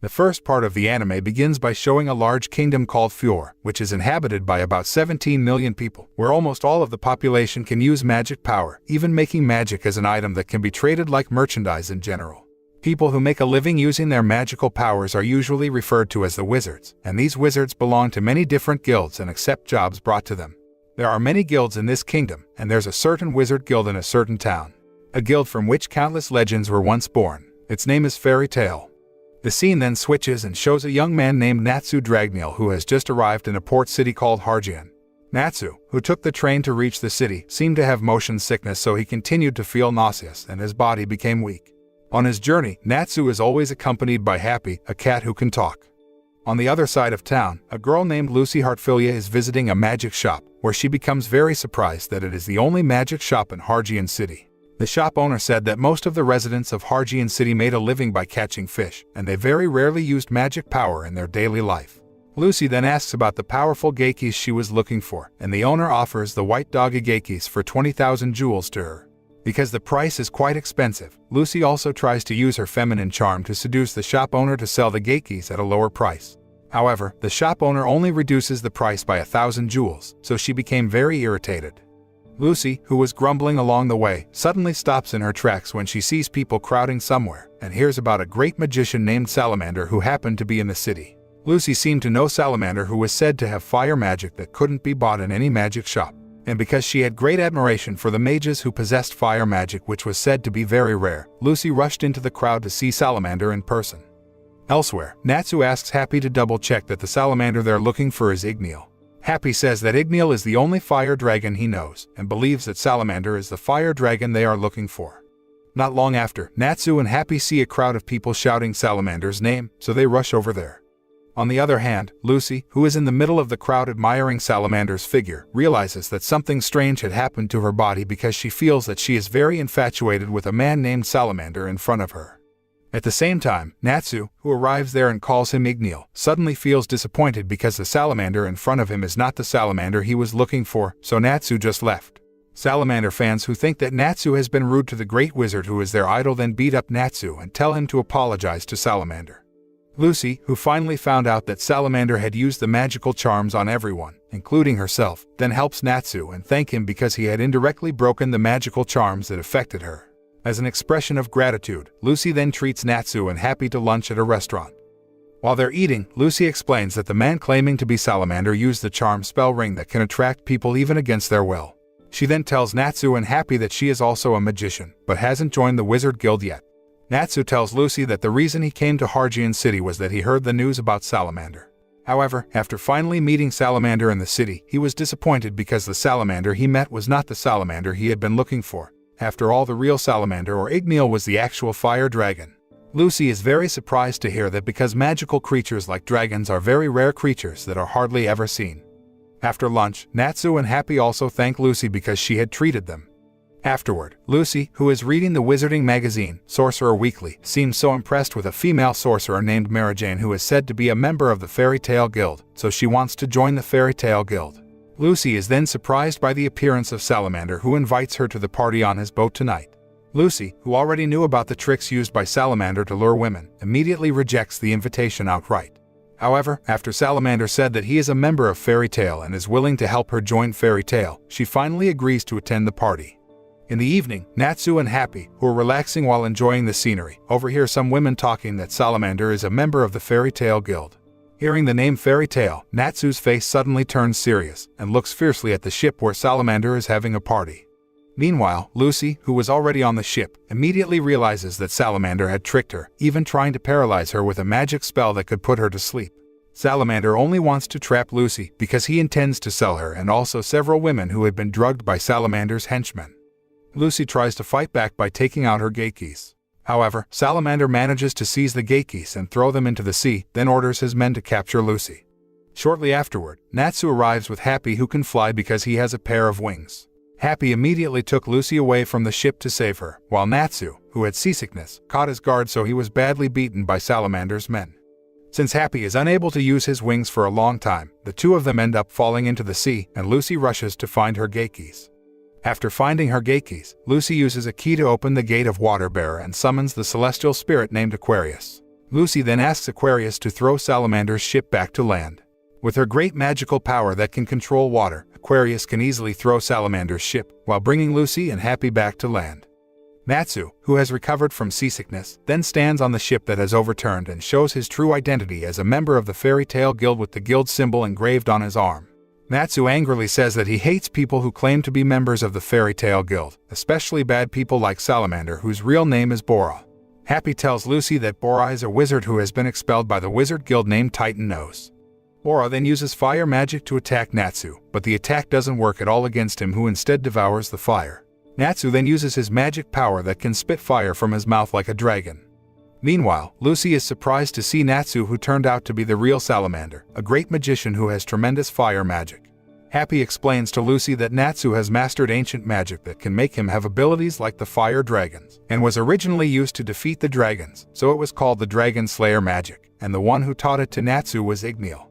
The first part of the anime begins by showing a large kingdom called Fiore, which is inhabited by about 17 million people, where almost all of the population can use magic power, even making magic as an item that can be traded like merchandise in general. People who make a living using their magical powers are usually referred to as the wizards, and these wizards belong to many different guilds and accept jobs brought to them. There are many guilds in this kingdom, and there's a certain wizard guild in a certain town. A guild from which countless legends were once born. Its name is Fairy Tale. The scene then switches and shows a young man named Natsu Dragneel who has just arrived in a port city called Hargian. Natsu, who took the train to reach the city, seemed to have motion sickness, so he continued to feel nauseous and his body became weak. On his journey, Natsu is always accompanied by Happy, a cat who can talk. On the other side of town, a girl named Lucy Heartfilia is visiting a magic shop, where she becomes very surprised that it is the only magic shop in Hargian City. The shop owner said that most of the residents of Hargian City made a living by catching fish, and they very rarely used magic power in their daily life. Lucy then asks about the powerful geikis she was looking for, and the owner offers the white doggy geikis for 20,000 jewels to her. Because the price is quite expensive, Lucy also tries to use her feminine charm to seduce the shop owner to sell the geikis at a lower price. However, the shop owner only reduces the price by 1,000 jewels, so she became very irritated. Lucy, who was grumbling along the way, suddenly stops in her tracks when she sees people crowding somewhere and hears about a great magician named Salamander who happened to be in the city. Lucy seemed to know Salamander, who was said to have fire magic that couldn't be bought in any magic shop. And because she had great admiration for the mages who possessed fire magic, which was said to be very rare, Lucy rushed into the crowd to see Salamander in person. Elsewhere, Natsu asks Happy to double-check that the salamander they're looking for is Igneal. Happy says that Igneal is the only fire dragon he knows, and believes that Salamander is the fire dragon they are looking for. Not long after, Natsu and Happy see a crowd of people shouting Salamander's name, so they rush over there. On the other hand, Lucy, who is in the middle of the crowd admiring Salamander's figure, realizes that something strange had happened to her body because she feels that she is very infatuated with a man named Salamander in front of her. At the same time, Natsu, who arrives there and calls him Igneal, suddenly feels disappointed because the salamander in front of him is not the salamander he was looking for, so Natsu just left. Salamander fans who think that Natsu has been rude to the great wizard who is their idol then beat up Natsu and tell him to apologize to Salamander. Lucy, who finally found out that Salamander had used the magical charms on everyone, including herself, then helps Natsu and thank him because he had indirectly broken the magical charms that affected her. As an expression of gratitude, Lucy then treats Natsu and Happy to lunch at a restaurant. While they're eating, Lucy explains that the man claiming to be Salamander used the charm spell ring that can attract people even against their will. She then tells Natsu and Happy that she is also a magician, but hasn't joined the Wizard Guild yet. Natsu tells Lucy that the reason he came to Hargian City was that he heard the news about Salamander. However, after finally meeting Salamander in the city, he was disappointed because the salamander he met was not the salamander he had been looking for. After all, the real salamander or Igneal was the actual fire dragon. Lucy is very surprised to hear that because magical creatures like dragons are very rare creatures that are hardly ever seen. After lunch, Natsu and Happy also thank Lucy because she had treated them. Afterward, Lucy, who is reading the wizarding magazine, Sorcerer Weekly, seems so impressed with a female sorcerer named Mary Jane who is said to be a member of the Fairy Tale Guild, so she wants to join the Fairy Tale Guild. Lucy is then surprised by the appearance of Salamander, who invites her to the party on his boat tonight. Lucy, who already knew about the tricks used by Salamander to lure women, immediately rejects the invitation outright. However, after Salamander said that he is a member of Fairy Tale and is willing to help her join Fairy Tale, she finally agrees to attend the party. In the evening, Natsu and Happy, who are relaxing while enjoying the scenery, overhear some women talking that Salamander is a member of the Fairy Tale Guild. Hearing the name Fairy Tale, Natsu's face suddenly turns serious and looks fiercely at the ship where Salamander is having a party. Meanwhile, Lucy, who was already on the ship, immediately realizes that Salamander had tricked her, even trying to paralyze her with a magic spell that could put her to sleep. Salamander only wants to trap Lucy because he intends to sell her and also several women who had been drugged by Salamander's henchmen. Lucy tries to fight back by taking out her geikis. However, Salamander manages to seize the geikis and throw them into the sea, then orders his men to capture Lucy. Shortly afterward, Natsu arrives with Happy, who can fly because he has a pair of wings. Happy immediately took Lucy away from the ship to save her, while Natsu, who had seasickness, caught his guard, so he was badly beaten by Salamander's men. Since Happy is unable to use his wings for a long time, the two of them end up falling into the sea, and Lucy rushes to find her geikis. After finding her geikis, Lucy uses a key to open the gate of Waterbearer and summons the celestial spirit named Aquarius. Lucy then asks Aquarius to throw Salamander's ship back to land. With her great magical power that can control water, Aquarius can easily throw Salamander's ship, while bringing Lucy and Happy back to land. Natsu, who has recovered from seasickness, then stands on the ship that has overturned and shows his true identity as a member of the Fairy Tale Guild with the guild symbol engraved on his arm. Natsu angrily says that he hates people who claim to be members of the Fairy Tale Guild, especially bad people like Salamander, whose real name is Bora. Happy tells Lucy that Bora is a wizard who has been expelled by the wizard guild named Titan Nose. Bora then uses fire magic to attack Natsu, but the attack doesn't work at all against him, who instead devours the fire. Natsu then uses his magic power that can spit fire from his mouth like a dragon. Meanwhile, Lucy is surprised to see Natsu, who turned out to be the real Salamander, a great magician who has tremendous fire magic. Happy explains to Lucy that Natsu has mastered ancient magic that can make him have abilities like the fire dragons, and was originally used to defeat the dragons, so it was called the Dragon Slayer magic, and the one who taught it to Natsu was Dragneel.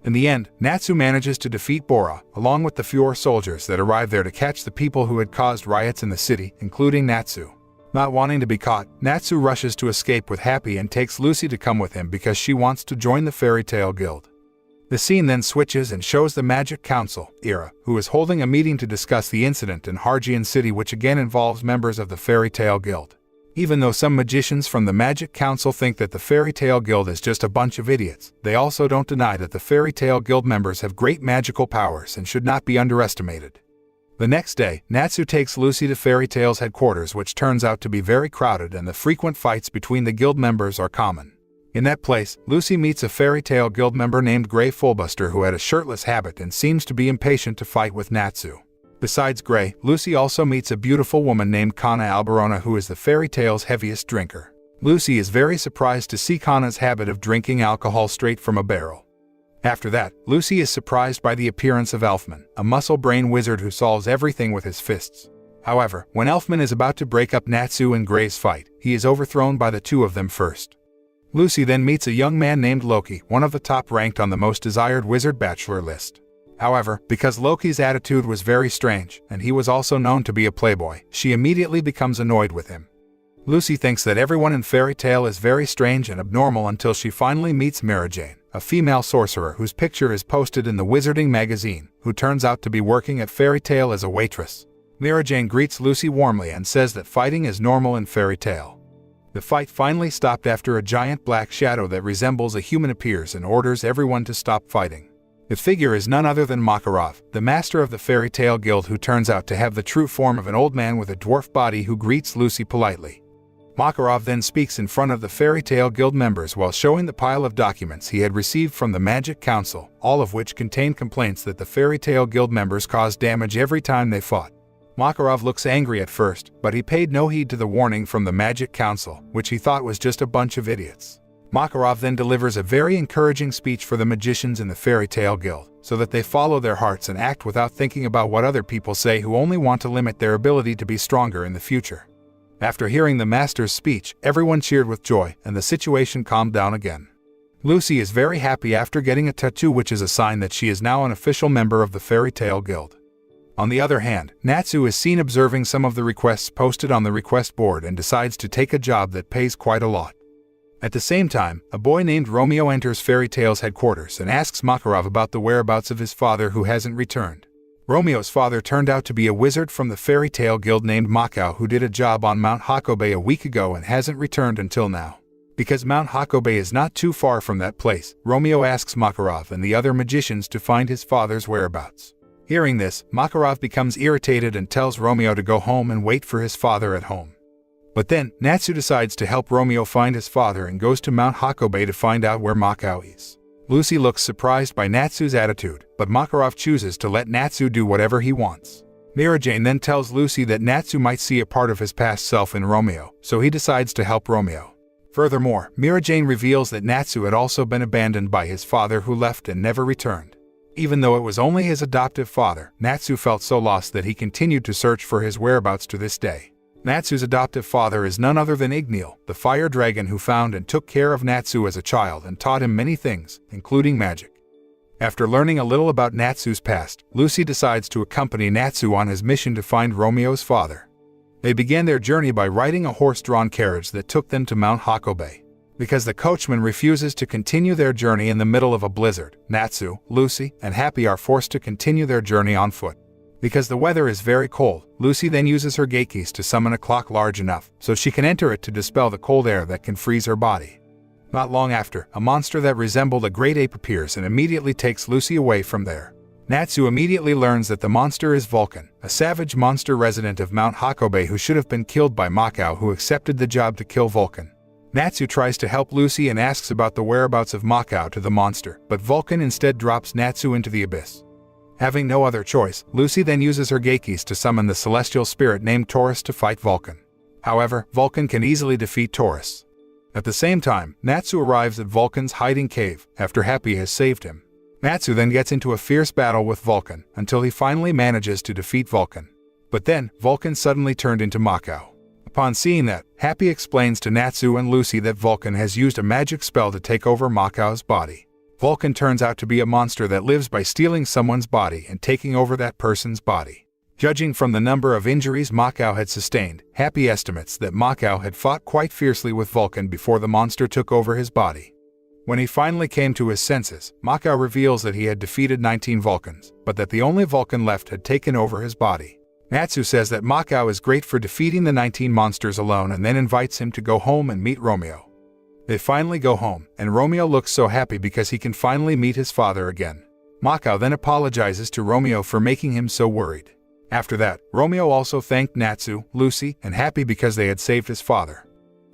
In the end, Natsu manages to defeat Bora, along with the Fiore soldiers that arrive there to catch the people who had caused riots in the city, including Natsu. Not wanting to be caught, Natsu rushes to escape with Happy and takes Lucy to come with him because she wants to join the Fairy Tale Guild. The scene then switches and shows the Magic Council, Erza, who is holding a meeting to discuss the incident in Hargian City, which again involves members of the Fairy Tale Guild. Even though some magicians from the Magic Council think that the Fairy Tale Guild is just a bunch of idiots, they also don't deny that the Fairy Tale Guild members have great magical powers and should not be underestimated. The next day, Natsu takes Lucy to Fairy Tale's headquarters, which turns out to be very crowded, and the frequent fights between the guild members are common. In that place, Lucy meets a Fairy Tale Guild member named Gray Fullbuster, who had a shirtless habit and seems to be impatient to fight with Natsu. Besides Gray, Lucy also meets a beautiful woman named Kana Alberona, who is the Fairy Tale's heaviest drinker. Lucy is very surprised to see Kana's habit of drinking alcohol straight from a barrel. After that, Lucy is surprised by the appearance of Elfman, a muscle-brain wizard who solves everything with his fists. However, when Elfman is about to break up Natsu and Gray's fight, he is overthrown by the two of them first. Lucy then meets a young man named Loki, one of the top ranked on the most desired wizard bachelor list. However, because Loki's attitude was very strange, and he was also known to be a playboy, she immediately becomes annoyed with him. Lucy thinks that everyone in Fairy Tale is very strange and abnormal until she finally meets Mirajane, a female sorcerer whose picture is posted in the Wizarding magazine, who turns out to be working at Fairy Tale as a waitress. Mirajane greets Lucy warmly and says that fighting is normal in Fairy Tale. The fight finally stopped after a giant black shadow that resembles a human appears and orders everyone to stop fighting. The figure is none other than Makarov, the master of the Fairy Tale Guild, who turns out to have the true form of an old man with a dwarf body, who greets Lucy politely. Makarov then speaks in front of the Fairy Tale Guild members while showing the pile of documents he had received from the Magic Council, all of which contained complaints that the Fairy Tale Guild members caused damage every time they fought. Makarov looks angry at first, but he paid no heed to the warning from the Magic Council, which he thought was just a bunch of idiots. Makarov then delivers a very encouraging speech for the magicians in the Fairy Tale Guild, so that they follow their hearts and act without thinking about what other people say, who only want to limit their ability to be stronger in the future. After hearing the master's speech, everyone cheered with joy, and the situation calmed down again. Lucy is very happy after getting a tattoo, which is a sign that she is now an official member of the Fairy Tale Guild. On the other hand, Natsu is seen observing some of the requests posted on the request board and decides to take a job that pays quite a lot. At the same time, a boy named Romeo enters Fairy Tale's headquarters and asks Makarov about the whereabouts of his father, who hasn't returned. Romeo's father turned out to be a wizard from the Fairy Tale Guild named Makao, who did a job on Mount Hakobe a week ago and hasn't returned until now. Because Mount Hakobe is not too far from that place, Romeo asks Makarov and the other magicians to find his father's whereabouts. Hearing this, Makarov becomes irritated and tells Romeo to go home and wait for his father at home. But then, Natsu decides to help Romeo find his father and goes to Mount Hakobe to find out where Makao is. Lucy looks surprised by Natsu's attitude, but Makarov chooses to let Natsu do whatever he wants. Mirajane then tells Lucy that Natsu might see a part of his past self in Romeo, so he decides to help Romeo. Furthermore, Mirajane reveals that Natsu had also been abandoned by his father, who left and never returned. Even though it was only his adoptive father, Natsu felt so lost that he continued to search for his whereabouts to this day. Natsu's adoptive father is none other than Dragneel, the fire dragon who found and took care of Natsu as a child and taught him many things, including magic. After learning a little about Natsu's past, Lucy decides to accompany Natsu on his mission to find Romeo's father. They began their journey by riding a horse-drawn carriage that took them to Mount Hakobe. Because the coachman refuses to continue their journey in the middle of a blizzard, Natsu, Lucy, and Happy are forced to continue their journey on foot. Because the weather is very cold, Lucy then uses her gate keys to summon a clock large enough so she can enter it to dispel the cold air that can freeze her body. Not long after, a monster that resembled a great ape appears and immediately takes Lucy away from there. Natsu immediately learns that the monster is Vulcan, a savage monster resident of Mount Hakobe who should have been killed by Makao, who accepted the job to kill Vulcan. Natsu tries to help Lucy and asks about the whereabouts of Makao to the monster, but Vulcan instead drops Natsu into the abyss. Having no other choice, Lucy then uses her gate keys to summon the celestial spirit named Taurus to fight Vulcan. However, Vulcan can easily defeat Taurus. At the same time, Natsu arrives at Vulcan's hiding cave after Happy has saved him. Natsu then gets into a fierce battle with Vulcan until he finally manages to defeat Vulcan. But then, Vulcan suddenly turned into Makao. Upon seeing that, Happy explains to Natsu and Lucy that Vulcan has used a magic spell to take over Makao's body. Vulcan turns out to be a monster that lives by stealing someone's body and taking over that person's body. Judging from the number of injuries Makao had sustained, Happy estimates that Makao had fought quite fiercely with Vulcan before the monster took over his body. When he finally came to his senses, Makao reveals that he had defeated 19 Vulcans, but that the only Vulcan left had taken over his body. Natsu says that Makao is great for defeating the 19 monsters alone and then invites him to go home and meet Romeo. They finally go home, and Romeo looks so happy because he can finally meet his father again. Makao then apologizes to Romeo for making him so worried. After that, Romeo also thanked Natsu, Lucy, and Happy because they had saved his father.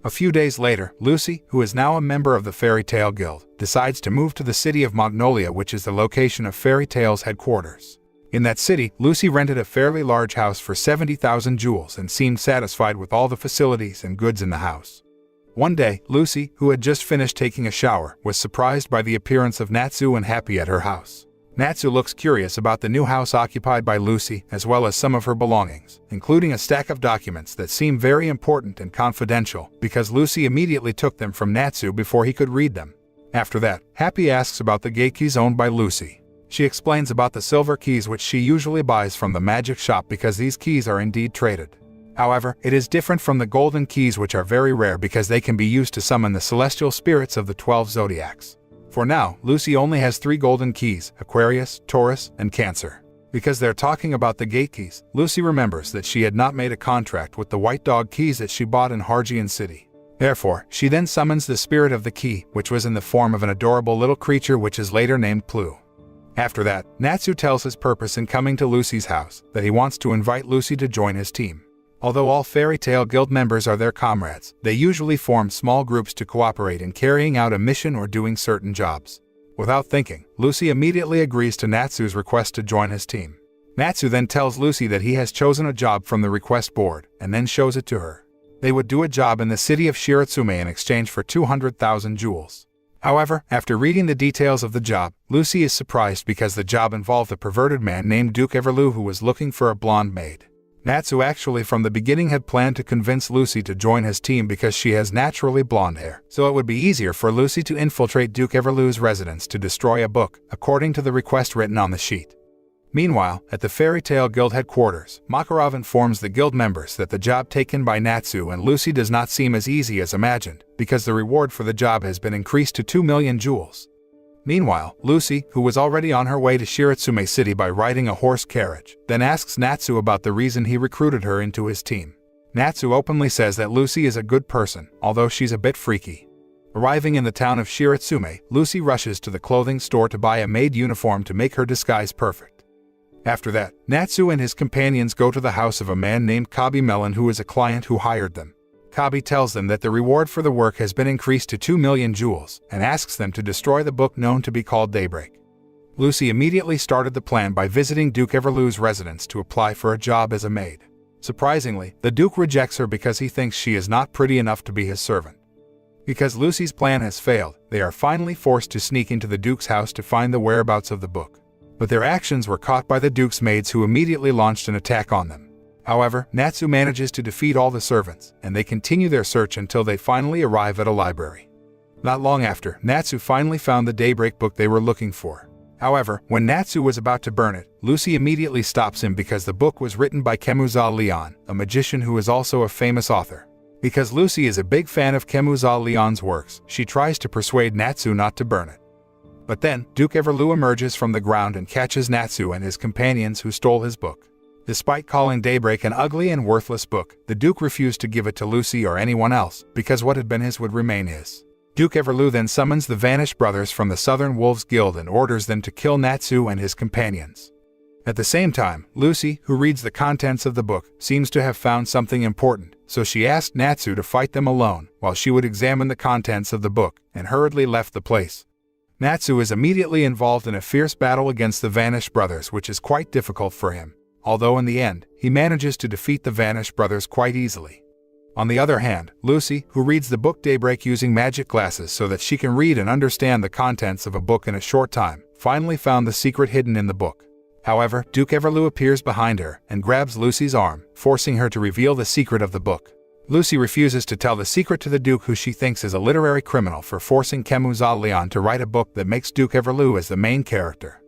A few days later, Lucy, who is now a member of the Fairy Tale Guild, decides to move to the city of Magnolia, which is the location of Fairy Tale's headquarters. In that city, Lucy rented a fairly large house for 70,000 jewels and seemed satisfied with all the facilities and goods in the house. One day, Lucy, who had just finished taking a shower, was surprised by the appearance of Natsu and Happy at her house. Natsu looks curious about the new house occupied by Lucy, as well as some of her belongings, including a stack of documents that seem very important and confidential, because Lucy immediately took them from Natsu before he could read them. After that, Happy asks about the gate keys owned by Lucy. She explains about the silver keys which she usually buys from the magic shop because these keys are indeed traded. However, it is different from the golden keys, which are very rare because they can be used to summon the celestial spirits of the 12 zodiacs. For now, Lucy only has 3 golden keys: Aquarius, Taurus, and Cancer. Because they're talking about the gate keys, Lucy remembers that she had not made a contract with the white dog keys that she bought in Hargian City. Therefore, she then summons the spirit of the key, which was in the form of an adorable little creature which is later named Plu. After that, Natsu tells his purpose in coming to Lucy's house, that he wants to invite Lucy to join his team. Although all Fairy Tale Guild members are their comrades, they usually form small groups to cooperate in carrying out a mission or doing certain jobs. Without thinking, Lucy immediately agrees to Natsu's request to join his team. Natsu then tells Lucy that he has chosen a job from the request board, and then shows it to her. They would do a job in the city of Shiratsume in exchange for 200,000 jewels. However, after reading the details of the job, Lucy is surprised because the job involved a perverted man named Duke Everloo who was looking for a blonde maid. Natsu actually from the beginning had planned to convince Lucy to join his team because she has naturally blonde hair, so it would be easier for Lucy to infiltrate Duke Everloo's residence to destroy a book, according to the request written on the sheet. Meanwhile, at the Fairy Tale Guild headquarters, Makarov informs the guild members that the job taken by Natsu and Lucy does not seem as easy as imagined, because the reward for the job has been increased to 2 million jewels. Meanwhile, Lucy, who was already on her way to Shiratsume City by riding a horse carriage, then asks Natsu about the reason he recruited her into his team. Natsu openly says that Lucy is a good person, although she's a bit freaky. Arriving in the town of Shiratsume, Lucy rushes to the clothing store to buy a maid uniform to make her disguise perfect. After that, Natsu and his companions go to the house of a man named Kabi Melon who is a client who hired them. Kabi tells them that the reward for the work has been increased to 2 million jewels and asks them to destroy the book known to be called Daybreak. Lucy immediately started the plan by visiting Duke Everloo's residence to apply for a job as a maid. Surprisingly, the Duke rejects her because he thinks she is not pretty enough to be his servant. Because Lucy's plan has failed, they are finally forced to sneak into the Duke's house to find the whereabouts of the book. But their actions were caught by the Duke's maids who immediately launched an attack on them. However, Natsu manages to defeat all the servants, and they continue their search until they finally arrive at a library. Not long after, Natsu finally found the Daybreak book they were looking for. However, when Natsu was about to burn it, Lucy immediately stops him because the book was written by Kemuza Leon, a magician who is also a famous author. Because Lucy is a big fan of Kemuza Leon's works, she tries to persuade Natsu not to burn it. But then, Duke Everloo emerges from the ground and catches Natsu and his companions who stole his book. Despite calling Daybreak an ugly and worthless book, the Duke refused to give it to Lucy or anyone else, because what had been his would remain his. Duke Everloo then summons the Vanished Brothers from the Southern Wolves Guild and orders them to kill Natsu and his companions. At the same time, Lucy, who reads the contents of the book, seems to have found something important, so she asked Natsu to fight them alone, while she would examine the contents of the book, and hurriedly left the place. Natsu is immediately involved in a fierce battle against the Vanished Brothers, which is quite difficult for him, although in the end, he manages to defeat the Vanished Brothers quite easily. On the other hand, Lucy, who reads the book Daybreak using magic glasses so that she can read and understand the contents of a book in a short time, finally found the secret hidden in the book. However, Duke Everloo appears behind her and grabs Lucy's arm, forcing her to reveal the secret of the book. Lucy refuses to tell the secret to the Duke, who she thinks is a literary criminal for forcing Kemuza Leon to write a book that makes Duke Everloo as the main character.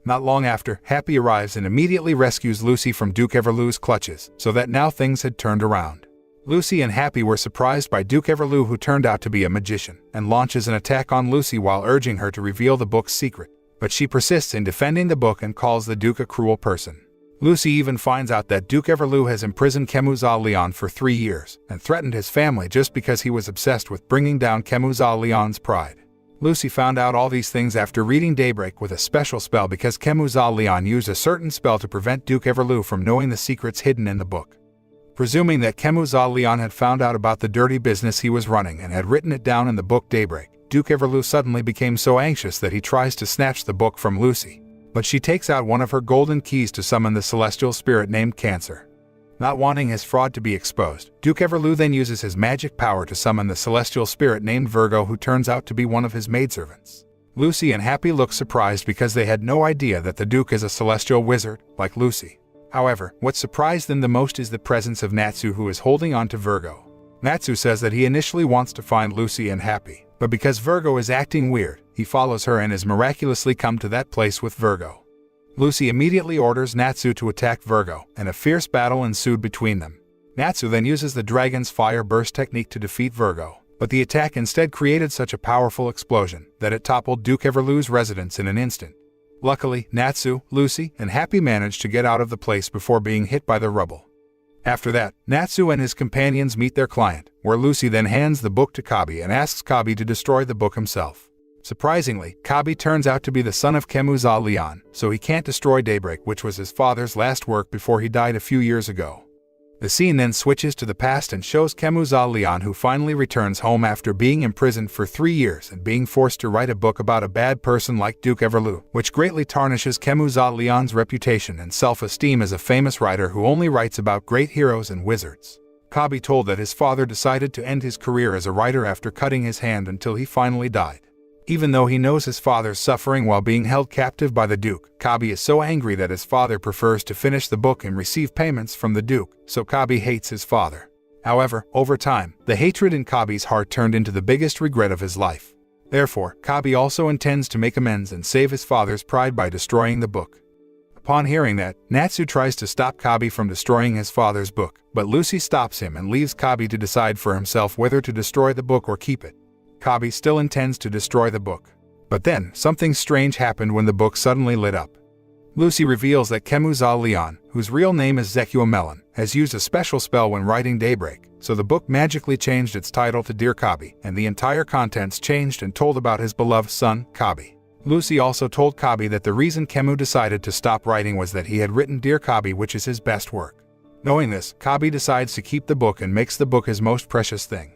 Not long after, Happy arrives and immediately rescues Lucy from Duke Everloo's clutches, so that now things had turned around. Lucy and Happy were surprised by Duke Everloo, who turned out to be a magician, and launches an attack on Lucy while urging her to reveal the book's secret. But she persists in defending the book and calls the Duke a cruel person. Lucy even finds out that Duke Everloo has imprisoned Kemuza Leon for 3 years, and threatened his family just because he was obsessed with bringing down Kemuza Leon's pride. Lucy found out all these things after reading Daybreak with a special spell, because Kemuza Leon used a certain spell to prevent Duke Everloo from knowing the secrets hidden in the book. Presuming that Kemuza Leon had found out about the dirty business he was running and had written it down in the book Daybreak, Duke Everloo suddenly became so anxious that he tries to snatch the book from Lucy. But she takes out one of her golden keys to summon the celestial spirit named Cancer. Not wanting his fraud to be exposed, Duke Everloo then uses his magic power to summon the celestial spirit named Virgo, who turns out to be one of his maidservants. Lucy and Happy look surprised because they had no idea that the Duke is a celestial wizard, like Lucy. However, what surprised them the most is the presence of Natsu, who is holding on to Virgo. Natsu says that he initially wants to find Lucy and Happy, but because Virgo is acting weird, he follows her and has miraculously come to that place with Virgo. Lucy immediately orders Natsu to attack Virgo, and a fierce battle ensued between them. Natsu then uses the dragon's fire burst technique to defeat Virgo, but the attack instead created such a powerful explosion that it toppled Duke Everloo's residence in an instant. Luckily, Natsu, Lucy, and Happy managed to get out of the place before being hit by the rubble. After that, Natsu and his companions meet their client, where Lucy then hands the book to Kabi and asks Kabi to destroy the book himself. Surprisingly, Kabi turns out to be the son of Kemuza Leon, so he can't destroy Daybreak, which was his father's last work before he died a few years ago. The scene then switches to the past and shows Kemuza Leon, who finally returns home after being imprisoned for 3 years and being forced to write a book about a bad person like Duke Everloo, which greatly tarnishes Kemuza Leon's reputation and self-esteem as a famous writer who only writes about great heroes and wizards. Kabi told that his father decided to end his career as a writer after cutting his hand until he finally died. Even though he knows his father's suffering while being held captive by the Duke, Kabi is so angry that his father prefers to finish the book and receive payments from the Duke, so Kabi hates his father. However, over time, the hatred in Kabi's heart turned into the biggest regret of his life. Therefore, Kabi also intends to make amends and save his father's pride by destroying the book. Upon hearing that, Natsu tries to stop Kabi from destroying his father's book, but Lucy stops him and leaves Kabi to decide for himself whether to destroy the book or keep it. Kabi still intends to destroy the book. But then, something strange happened when the book suddenly lit up. Lucy reveals that Kemuza Leon, whose real name is Zekua Melon, has used a special spell when writing Daybreak, so the book magically changed its title to Dear Kabi, and the entire contents changed and told about his beloved son, Kabi. Lucy also told Kabi that the reason Kemu decided to stop writing was that he had written Dear Kabi, which is his best work. Knowing this, Kabi decides to keep the book and makes the book his most precious thing.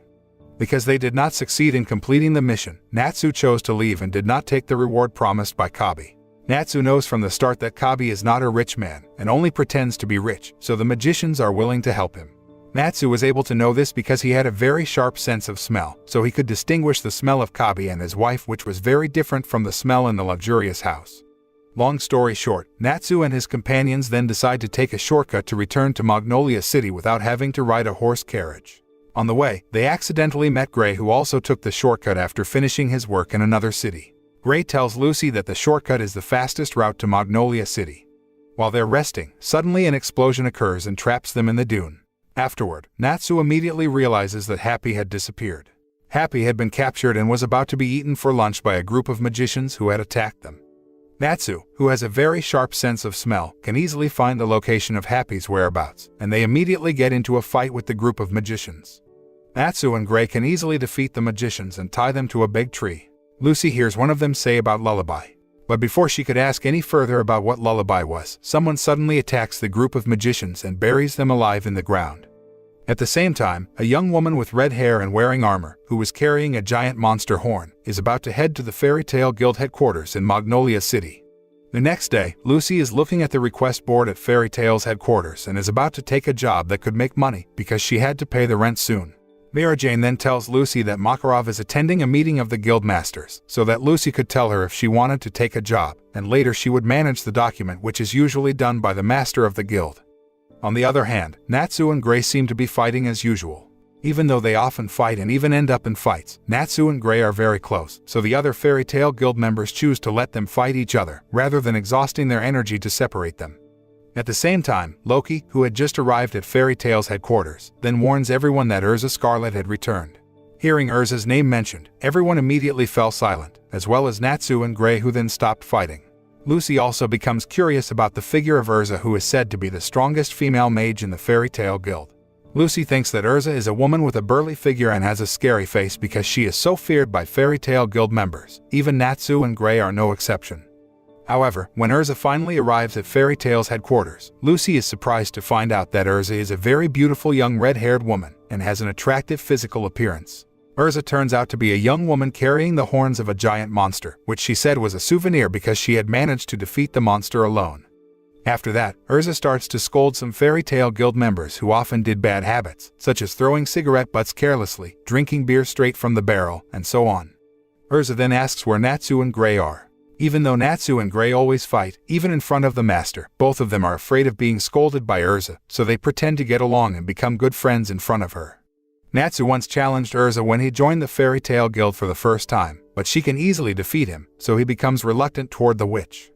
Because they did not succeed in completing the mission, Natsu chose to leave and did not take the reward promised by Kabi. Natsu knows from the start that Kabi is not a rich man and only pretends to be rich, so the magicians are willing to help him. Natsu was able to know this because he had a very sharp sense of smell, so he could distinguish the smell of Kabi and his wife, which was very different from the smell in the luxurious house. Long story short, Natsu and his companions then decide to take a shortcut to return to Magnolia City without having to ride a horse carriage. On the way, they accidentally met Gray, who also took the shortcut after finishing his work in another city. Gray tells Lucy that the shortcut is the fastest route to Magnolia City. While they're resting, suddenly an explosion occurs and traps them in the dune. Afterward, Natsu immediately realizes that Happy had disappeared. Happy had been captured and was about to be eaten for lunch by a group of magicians who had attacked them. Natsu, who has a very sharp sense of smell, can easily find the location of Happy's whereabouts, and they immediately get into a fight with the group of magicians. Natsu and Gray can easily defeat the magicians and tie them to a big tree. Lucy hears one of them say about lullaby. But before she could ask any further about what lullaby was, someone suddenly attacks the group of magicians and buries them alive in the ground. At the same time, a young woman with red hair and wearing armor, who was carrying a giant monster horn, is about to head to the Fairy Tale Guild headquarters in Magnolia City. The next day, Lucy is looking at the request board at Fairy Tale's headquarters and is about to take a job that could make money because she had to pay the rent soon. Mira Jane then tells Lucy that Makarov is attending a meeting of the guild masters, so that Lucy could tell her if she wanted to take a job, and later she would manage the document, which is usually done by the master of the guild. On the other hand, Natsu and Gray seem to be fighting as usual. Even though they often fight and even end up in fights, Natsu and Gray are very close, so the other Fairy Tale Guild members choose to let them fight each other, rather than exhausting their energy to separate them. At the same time, Loki, who had just arrived at Fairy Tale's headquarters, then warns everyone that Erza Scarlet had returned. Hearing Erza's name mentioned, everyone immediately fell silent, as well as Natsu and Gray, who then stopped fighting. Lucy also becomes curious about the figure of Erza, who is said to be the strongest female mage in the Fairy Tale Guild. Lucy thinks that Erza is a woman with a burly figure and has a scary face because she is so feared by Fairy Tale Guild members. Even Natsu and Gray are no exception. However, when Erza finally arrives at Fairy Tale's headquarters, Lucy is surprised to find out that Erza is a very beautiful young red-haired woman and has an attractive physical appearance. Erza turns out to be a young woman carrying the horns of a giant monster, which she said was a souvenir because she had managed to defeat the monster alone. After that, Erza starts to scold some Fairy Tale Guild members who often did bad habits, such as throwing cigarette butts carelessly, drinking beer straight from the barrel, and so on. Erza then asks where Natsu and Gray are. Even though Natsu and Gray always fight, even in front of the master, both of them are afraid of being scolded by Erza, so they pretend to get along and become good friends in front of her. Natsu once challenged Erza when he joined the Fairy Tale Guild for the first time, but she can easily defeat him, so he becomes reluctant toward the witch.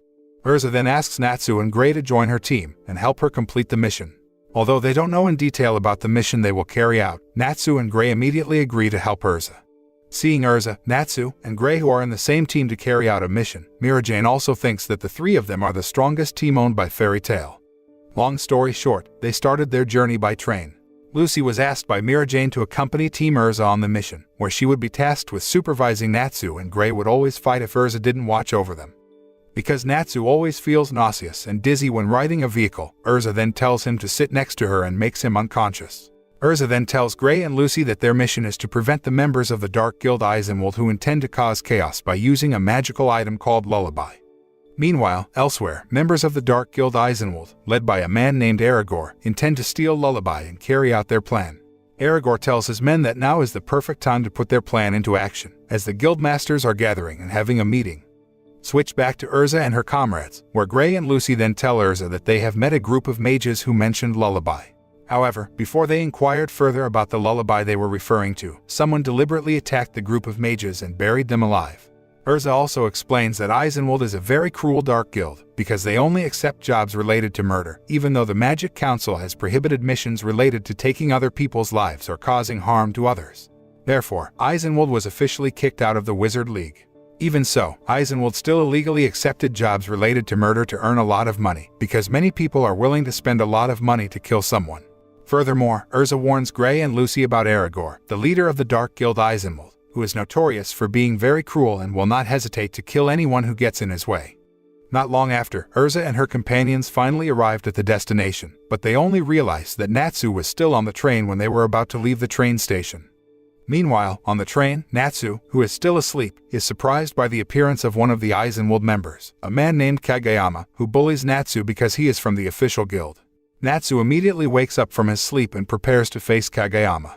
Erza then asks Natsu and Gray to join her team and help her complete the mission. Although they don't know in detail about the mission they will carry out, Natsu and Gray immediately agree to help Erza. Seeing Erza, Natsu, and Gray who are in the same team to carry out a mission, Mira Jane also thinks that the three of them are the strongest team owned by Fairy Tale. Long story short, they started their journey by train. Lucy was asked by Mira Jane to accompany Team Erza on the mission, where she would be tasked with supervising Natsu, and Gray would always fight if Erza didn't watch over them. Because Natsu always feels nauseous and dizzy when riding a vehicle, Erza then tells him to sit next to her and makes him unconscious. Erza then tells Gray and Lucy that their mission is to prevent the members of the Dark Guild Eisenwald who intend to cause chaos by using a magical item called Lullaby. Meanwhile, elsewhere, members of the Dark Guild Eisenwald, led by a man named Aragorn, intend to steal Lullaby and carry out their plan. Aragorn tells his men that now is the perfect time to put their plan into action, as the guild masters are gathering and having a meeting. Switch back to Erza and her comrades, where Gray and Lucy then tell Erza that they have met a group of mages who mentioned Lullaby. However, before they inquired further about the lullaby they were referring to, someone deliberately attacked the group of mages and buried them alive. Erza also explains that Eisenwald is a very cruel dark guild, because they only accept jobs related to murder, even though the Magic Council has prohibited missions related to taking other people's lives or causing harm to others. Therefore, Eisenwald was officially kicked out of the Wizard League. Even so, Eisenwald still illegally accepted jobs related to murder to earn a lot of money, because many people are willing to spend a lot of money to kill someone. Furthermore, Erza warns Gray and Lucy about Aragorn, the leader of the Dark Guild Eisenwald, who is notorious for being very cruel and will not hesitate to kill anyone who gets in his way. Not long after, Erza and her companions finally arrived at the destination, but they only realized that Natsu was still on the train when they were about to leave the train station. Meanwhile, on the train, Natsu, who is still asleep, is surprised by the appearance of one of the Eisenwald members, a man named Kageyama, who bullies Natsu because he is from the official guild. Natsu immediately wakes up from his sleep and prepares to face Kageyama.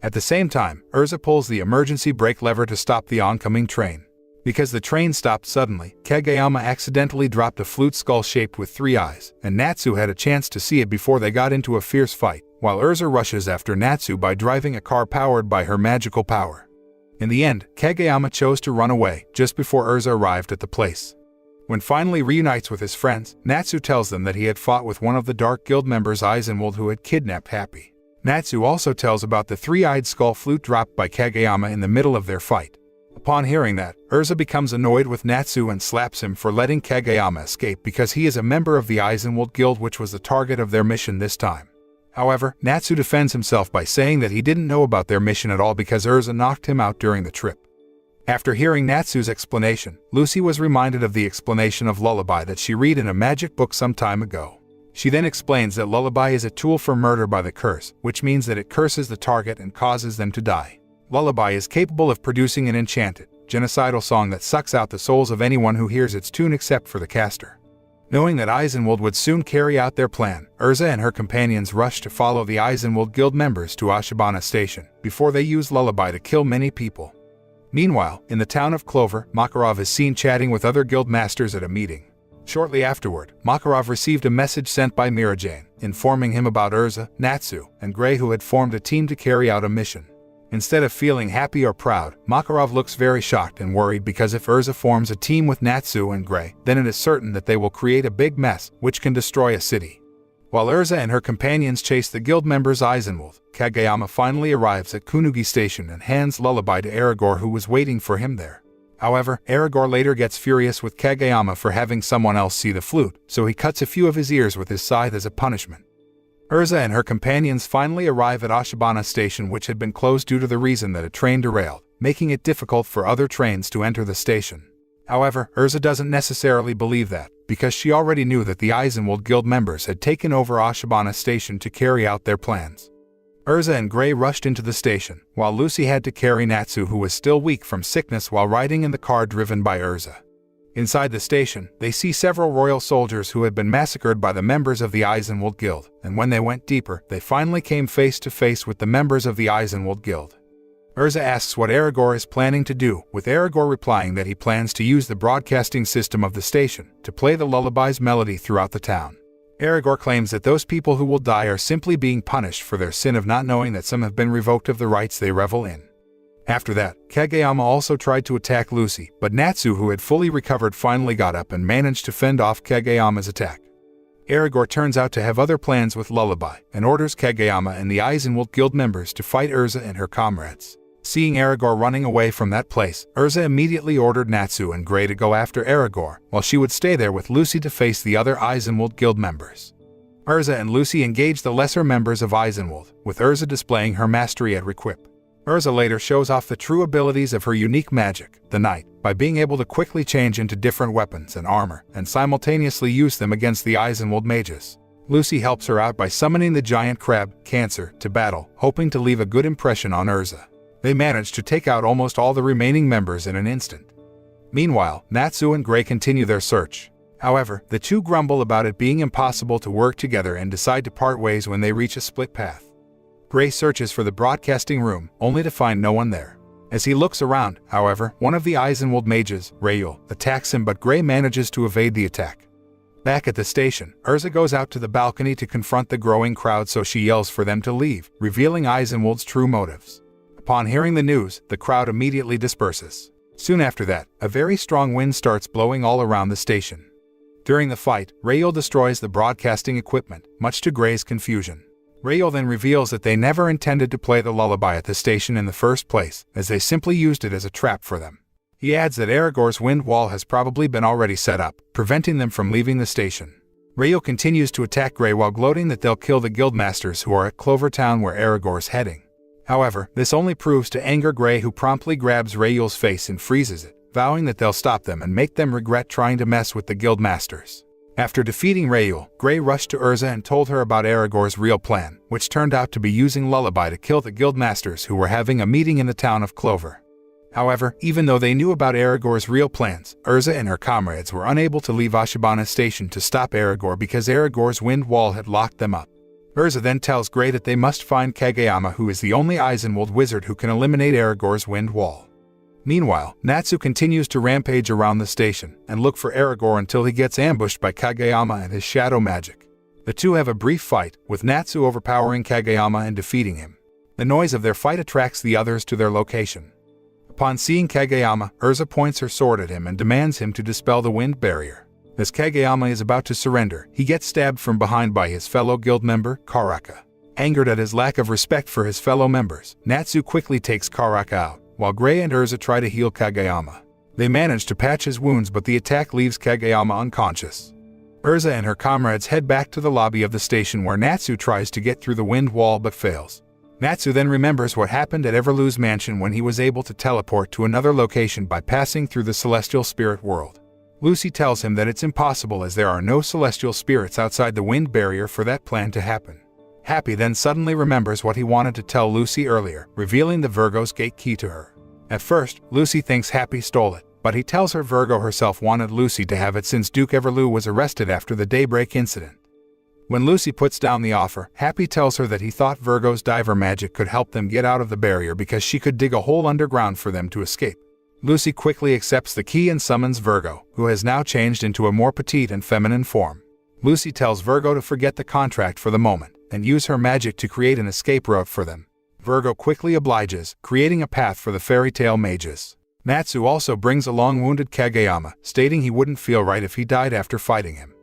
At the same time, Erza pulls the emergency brake lever to stop the oncoming train. Because the train stopped suddenly, Kageyama accidentally dropped a flute skull shaped with 3 eyes, and Natsu had a chance to see it before they got into a fierce fight, while Erza rushes after Natsu by driving a car powered by her magical power. In the end, Kageyama chose to run away just before Erza arrived at the place. When finally reunites with his friends, Natsu tells them that he had fought with one of the Dark Guild members Eisenwald who had kidnapped Happy. Natsu also tells about the three-eyed skull flute dropped by Kageyama in the middle of their fight. Upon hearing that, Erza becomes annoyed with Natsu and slaps him for letting Kageyama escape because he is a member of the Eisenwald Guild, which was the target of their mission this time. However, Natsu defends himself by saying that he didn't know about their mission at all because Erza knocked him out during the trip. After hearing Natsu's explanation, Lucy was reminded of the explanation of lullaby that she read in a magic book some time ago. She then explains that lullaby is a tool for murder by the curse, which means that it curses the target and causes them to die. Lullaby is capable of producing an enchanted, genocidal song that sucks out the souls of anyone who hears its tune except for the caster. Knowing that Eisenwald would soon carry out their plan, Erza and her companions rush to follow the Eisenwald Guild members to Ashibana Station, before they use lullaby to kill many people. Meanwhile, in the town of Clover, Makarov is seen chatting with other guild masters at a meeting. Shortly afterward, Makarov received a message sent by Mirajane, informing him about Erza, Natsu, and Gray, who had formed a team to carry out a mission. Instead of feeling happy or proud, Makarov looks very shocked and worried because if Erza forms a team with Natsu and Gray, then it is certain that they will create a big mess, which can destroy a city. While Erza and her companions chase the guild members Eisenwald, Kageyama finally arrives at Kunugi Station and hands lullaby to Aragorn, who was waiting for him there. However, Aragorn later gets furious with Kageyama for having someone else see the flute, so he cuts a few of his ears with his scythe as a punishment. Erza and her companions finally arrive at Ashibana Station, which had been closed due to the reason that a train derailed, making it difficult for other trains to enter the station. However, Erza doesn't necessarily believe that, because she already knew that the Eisenwald Guild members had taken over Ashibana Station to carry out their plans. Erza and Gray rushed into the station, while Lucy had to carry Natsu, who was still weak from sickness, while riding in the car driven by Erza. Inside the station, they see several royal soldiers who had been massacred by the members of the Eisenwald Guild, and when they went deeper, they finally came face to face with the members of the Eisenwald Guild. Erza asks what Aragorn is planning to do, with Aragorn replying that he plans to use the broadcasting system of the station to play the lullaby's melody throughout the town. Aragorn claims that those people who will die are simply being punished for their sin of not knowing that some have been revoked of the rights they revel in. After that, Kageyama also tried to attack Lucy, but Natsu, who had fully recovered, finally got up and managed to fend off Kageyama's attack. Aragorn turns out to have other plans with lullaby, and orders Kageyama and the Eisenwald Guild members to fight Erza and her comrades. Seeing Aragorn running away from that place, Erza immediately ordered Natsu and Gray to go after Aragorn, while she would stay there with Lucy to face the other Eisenwald Guild members. Erza and Lucy engage the lesser members of Eisenwald, with Erza displaying her mastery at Requip. Erza later shows off the true abilities of her unique magic, the Knight, by being able to quickly change into different weapons and armor, and simultaneously use them against the Eisenwald mages. Lucy helps her out by summoning the giant crab, Cancer, to battle, hoping to leave a good impression on Erza. They manage to take out almost all the remaining members in an instant. Meanwhile, Natsu and Gray continue their search. However, the two grumble about it being impossible to work together and decide to part ways when they reach a split path. Gray searches for the broadcasting room, only to find no one there. As he looks around, however, one of the Eisenwald mages, Rayul, attacks him, but Gray manages to evade the attack. Back at the station, Erza goes out to the balcony to confront the growing crowd, so she yells for them to leave, revealing Eisenwald's true motives. Upon hearing the news, the crowd immediately disperses. Soon after that, a very strong wind starts blowing all around the station. During the fight, Rayul destroys the broadcasting equipment, much to Gray's confusion. Rayul then reveals that they never intended to play the lullaby at the station in the first place, as they simply used it as a trap for them. He adds that Aragorn's wind wall has probably been already set up, preventing them from leaving the station. Rayul continues to attack Gray while gloating that they'll kill the guildmasters who are at Clover Town, where Aragorn's heading. However, this only proves to anger Gray, who promptly grabs Rayul's face and freezes it, vowing that they'll stop them and make them regret trying to mess with the guildmasters. After defeating Rayul, Gray rushed to Erza and told her about Aragorn's real plan, which turned out to be using lullaby to kill the guildmasters who were having a meeting in the town of Clover. However, even though they knew about Aragorn's real plans, Erza and her comrades were unable to leave Ashibana Station to stop Aragorn because Aragorn's wind wall had locked them up. Erza then tells Gray that they must find Kageyama, who is the only Eisenwald wizard who can eliminate Aragorn's wind wall. Meanwhile, Natsu continues to rampage around the station and look for Aragorn until he gets ambushed by Kageyama and his shadow magic. The two have a brief fight, with Natsu overpowering Kageyama and defeating him. The noise of their fight attracts the others to their location. Upon seeing Kageyama, Erza points her sword at him and demands him to dispel the wind barrier. As Kageyama is about to surrender, he gets stabbed from behind by his fellow guild member, Karaka. Angered at his lack of respect for his fellow members, Natsu quickly takes Karaka out, while Gray and Erza try to heal Kageyama. They manage to patch his wounds, but the attack leaves Kageyama unconscious. Erza and her comrades head back to the lobby of the station where Natsu tries to get through the wind wall but fails. Natsu then remembers what happened at Everlu's mansion when he was able to teleport to another location by passing through the celestial spirit world. Lucy tells him that it's impossible as there are no celestial spirits outside the wind barrier for that plan to happen. Happy then suddenly remembers what he wanted to tell Lucy earlier, revealing the Virgo's gate key to her. At first, Lucy thinks Happy stole it, but he tells her Virgo herself wanted Lucy to have it since Duke Everlu was arrested after the Daybreak incident. When Lucy puts down the offer, Happy tells her that he thought Virgo's diver magic could help them get out of the barrier because she could dig a hole underground for them to escape. Lucy quickly accepts the key and summons Virgo, who has now changed into a more petite and feminine form. Lucy tells Virgo to forget the contract for the moment and use her magic to create an escape route for them. Virgo quickly obliges, creating a path for the fairy tale mages. Natsu also brings along wounded Kageyama, stating he wouldn't feel right if he died after fighting him.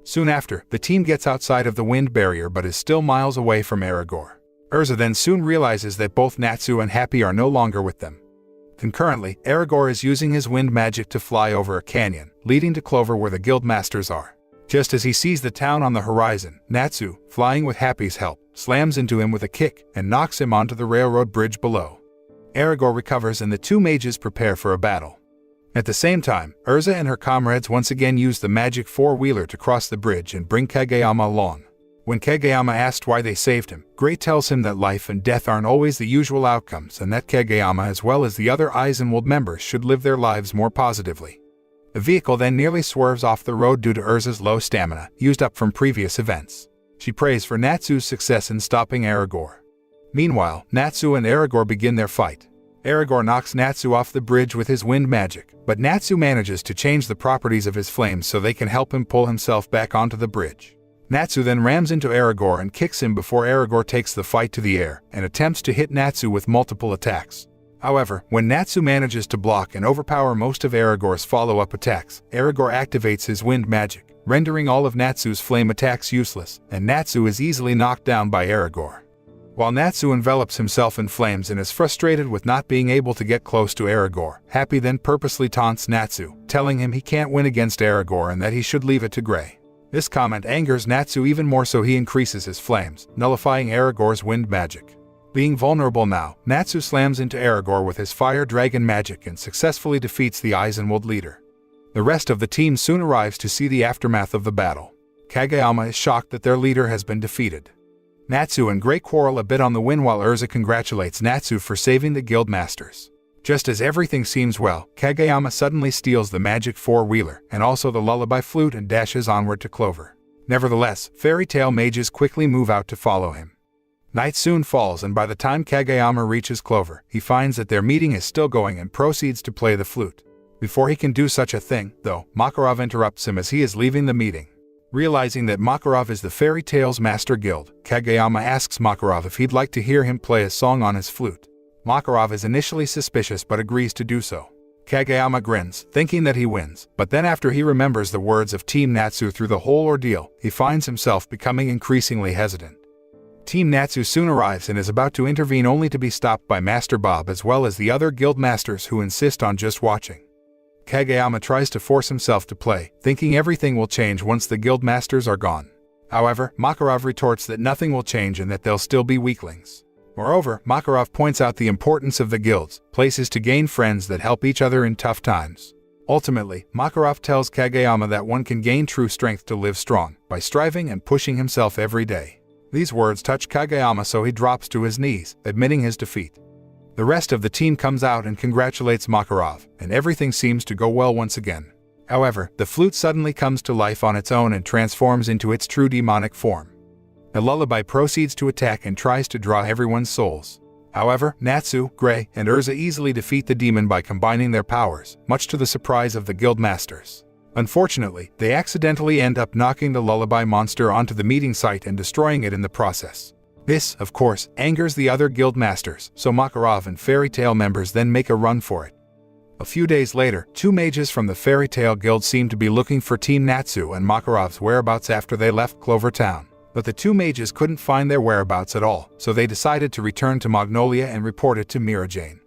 Soon after, the team gets outside of the wind barrier but is still miles away from Erigor. Erza then soon realizes that both Natsu and Happy are no longer with them. Concurrently, Erigor is using his wind magic to fly over a canyon, leading to Clover where the guild masters are. Just as he sees the town on the horizon, Natsu, flying with Happy's help, slams into him with a kick and knocks him onto the railroad bridge below. Erigor recovers and the two mages prepare for a battle. At the same time, Erza and her comrades once again use the magic four-wheeler to cross the bridge and bring Kageyama along. When Kageyama asks why they saved him, Gray tells him that life and death aren't always the usual outcomes and that Kageyama as well as the other Eisenwald members should live their lives more positively. The vehicle then nearly swerves off the road due to Erza's low stamina, used up from previous events. She prays for Natsu's success in stopping Erigor. Meanwhile, Natsu and Erigor begin their fight. Erigor knocks Natsu off the bridge with his wind magic, but Natsu manages to change the properties of his flames so they can help him pull himself back onto the bridge. Natsu then rams into Erigor and kicks him before Erigor takes the fight to the air and attempts to hit Natsu with multiple attacks. However, when Natsu manages to block and overpower most of Erigor's follow-up attacks, Erigor activates his wind magic, rendering all of Natsu's flame attacks useless, and Natsu is easily knocked down by Erigor. While Natsu envelops himself in flames and is frustrated with not being able to get close to Erigor, Happy then purposely taunts Natsu, telling him he can't win against Erigor and that he should leave it to Gray. This comment angers Natsu even more, so he increases his flames, nullifying Erigor's wind magic. Being vulnerable now, Natsu slams into Erigor with his fire dragon magic and successfully defeats the Eisenwald leader. The rest of the team soon arrives to see the aftermath of the battle. Kageyama is shocked that their leader has been defeated. Natsu and Gray quarrel a bit on the wind while Erza congratulates Natsu for saving the guild masters. Just as everything seems well, Kageyama suddenly steals the magic four-wheeler and also the lullaby flute and dashes onward to Clover. Nevertheless, fairy tale mages quickly move out to follow him. Night soon falls, and by the time Kageyama reaches Clover, he finds that their meeting is still going and proceeds to play the flute. Before he can do such a thing, though, Makarov interrupts him as he is leaving the meeting. Realizing that Makarov is the fairy tale's master guild, Kageyama asks Makarov if he'd like to hear him play a song on his flute. Makarov is initially suspicious but agrees to do so. Kageyama grins, thinking that he wins, but then after he remembers the words of Team Natsu through the whole ordeal, he finds himself becoming increasingly hesitant. Team Natsu soon arrives and is about to intervene only to be stopped by Master Bob as well as the other guild masters who insist on just watching. Kageyama tries to force himself to play, thinking everything will change once the guild masters are gone. However, Makarov retorts that nothing will change and that they'll still be weaklings. Moreover, Makarov points out the importance of the guilds, places to gain friends that help each other in tough times. Ultimately, Makarov tells Kageyama that one can gain true strength to live strong, by striving and pushing himself every day. These words touch Kageyama, so he drops to his knees, admitting his defeat. The rest of the team comes out and congratulates Makarov, and everything seems to go well once again. However, the flute suddenly comes to life on its own and transforms into its true demonic form. The lullaby proceeds to attack and tries to draw everyone's souls. However, Natsu, Gray, and Erza easily defeat the demon by combining their powers, much to the surprise of the guild masters. Unfortunately, they accidentally end up knocking the lullaby monster onto the meeting site and destroying it in the process. This, of course, angers the other guild masters, so Makarov and Fairy Tale members then make a run for it. A few days later, two mages from the Fairy Tale Guild seem to be looking for Team Natsu and Makarov's whereabouts after they left Clover Town. But the two mages couldn't find their whereabouts at all, so they decided to return to Magnolia and report it to Mirajane.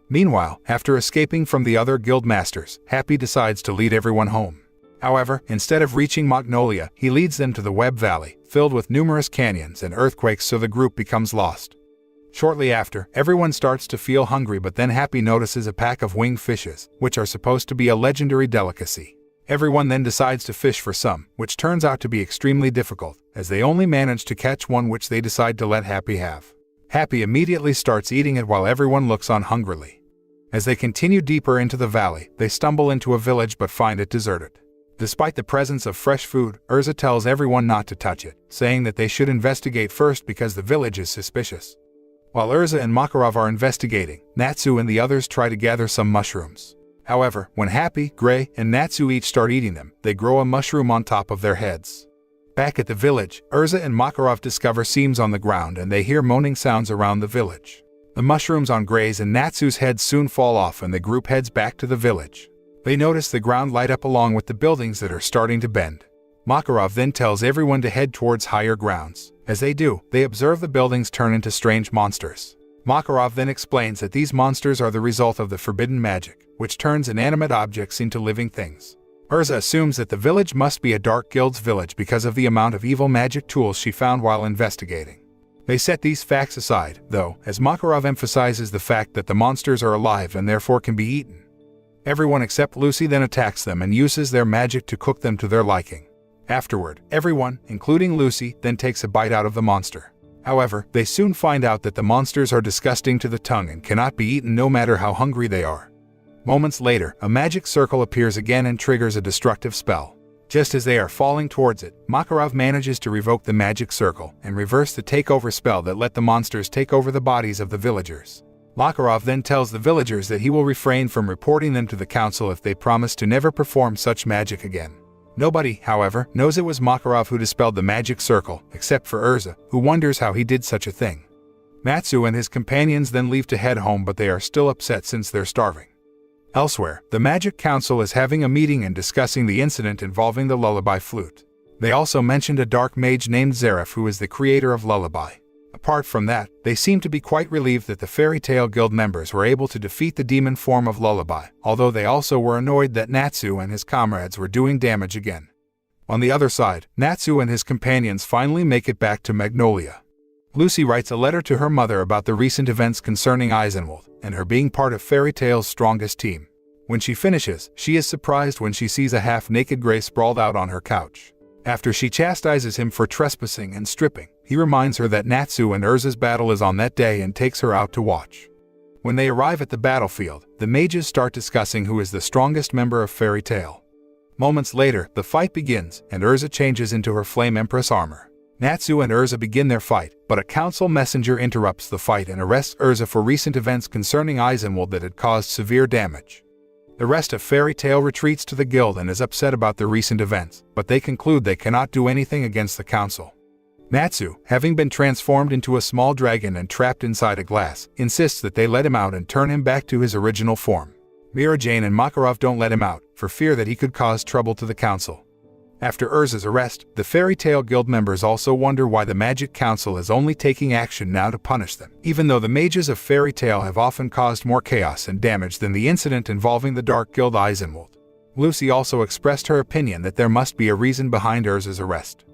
Meanwhile, after escaping from the other guild masters, Happy decides to lead everyone home. However, instead of reaching Magnolia, he leads them to the Web Valley, filled with numerous canyons and earthquakes, so the group becomes lost. Shortly after, everyone starts to feel hungry, but then Happy notices a pack of winged fishes, which are supposed to be a legendary delicacy. Everyone then decides to fish for some, which turns out to be extremely difficult, as they only manage to catch one, which they decide to let Happy have. Happy immediately starts eating it while everyone looks on hungrily. As they continue deeper into the valley, they stumble into a village but find it deserted. Despite the presence of fresh food, Erza tells everyone not to touch it, saying that they should investigate first because the village is suspicious. While Erza and Makarov are investigating, Natsu and the others try to gather some mushrooms. However, when Happy, Gray, and Natsu each start eating them, they grow a mushroom on top of their heads. Back at the village, Erza and Makarov discover seams on the ground and they hear moaning sounds around the village. The mushrooms on Gray's and Natsu's heads soon fall off and the group heads back to the village. They notice the ground light up along with the buildings that are starting to bend. Makarov then tells everyone to head towards higher grounds. As they do, they observe the buildings turn into strange monsters. Makarov then explains that these monsters are the result of the forbidden magic, which turns inanimate objects into living things. Erza assumes that the village must be a Dark Guild's village because of the amount of evil magic tools she found while investigating. They set these facts aside, though, as Makarov emphasizes the fact that the monsters are alive and therefore can be eaten. Everyone except Lucy then attacks them and uses their magic to cook them to their liking. Afterward, everyone, including Lucy, then takes a bite out of the monster. However, they soon find out that the monsters are disgusting to the tongue and cannot be eaten no matter how hungry they are. Moments later, a magic circle appears again and triggers a destructive spell. Just as they are falling towards it, Makarov manages to revoke the magic circle and reverse the takeover spell that let the monsters take over the bodies of the villagers. Makarov then tells the villagers that he will refrain from reporting them to the council if they promise to never perform such magic again. Nobody, however, knows it was Makarov who dispelled the magic circle, except for Erza, who wonders how he did such a thing. Natsu and his companions then leave to head home, but they are still upset since they're starving. Elsewhere, the Magic Council is having a meeting and discussing the incident involving the lullaby flute. They also mentioned a dark mage named Zeref who is the creator of lullaby. Apart from that, they seem to be quite relieved that the Fairy Tale Guild members were able to defeat the demon form of lullaby, although they also were annoyed that Natsu and his comrades were doing damage again. On the other side, Natsu and his companions finally make it back to Magnolia. Lucy writes a letter to her mother about the recent events concerning Eisenwald and her being part of Fairy Tale's strongest team. When she finishes, she is surprised when she sees a half-naked Gray sprawled out on her couch. After she chastises him for trespassing and stripping, he reminds her that Natsu and Erza's battle is on that day and takes her out to watch. When they arrive at the battlefield, the mages start discussing who is the strongest member of Fairy Tale. Moments later, the fight begins, and Erza changes into her Flame Empress armor. Natsu and Erza begin their fight, but a council messenger interrupts the fight and arrests Erza for recent events concerning Eisenwald that had caused severe damage. The rest of Fairy Tale retreats to the guild and is upset about the recent events, but they conclude they cannot do anything against the council. Natsu, having been transformed into a small dragon and trapped inside a glass, insists that they let him out and turn him back to his original form. Mirajane and Makarov don't let him out, for fear that he could cause trouble to the council. After Erza's arrest, the Fairy Tale Guild members also wonder why the Magic Council is only taking action now to punish them, even though the mages of Fairy Tale have often caused more chaos and damage than the incident involving the Dark Guild Eisenwald. Lucy also expressed her opinion that there must be a reason behind Erza's arrest.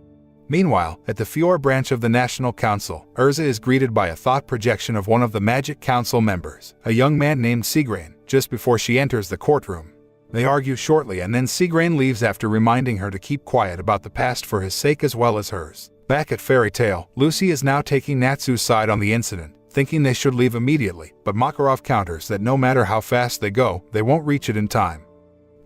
Meanwhile, at the Fiore branch of the National Council, Erza is greeted by a thought projection of one of the Magic Council members, a young man named Sigrain, just before she enters the courtroom. They argue shortly and then Sigrain leaves after reminding her to keep quiet about the past for his sake as well as hers. Back at Fairy Tale, Lucy is now taking Natsu's side on the incident, thinking they should leave immediately, but Makarov counters that no matter how fast they go, they won't reach it in time.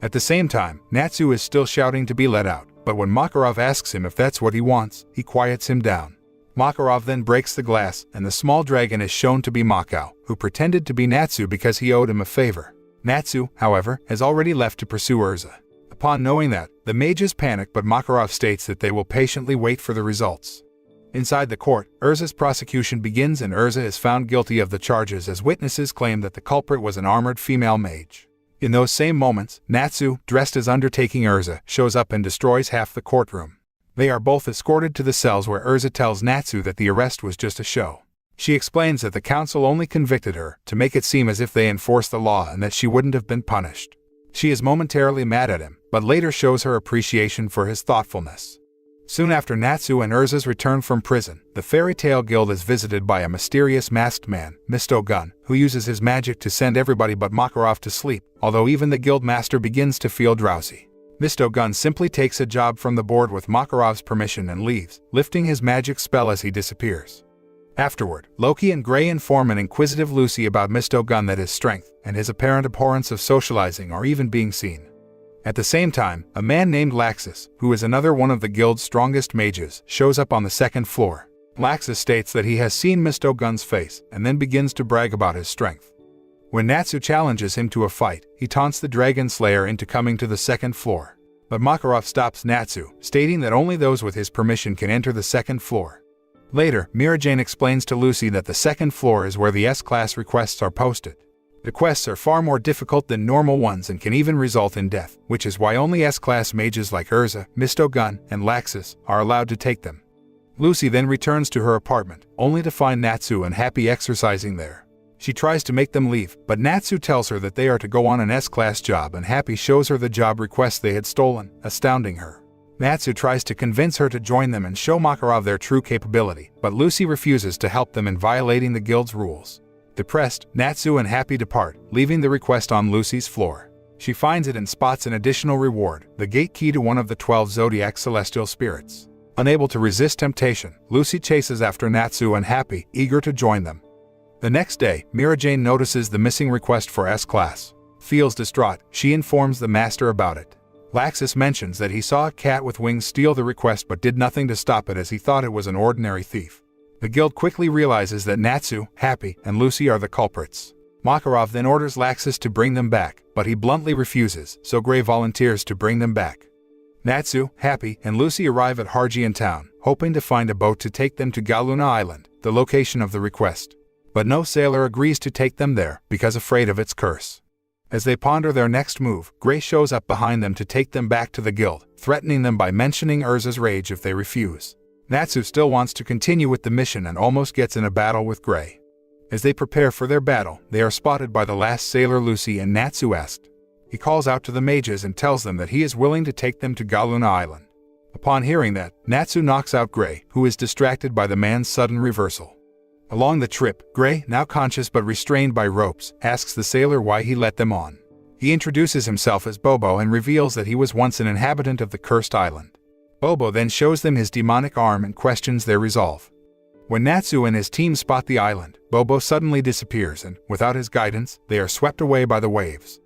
At the same time, Natsu is still shouting to be let out, but when Makarov asks him if that's what he wants, he quiets him down. Makarov then breaks the glass, and the small dragon is shown to be Makao, who pretended to be Natsu because he owed him a favor. Natsu, however, has already left to pursue Erza. Upon knowing that, the mages panic, but Makarov states that they will patiently wait for the results. Inside the court, Erza's prosecution begins and Erza is found guilty of the charges as witnesses claim that the culprit was an armored female mage. In those same moments, Natsu, dressed as Undertaking Erza, shows up and destroys half the courtroom. They are both escorted to the cells where Erza tells Natsu that the arrest was just a show. She explains that the council only convicted her to make it seem as if they enforced the law and that she wouldn't have been punished. She is momentarily mad at him, but later shows her appreciation for his thoughtfulness. Soon after Natsu and Erza's return from prison, the Fairy Tale Guild is visited by a mysterious masked man, Mr. Gun, who uses his magic to send everybody but Makarov to sleep, although even the guild master begins to feel drowsy. Mr. Gun simply takes a job from the board with Makarov's permission and leaves, lifting his magic spell as he disappears. Afterward, Loki and Gray inform an inquisitive Lucy about Mr. Gun that his strength and his apparent abhorrence of socializing are even being seen. At the same time, a man named Laxus, who is another one of the guild's strongest mages, shows up on the second floor. Laxus states that he has seen Mr. Gun's face and then begins to brag about his strength. When Natsu challenges him to a fight, he taunts the Dragon Slayer into coming to the second floor. But Makarov stops Natsu, stating that only those with his permission can enter the second floor. Later, Mira Jane explains to Lucy that the second floor is where the S-Class requests are posted. The quests are far more difficult than normal ones and can even result in death, which is why only S-Class mages like Erza, Mr. Gun, and Laxus are allowed to take them. Lucy then returns to her apartment, only to find Natsu and Happy exercising there. She tries to make them leave, but Natsu tells her that they are to go on an S-Class job and Happy shows her the job request they had stolen, astounding her. Natsu tries to convince her to join them and show Makarov their true capability, but Lucy refuses to help them in violating the guild's rules. Depressed, Natsu and Happy depart, leaving the request on Lucy's floor. She finds it and spots an additional reward, the gate key to one of the 12 Zodiac celestial spirits. Unable to resist temptation, Lucy chases after Natsu and Happy, eager to join them. The next day, Mira Jane notices the missing request for S-Class. Feels distraught, she informs the master about it. Laxus mentions that he saw a cat with wings steal the request but did nothing to stop it as he thought it was an ordinary thief. The guild quickly realizes that Natsu, Happy, and Lucy are the culprits. Makarov then orders Laxus to bring them back, but he bluntly refuses, so Gray volunteers to bring them back. Natsu, Happy, and Lucy arrive at Hargian Town, hoping to find a boat to take them to Galuna Island, the location of the request. But no sailor agrees to take them there, because afraid of its curse. As they ponder their next move, Gray shows up behind them to take them back to the guild, threatening them by mentioning Erza's rage if they refuse. Natsu still wants to continue with the mission and almost gets in a battle with Gray. As they prepare for their battle, they are spotted by the last sailor Lucy and Natsu asked. He calls out to the mages and tells them that he is willing to take them to Galuna Island. Upon hearing that, Natsu knocks out Gray, who is distracted by the man's sudden reversal. Along the trip, Gray, now conscious but restrained by ropes, asks the sailor why he let them on. He introduces himself as Bobo and reveals that he was once an inhabitant of the cursed island. Bobo then shows them his demonic arm and questions their resolve. When Natsu and his team spot the island, Bobo suddenly disappears and, without his guidance, they are swept away by the waves.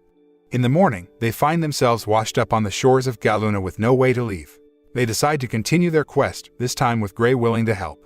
In the morning, they find themselves washed up on the shores of Galuna with no way to leave. They decide to continue their quest, this time with Gray willing to help.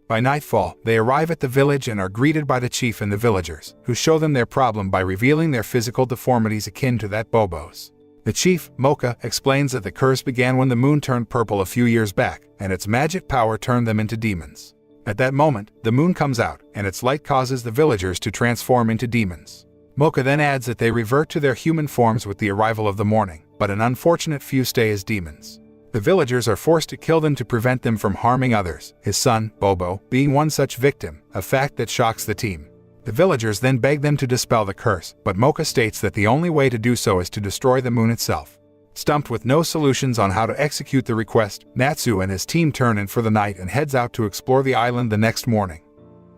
By nightfall, they arrive at the village and are greeted by the chief and the villagers, who show them their problem by revealing their physical deformities akin to that Bobo's. The chief, Mocha, explains that the curse began when the moon turned purple a few years back, and its magic power turned them into demons. At that moment, the moon comes out, and its light causes the villagers to transform into demons. Mocha then adds that they revert to their human forms with the arrival of the morning, but an unfortunate few stay as demons. The villagers are forced to kill them to prevent them from harming others, his son, Bobo, being one such victim, a fact that shocks the team. The villagers then beg them to dispel the curse, but Mocha states that the only way to do so is to destroy the moon itself. Stumped with no solutions on how to execute the request, Natsu and his team turn in for the night and heads out to explore the island the next morning.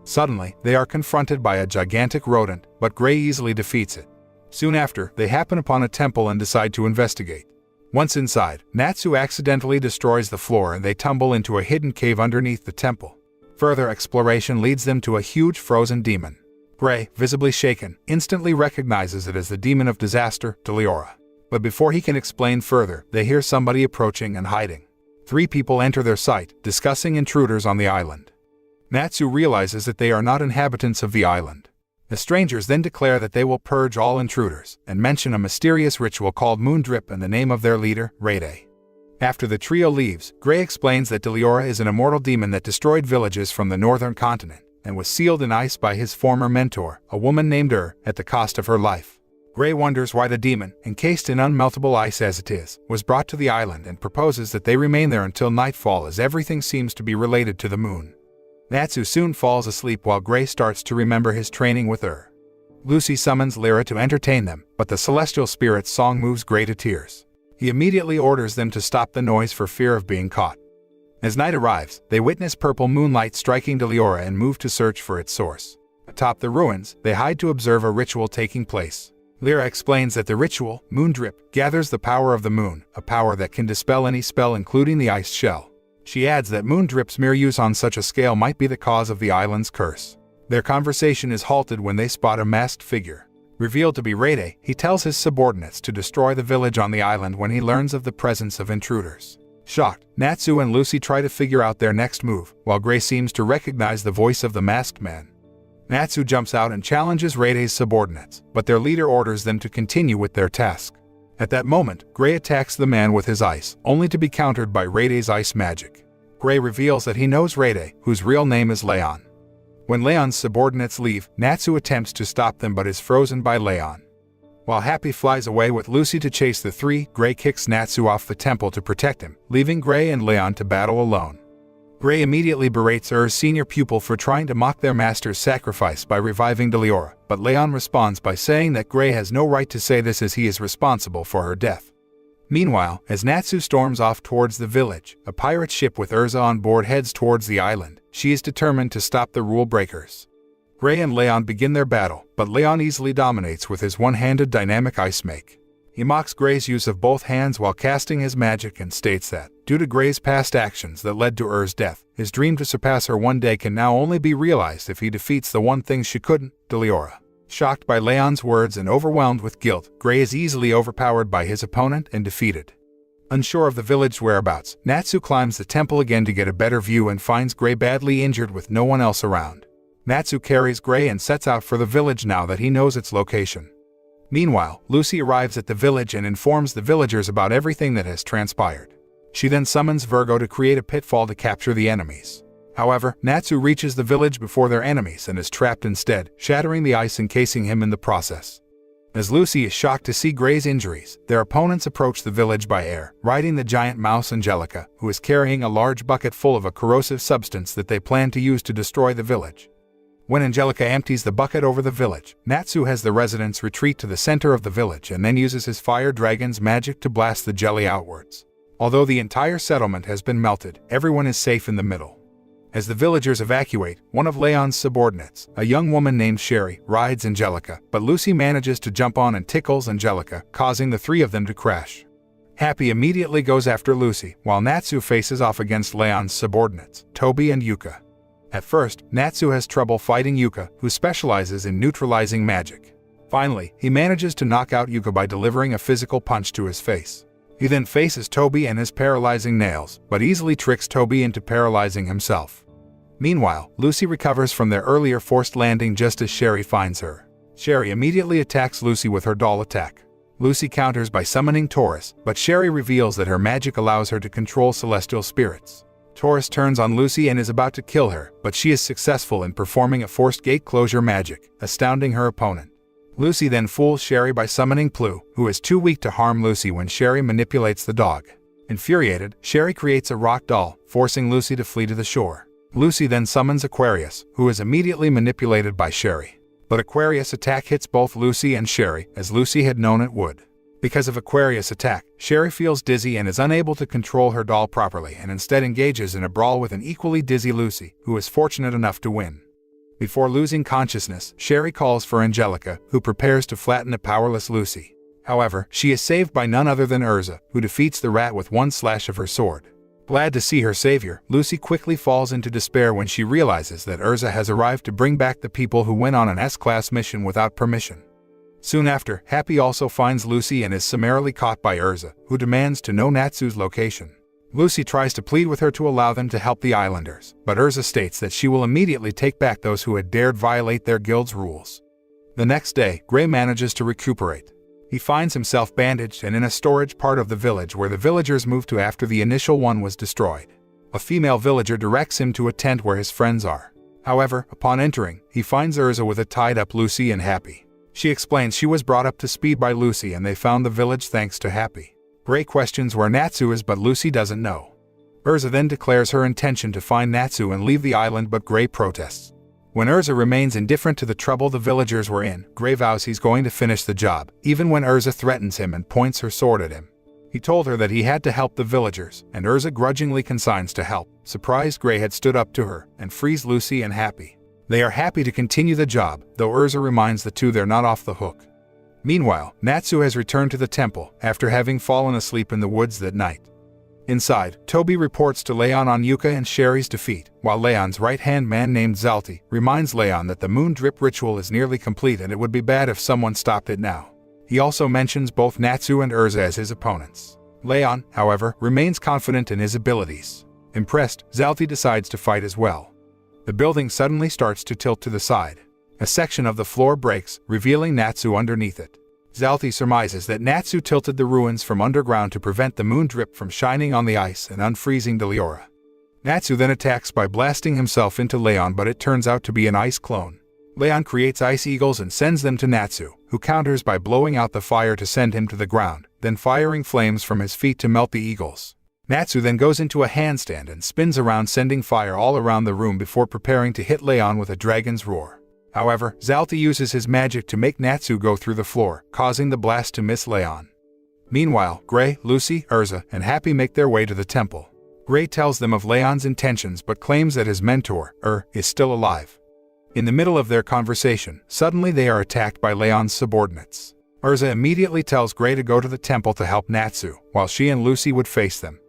Suddenly, they are confronted by a gigantic rodent, but Gray easily defeats it. Soon after, they happen upon a temple and decide to investigate. Once inside, Natsu accidentally destroys the floor and they tumble into a hidden cave underneath the temple. Further exploration leads them to a huge frozen demon. Gray, visibly shaken, instantly recognizes it as the demon of disaster, Deliora. But before he can explain further, they hear somebody approaching and hiding. 3 people enter their sight, discussing intruders on the island. Natsu realizes that they are not inhabitants of the island. The strangers then declare that they will purge all intruders, and mention a mysterious ritual called Moondrip and the name of their leader, Rayday. After the trio leaves, Gray explains that Deliora is an immortal demon that destroyed villages from the northern continent, and was sealed in ice by his former mentor, a woman named at the cost of her life. Gray wonders why the demon, encased in unmeltable ice as it is, was brought to the island and proposes that they remain there until nightfall, as everything seems to be related to the moon. Natsu soon falls asleep while Gray starts to remember his training with Lucy summons Lyra to entertain them, but the celestial spirit's song moves Gray to tears. He immediately orders them to stop the noise for fear of being caught. As night arrives, they witness purple moonlight striking Deliora and move to search for its source. Atop the ruins, they hide to observe a ritual taking place. Lyra explains that the ritual, Moon Drip, gathers the power of the moon, a power that can dispel any spell including the ice shell. She adds that Moon Drip's mere use on such a scale might be the cause of the island's curse. Their conversation is halted when they spot a masked figure. Revealed to be Rede, he tells his subordinates to destroy the village on the island when he learns of the presence of intruders. Shocked, Natsu and Lucy try to figure out their next move, while Gray seems to recognize the voice of the masked man. Natsu jumps out and challenges Rede's subordinates, but their leader orders them to continue with their task. At that moment, Gray attacks the man with his ice, only to be countered by Rede's ice magic. Gray reveals that he knows Rede, whose real name is Leon. When Leon's subordinates leave, Natsu attempts to stop them but is frozen by Leon. While Happy flies away with Lucy to chase the three, Gray kicks Natsu off the temple to protect him, leaving Gray and Leon to battle alone. Gray immediately berates Erza's senior pupil for trying to mock their master's sacrifice by reviving Deliora, but Leon responds by saying that Gray has no right to say this as he is responsible for her death. Meanwhile, as Natsu storms off towards the village, a pirate ship with Erza on board heads towards the island. She is determined to stop the rule breakers. Gray and Leon begin their battle, but Leon easily dominates with his one-handed dynamic ice make. He mocks Gray's use of both hands while casting his magic and states that, due to Gray's past actions that led to Erza's death, his dream to surpass her one day can now only be realized if he defeats the one thing she couldn't, Deliora. Shocked by Leon's words and overwhelmed with guilt, Gray is easily overpowered by his opponent and defeated. Unsure of the village's whereabouts, Natsu climbs the temple again to get a better view and finds Gray badly injured with no one else around. Natsu carries Gray and sets out for the village now that he knows its location. Meanwhile, Lucy arrives at the village and informs the villagers about everything that has transpired. She then summons Virgo to create a pitfall to capture the enemies. However, Natsu reaches the village before their enemies and is trapped instead, shattering the ice encasing him in the process. As Lucy is shocked to see Gray's injuries, their opponents approach the village by air, riding the giant mouse Angelica, who is carrying a large bucket full of a corrosive substance that they plan to use to destroy the village. When Angelica empties the bucket over the village, Natsu has the residents retreat to the center of the village and then uses his fire dragon's magic to blast the jelly outwards. Although the entire settlement has been melted, everyone is safe in the middle. As the villagers evacuate, one of Leon's subordinates, a young woman named Sherry, rides Angelica, but Lucy manages to jump on and tickles Angelica, causing the three of them to crash. Happy immediately goes after Lucy, while Natsu faces off against Leon's subordinates, Toby and Yuka. At first, Natsu has trouble fighting Yuka, who specializes in neutralizing magic. Finally, he manages to knock out Yuka by delivering a physical punch to his face. He then faces Toby and his paralyzing nails, but easily tricks Toby into paralyzing himself. Meanwhile, Lucy recovers from their earlier forced landing just as Sherry finds her. Sherry immediately attacks Lucy with her doll attack. Lucy counters by summoning Taurus, but Sherry reveals that her magic allows her to control celestial spirits. Taurus turns on Lucy and is about to kill her, but she is successful in performing a forced gate closure magic, astounding her opponent. Lucy then fools Sherry by summoning Plu, who is too weak to harm Lucy when Sherry manipulates the dog. Infuriated, Sherry creates a rock doll, forcing Lucy to flee to the shore. Lucy then summons Aquarius, who is immediately manipulated by Sherry. But Aquarius' attack hits both Lucy and Sherry, as Lucy had known it would. Because of Aquarius' attack, Sherry feels dizzy and is unable to control her doll properly and instead engages in a brawl with an equally dizzy Lucy, who is fortunate enough to win. Before losing consciousness, Sherry calls for Angelica, who prepares to flatten a powerless Lucy. However, she is saved by none other than Erza, who defeats the rat with one slash of her sword. Glad to see her savior, Lucy quickly falls into despair when she realizes that Erza has arrived to bring back the people who went on an S-class mission without permission. Soon after, Happy also finds Lucy and is summarily caught by Erza, who demands to know Natsu's location. Lucy tries to plead with her to allow them to help the islanders, but Erza states that she will immediately take back those who had dared violate their guild's rules. The next day, Gray manages to recuperate. He finds himself bandaged and in a storage part of the village where the villagers moved to after the initial one was destroyed. A female villager directs him to a tent where his friends are. However, upon entering, he finds Erza with a tied-up Lucy and Happy. She explains she was brought up to speed by Lucy and they found the village thanks to Happy. Gray questions where Natsu is but Lucy doesn't know. Erza then declares her intention to find Natsu and leave the island, but Gray protests. When Erza remains indifferent to the trouble the villagers were in, Gray vows he's going to finish the job, even when Erza threatens him and points her sword at him. He told her that he had to help the villagers, and Erza grudgingly consigns to help. Surprised, Gray had stood up to her and frees Lucy and Happy. They are happy to continue the job, though Erza reminds the two they're not off the hook. Meanwhile, Natsu has returned to the temple after having fallen asleep in the woods that night. Inside, Toby reports to Leon on Yuka and Sherry's defeat, while Leon's right-hand man named Zalti reminds Leon that the moon drip ritual is nearly complete and it would be bad if someone stopped it now. He also mentions both Natsu and Erza as his opponents. Leon, however, remains confident in his abilities. Impressed, Zalti decides to fight as well. The building suddenly starts to tilt to the side. A section of the floor breaks, revealing Natsu underneath it. Zalti surmises that Natsu tilted the ruins from underground to prevent the moon drip from shining on the ice and unfreezing Deliora. Natsu then attacks by blasting himself into Leon, but it turns out to be an ice clone. Leon creates ice eagles and sends them to Natsu, who counters by blowing out the fire to send him to the ground, then firing flames from his feet to melt the eagles. Natsu then goes into a handstand and spins around, sending fire all around the room before preparing to hit Leon with a dragon's roar. However, Zalti uses his magic to make Natsu go through the floor, causing the blast to miss Leon. Meanwhile, Gray, Lucy, Erza, and Happy make their way to the temple. Gray tells them of Leon's intentions but claims that his mentor, is still alive. In the middle of their conversation, suddenly they are attacked by Leon's subordinates. Erza immediately tells Gray to go to the temple to help Natsu, while she and Lucy would face them.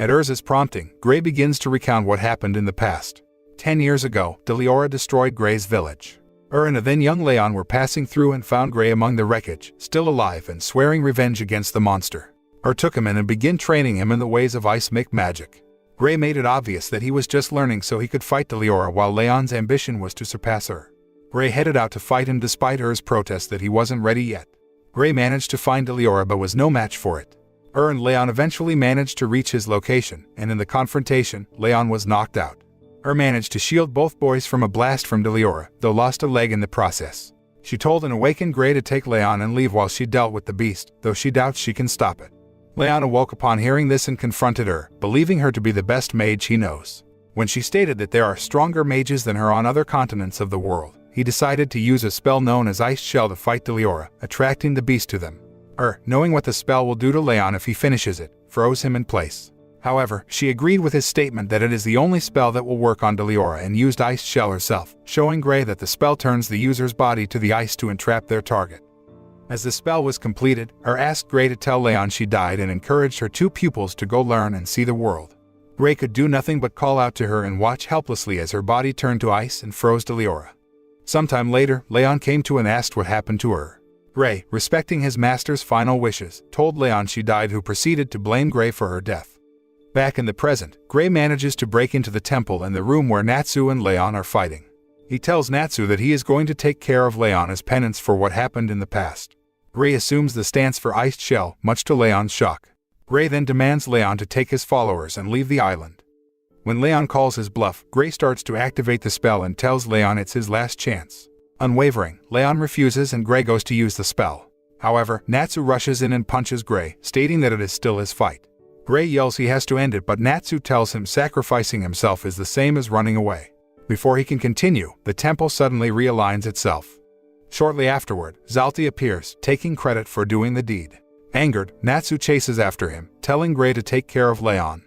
At Erza's prompting, Gray begins to recount what happened in the past. 10 years ago, Deliora destroyed Gray's village. and then young Leon were passing through and found Gray among the wreckage, still alive and swearing revenge against the monster. Took him in and began training him in the ways of ice make magic. Gray made it obvious that he was just learning so he could fight Deliora, while Leon's ambition was to surpass her. Gray headed out to fight him despite Er's protest that he wasn't ready yet. Gray managed to find Deliora but was no match for it. And Leon eventually managed to reach his location, and in the confrontation, Leon was knocked out. Managed to shield both boys from a blast from Deliora, though lost a leg in the process. She told an awakened Gray to take Leon and leave while she dealt with the beast, though she doubts she can stop it. Leon awoke upon hearing this and confronted her, believing her to be the best mage he knows. When she stated that there are stronger mages than her on other continents of the world, he decided to use a spell known as Ice Shell to fight Deliora, attracting the beast to them. Knowing what the spell will do to Leon if he finishes it, froze him in place. However, she agreed with his statement that it is the only spell that will work on Deliora and used Ice Shell herself, showing Gray that the spell turns the user's body to the ice to entrap their target. As the spell was completed, asked Gray to tell Leon she died and encouraged her two pupils to go learn and see the world. Gray could do nothing but call out to her and watch helplessly as her body turned to ice and froze Deliora. Sometime later, Leon came to and asked what happened to her. Gray, respecting his master's final wishes, told Leon she died, who proceeded to blame Gray for her death. Back in the present, Gray manages to break into the temple and the room where Natsu and Leon are fighting. He tells Natsu that he is going to take care of Leon as penance for what happened in the past. Gray assumes the stance for Iced Shell, much to Leon's shock. Gray then demands Leon to take his followers and leave the island. When Leon calls his bluff, Gray starts to activate the spell and tells Leon it's his last chance. Unwavering, Leon refuses and Gray goes to use the spell. However, Natsu rushes in and punches Gray, stating that it is still his fight. Gray yells he has to end it, but Natsu tells him sacrificing himself is the same as running away. Before he can continue, the temple suddenly realigns itself. Shortly afterward, Zalti appears, taking credit for doing the deed. Angered, Natsu chases after him, telling Gray to take care of Leon.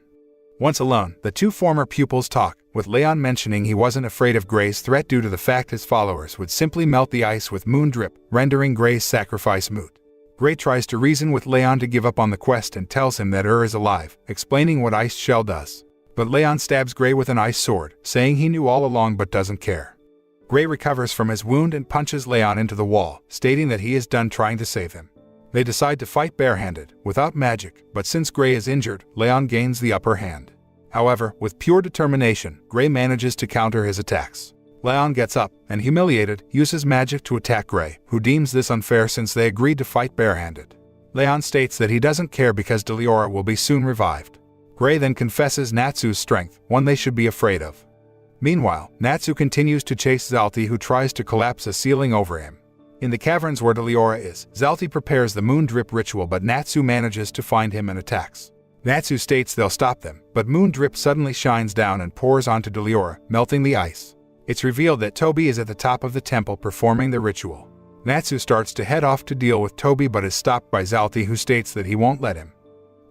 Once alone, the two former pupils talk, with Leon mentioning he wasn't afraid of Gray's threat due to the fact his followers would simply melt the ice with moon drip, rendering Gray's sacrifice moot. Gray tries to reason with Leon to give up on the quest and tells him that is alive, explaining what Ice Shell does. But Leon stabs Gray with an ice sword, saying he knew all along but doesn't care. Gray recovers from his wound and punches Leon into the wall, stating that he is done trying to save him. They decide to fight barehanded, without magic, but since Gray is injured, Leon gains the upper hand. However, with pure determination, Gray manages to counter his attacks. Leon gets up, and humiliated, uses magic to attack Gray, who deems this unfair since they agreed to fight barehanded. Leon states that he doesn't care because Deliora will be soon revived. Gray then confesses Natsu's strength, one they should be afraid of. Meanwhile, Natsu continues to chase Zalti, who tries to collapse a ceiling over him. In the caverns where Deliora is, Zalti prepares the moon drip ritual, but Natsu manages to find him and attacks. Natsu states they'll stop them, but moon drip suddenly shines down and pours onto Deliora, melting the ice. It's revealed that Toby is at the top of the temple performing the ritual. Natsu starts to head off to deal with Toby but is stopped by Zalti, who states that he won't let him.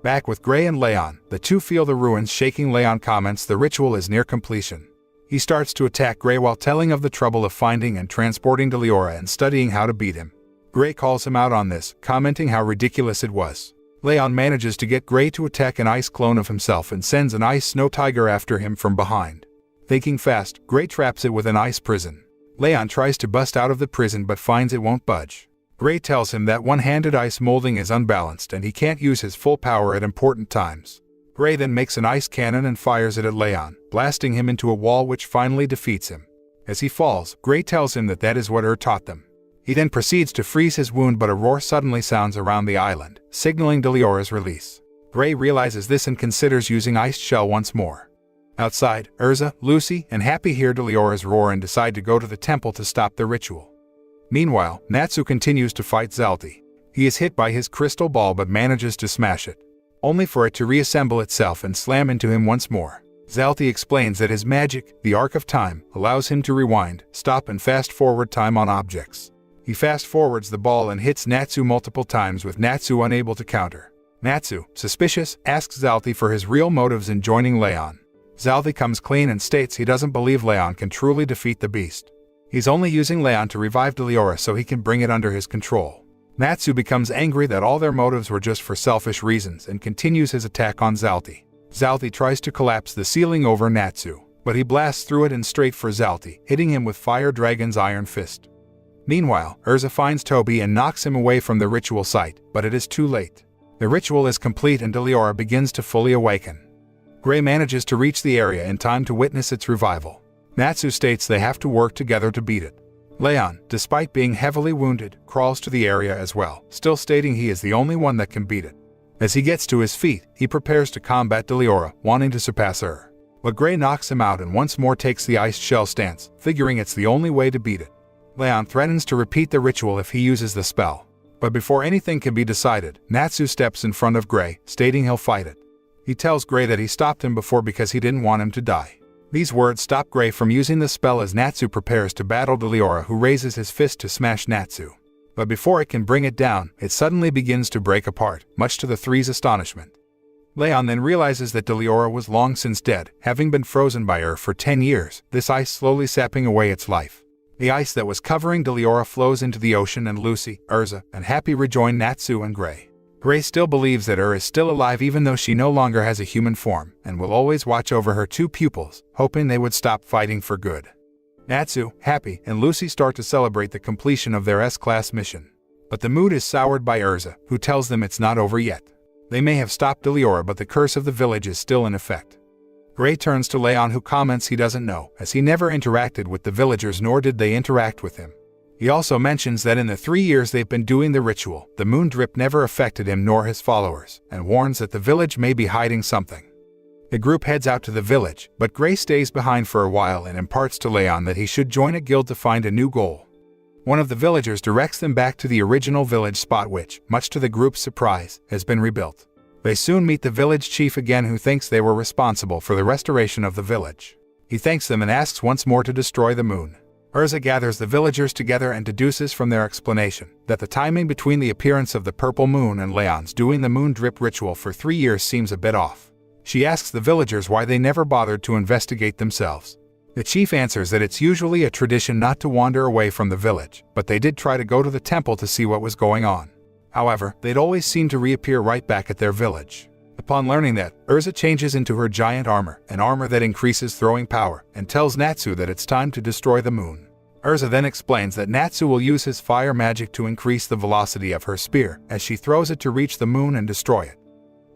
Back with Gray and Leon, the two feel the ruins shaking. Leon comments the ritual is near completion. He starts to attack Gray while telling of the trouble of finding and transporting Deliora and studying how to beat him. Gray calls him out on this, commenting how ridiculous it was. Leon manages to get Gray to attack an ice clone of himself and sends an ice snow tiger after him from behind. Thinking fast, Gray traps it with an ice prison. Leon tries to bust out of the prison but finds it won't budge. Gray tells him that one-handed ice molding is unbalanced and he can't use his full power at important times. Gray then makes an ice cannon and fires it at Leon, blasting him into a wall, which finally defeats him. As he falls, Gray tells him that is what taught them. He then proceeds to freeze his wound, but a roar suddenly sounds around the island, signaling Deliora's release. Gray realizes this and considers using Ice Shell once more. Outside, Erza, Lucy, and Happy hear Deliora's roar and decide to go to the temple to stop the ritual. Meanwhile, Natsu continues to fight Zalti. He is hit by his crystal ball but manages to smash it, only for it to reassemble itself and slam into him once more. Zalti explains that his magic, the Arc of Time, allows him to rewind, stop and fast-forward time on objects. He fast-forwards the ball and hits Natsu multiple times, with Natsu unable to counter. Natsu, suspicious, asks Zalti for his real motives in joining Leon. Zalti comes clean and states he doesn't believe Leon can truly defeat the beast. He's only using Leon to revive Deliora so he can bring it under his control. Natsu becomes angry that all their motives were just for selfish reasons and continues his attack on Zalti. Zalti tries to collapse the ceiling over Natsu, but he blasts through it and straight for Zalti, hitting him with Fire Dragon's Iron Fist. Meanwhile, Erza finds Toby and knocks him away from the ritual site, but it is too late. The ritual is complete and Deliora begins to fully awaken. Gray manages to reach the area in time to witness its revival. Natsu states they have to work together to beat it. Leon, despite being heavily wounded, crawls to the area as well, still stating he is the only one that can beat it. As he gets to his feet, he prepares to combat Deliora, wanting to surpass her. But Gray knocks him out and once more takes the ice shell stance, figuring it's the only way to beat it. Leon threatens to repeat the ritual if he uses the spell. But before anything can be decided, Natsu steps in front of Gray, stating he'll fight it. He tells Gray that he stopped him before because he didn't want him to die. These words stop Gray from using the spell as Natsu prepares to battle Deliora, who raises his fist to smash Natsu. But before it can bring it down, it suddenly begins to break apart, much to the three's astonishment. Leon then realizes that Deliora was long since dead, having been frozen by her for 10 years, this ice slowly sapping away its life. The ice that was covering Deliora flows into the ocean and Lucy, Erza, and Happy rejoin Natsu and Gray. Gray still believes that is still alive even though she no longer has a human form, and will always watch over her two pupils, hoping they would stop fighting for good. Natsu, Happy, and Lucy start to celebrate the completion of their S-Class mission. But the mood is soured by Erza, who tells them it's not over yet. They may have stopped Deliora, but the curse of the village is still in effect. Gray turns to Leon, who comments he doesn't know, as he never interacted with the villagers nor did they interact with him. He also mentions that in the 3 years they've been doing the ritual, the moon drip never affected him nor his followers, and warns that the village may be hiding something. The group heads out to the village, but Gray stays behind for a while and imparts to Leon that he should join a guild to find a new goal. One of the villagers directs them back to the original village spot, which, much to the group's surprise, has been rebuilt. They soon meet the village chief again, who thinks they were responsible for the restoration of the village. He thanks them and asks once more to destroy the moon. Erza gathers the villagers together and deduces from their explanation that the timing between the appearance of the purple moon and Leon's doing the moon drip ritual for 3 years seems a bit off. She asks the villagers why they never bothered to investigate themselves. The chief answers that it's usually a tradition not to wander away from the village, but they did try to go to the temple to see what was going on. However, they'd always seem to reappear right back at their village. Upon learning that, Erza changes into her giant armor, an armor that increases throwing power, and tells Natsu that it's time to destroy the moon. Erza then explains that Natsu will use his fire magic to increase the velocity of her spear as she throws it to reach the moon and destroy it.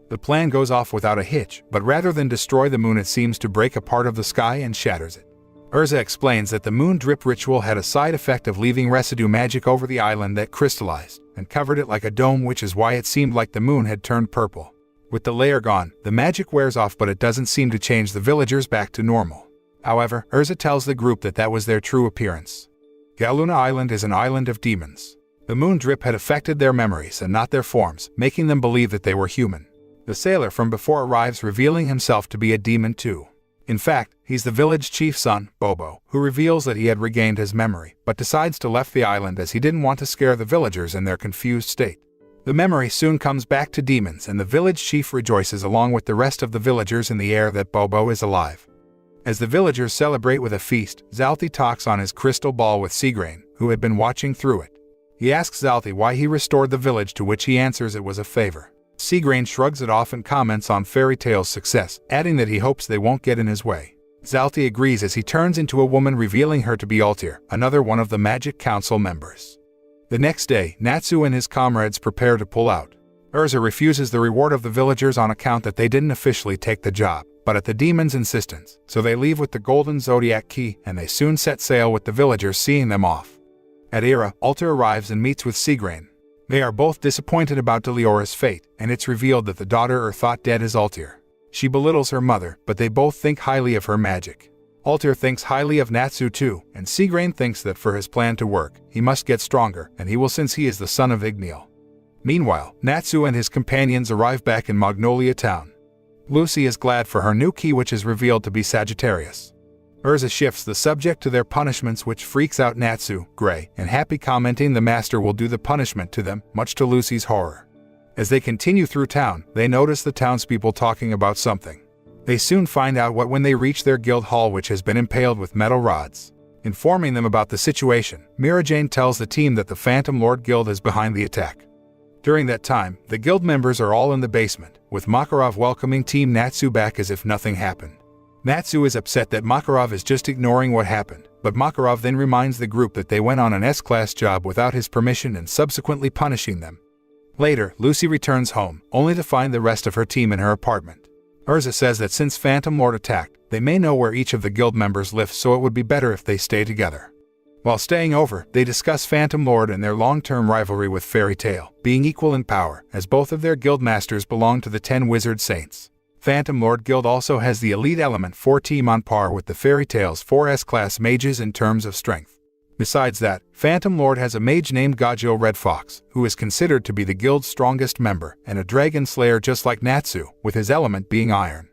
The plan goes off without a hitch, but rather than destroy the moon, it seems to break a part of the sky and shatters it. Erza explains that the moon drip ritual had a side effect of leaving residue magic over the island that crystallized and covered it like a dome, which is why it seemed like the moon had turned purple. With the layer gone, the magic wears off, but it doesn't seem to change the villagers back to normal. However, Erza tells the group that was their true appearance. Galuna Island is an island of demons. The moon drip had affected their memories and not their forms, making them believe that they were human. The sailor from before arrives, revealing himself to be a demon too. In fact, he's the village chief's son, Bobo, who reveals that he had regained his memory, but decides to leave the island as he didn't want to scare the villagers in their confused state. The memory soon comes back to demons, and the village chief rejoices along with the rest of the villagers in the air that Bobo is alive. As the villagers celebrate with a feast, Zalthy talks on his crystal ball with Seagrain, who had been watching through it. He asks Zalthy why he restored the village, to which he answers it was a favor. Seagrain shrugs it off and comments on Fairy Tale's success, adding that he hopes they won't get in his way. Zalthy agrees as he turns into a woman, revealing her to be Altair, another one of the Magic Council members. The next day, Natsu and his comrades prepare to pull out. Erza refuses the reward of the villagers on account that they didn't officially take the job, but at the demon's insistence, so they leave with the golden zodiac key, and they soon set sail with the villagers seeing them off. At Era, Altair arrives and meets with Seagrain. They are both disappointed about Deliora's fate, and it's revealed that the daughter thought dead is Altair. She belittles her mother, but they both think highly of her magic. Altair thinks highly of Natsu too, and Seagrain thinks that for his plan to work, he must get stronger, and he will since he is the son of Igneel. Meanwhile, Natsu and his companions arrive back in Magnolia Town. Lucy is glad for her new key, which is revealed to be Sagittarius. Erza shifts the subject to their punishments, which freaks out Natsu, Gray, and Happy, commenting the master will do the punishment to them, much to Lucy's horror. As they continue through town, they notice the townspeople talking about something. They soon find out what when they reach their guild hall, which has been impaled with metal rods. Informing them about the situation, Mira Jane tells the team that the Phantom Lord Guild is behind the attack. During that time, the guild members are all in the basement, with Makarov welcoming Team Natsu back as if nothing happened. Natsu is upset that Makarov is just ignoring what happened, but Makarov then reminds the group that they went on an S-class job without his permission and subsequently punishing them. Later, Lucy returns home, only to find the rest of her team in her apartment. Erza says that since Phantom Lord attacked, they may know where each of the guild members lives, so it would be better if they stay together. While staying over, they discuss Phantom Lord and their long-term rivalry with Fairy Tale, being equal in power, as both of their guild masters belong to the 10 Wizard Saints. Phantom Lord Guild also has the Elite Element 4 team on par with the Fairy Tale's 4 S-class mages in terms of strength. Besides that, Phantom Lord has a mage named Gajil Red Fox, who is considered to be the guild's strongest member, and a dragon slayer just like Natsu, with his element being iron.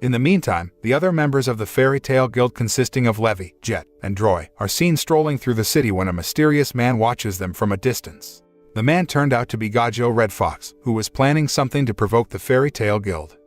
In the meantime, the other members of the Fairy Tale Guild, consisting of Levi, Jet, and Droy, are seen strolling through the city when a mysterious man watches them from a distance. The man turned out to be Gajil Red Fox, who was planning something to provoke the Fairy Tale Guild.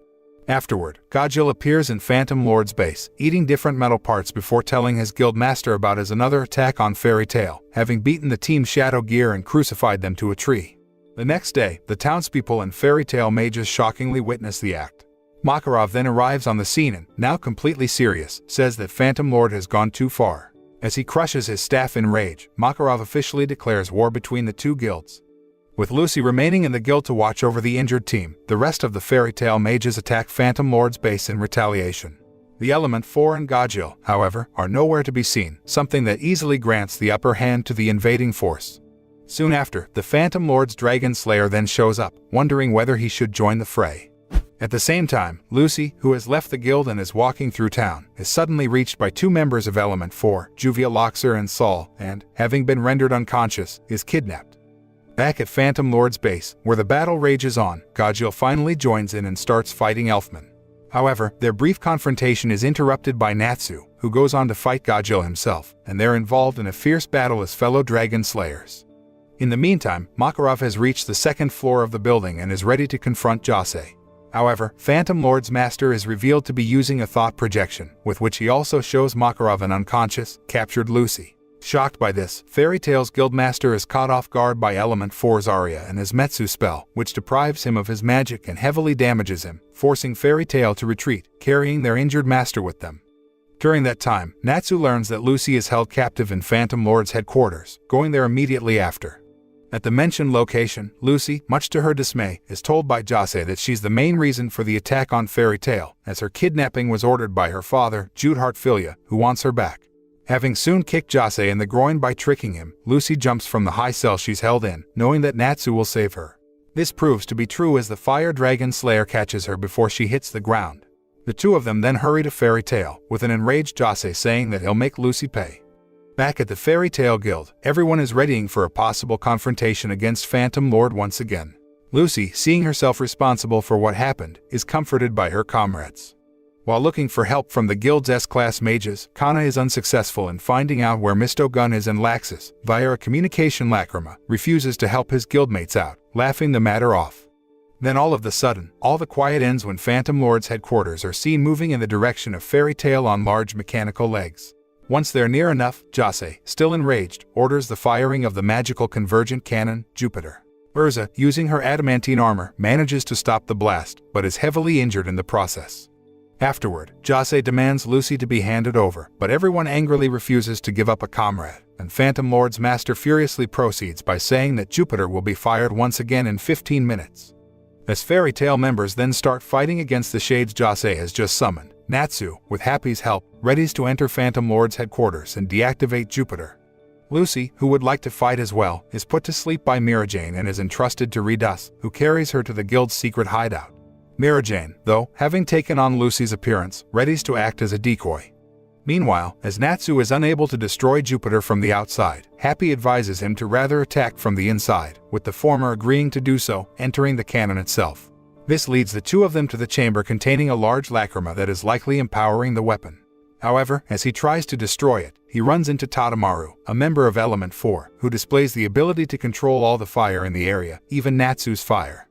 Afterward, Gajil appears in Phantom Lord's base, eating different metal parts before telling his guild master about his another attack on Fairy Tale, having beaten the team Shadow Gear and crucified them to a tree. The next day, the townspeople and Fairy Tale mages shockingly witness the act. Makarov then arrives on the scene and, now completely serious, says that Phantom Lord has gone too far. As he crushes his staff in rage, Makarov officially declares war between the two guilds. With Lucy remaining in the guild to watch over the injured team, the rest of the Fairy Tale mages attack Phantom Lord's base in retaliation. The Element 4 and Gajil, however, are nowhere to be seen, something that easily grants the upper hand to the invading force. Soon after, the Phantom Lord's Dragon Slayer then shows up, wondering whether he should join the fray. At the same time, Lucy, who has left the guild and is walking through town, is suddenly reached by two members of Element 4, Juvia Loxer and Saul, and, having been rendered unconscious, is kidnapped. Back at Phantom Lord's base, where the battle rages on, Gajil finally joins in and starts fighting Elfman. However, their brief confrontation is interrupted by Natsu, who goes on to fight Gajil himself, and they're involved in a fierce battle as fellow dragon slayers. In the meantime, Makarov has reached the second floor of the building and is ready to confront Jase. However, Phantom Lord's master is revealed to be using a thought projection, with which he also shows Makarov an unconscious, captured Lucy. Shocked by this, Fairy Tale's guildmaster is caught off guard by Element 4's Arya and his Metsu spell, which deprives him of his magic and heavily damages him, forcing Fairy Tale to retreat, carrying their injured master with them. During that time, Natsu learns that Lucy is held captive in Phantom Lord's headquarters, going there immediately after. At the mentioned location, Lucy, much to her dismay, is told by Jase that she's the main reason for the attack on Fairy Tale, as her kidnapping was ordered by her father, Jude Heartfilia, who wants her back. Having soon kicked Jase in the groin by tricking him, Lucy jumps from the high cell she's held in, knowing that Natsu will save her. This proves to be true as the Fire Dragon Slayer catches her before she hits the ground. The two of them then hurry to Fairy Tale, with an enraged Jase saying that he'll make Lucy pay. Back at the Fairy Tale Guild, everyone is readying for a possible confrontation against Phantom Lord once again. Lucy, seeing herself responsible for what happened, is comforted by her comrades. While looking for help from the guild's S-class mages, Kana is unsuccessful in finding out where Misto Gun is, and Laxus, via a communication lacrima, refuses to help his guildmates out, laughing the matter off. Then all of a sudden, all the quiet ends when Phantom Lord's headquarters are seen moving in the direction of Fairy Tale on large mechanical legs. Once they're near enough, Jase, still enraged, orders the firing of the magical convergent cannon, Jupiter. Erza, using her adamantine armor, manages to stop the blast, but is heavily injured in the process. Afterward, Jase demands Lucy to be handed over, but everyone angrily refuses to give up a comrade, and Phantom Lord's master furiously proceeds by saying that Jupiter will be fired once again in 15 minutes. As Fairy Tale members then start fighting against the shades Jase has just summoned, Natsu, with Happy's help, readies to enter Phantom Lord's headquarters and deactivate Jupiter. Lucy, who would like to fight as well, is put to sleep by Mirajane and is entrusted to Redus, who carries her to the guild's secret hideout. Mirajane, though, having taken on Lucy's appearance, readies to act as a decoy. Meanwhile, as Natsu is unable to destroy Jupiter from the outside, Happy advises him to rather attack from the inside, with the former agreeing to do so, entering the cannon itself. This leads the two of them to the chamber containing a large lacrima that is likely empowering the weapon. However, as he tries to destroy it, he runs into Tadamaru, a member of Element 4, who displays the ability to control all the fire in the area, even Natsu's fire.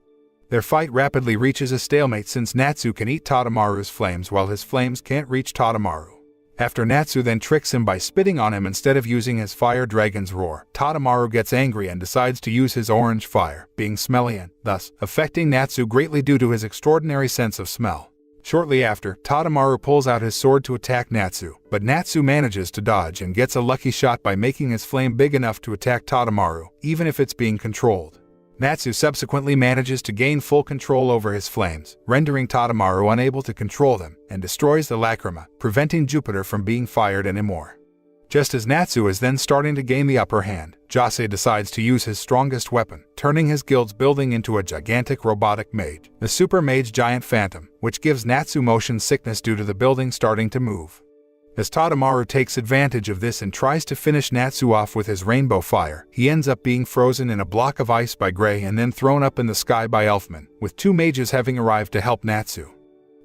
Their fight rapidly reaches a stalemate since Natsu can eat Tadamaru's flames while his flames can't reach Tadamaru. After Natsu then tricks him by spitting on him instead of using his fire dragon's roar, Tadamaru gets angry and decides to use his orange fire, being smelly and, thus, affecting Natsu greatly due to his extraordinary sense of smell. Shortly after, Tadamaru pulls out his sword to attack Natsu, but Natsu manages to dodge and gets a lucky shot by making his flame big enough to attack Tadamaru, even if it's being controlled. Natsu subsequently manages to gain full control over his flames, rendering Tadamaru unable to control them, and destroys the lacrima, preventing Jupiter from being fired anymore. Just as Natsu is then starting to gain the upper hand, Jase decides to use his strongest weapon, turning his guild's building into a gigantic robotic mage, the Super Mage Giant Phantom, which gives Natsu motion sickness due to the building starting to move. As Tadamaru takes advantage of this and tries to finish Natsu off with his rainbow fire, he ends up being frozen in a block of ice by Gray and then thrown up in the sky by Elfman, with two mages having arrived to help Natsu.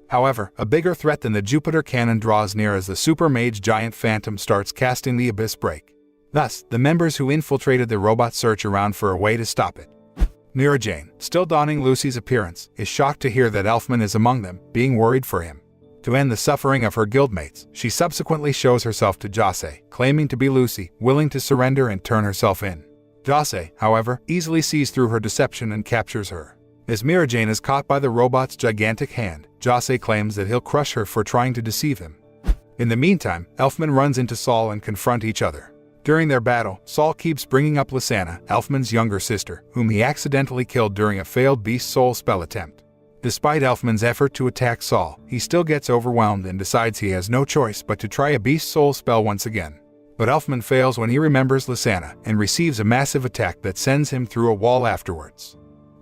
However, a bigger threat than the Jupiter cannon draws near as the Super Mage Giant Phantom starts casting the Abyss Break. Thus, the members who infiltrated the robot search around for a way to stop it. Mirajane, still donning Lucy's appearance, is shocked to hear that Elfman is among them, being worried for him. To end the suffering of her guildmates, she subsequently shows herself to Jase, claiming to be Lucy, willing to surrender and turn herself in. Jase, however, easily sees through her deception and captures her. As Mirajane is caught by the robot's gigantic hand, Jase claims that he'll crush her for trying to deceive him. In the meantime, Elfman runs into Saul and confront each other. During their battle, Saul keeps bringing up Lysana, Elfman's younger sister, whom he accidentally killed during a failed beast soul spell attempt. Despite Elfman's effort to attack Saul, he still gets overwhelmed and decides he has no choice but to try a beast soul spell once again. But Elfman fails when he remembers Lysana and receives a massive attack that sends him through a wall afterwards.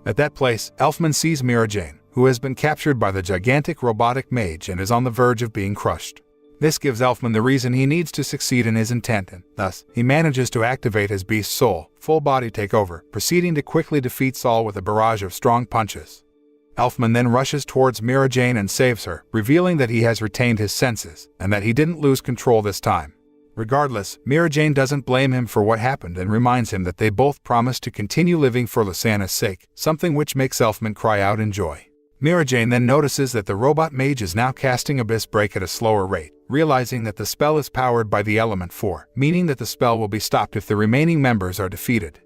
At that place, Elfman sees Mirajane, who has been captured by the gigantic robotic mage and is on the verge of being crushed. This gives Elfman the reason he needs to succeed in his intent and, thus, he manages to activate his beast soul, full body takeover, proceeding to quickly defeat Saul with a barrage of strong punches. Elfman then rushes towards Mirajane and saves her, revealing that he has retained his senses, and that he didn't lose control this time. Regardless, Mirajane doesn't blame him for what happened and reminds him that they both promised to continue living for Lysana's sake, something which makes Elfman cry out in joy. Mirajane then notices that the robot mage is now casting Abyss Break at a slower rate, realizing that the spell is powered by the Element 4, meaning that the spell will be stopped if the remaining members are defeated.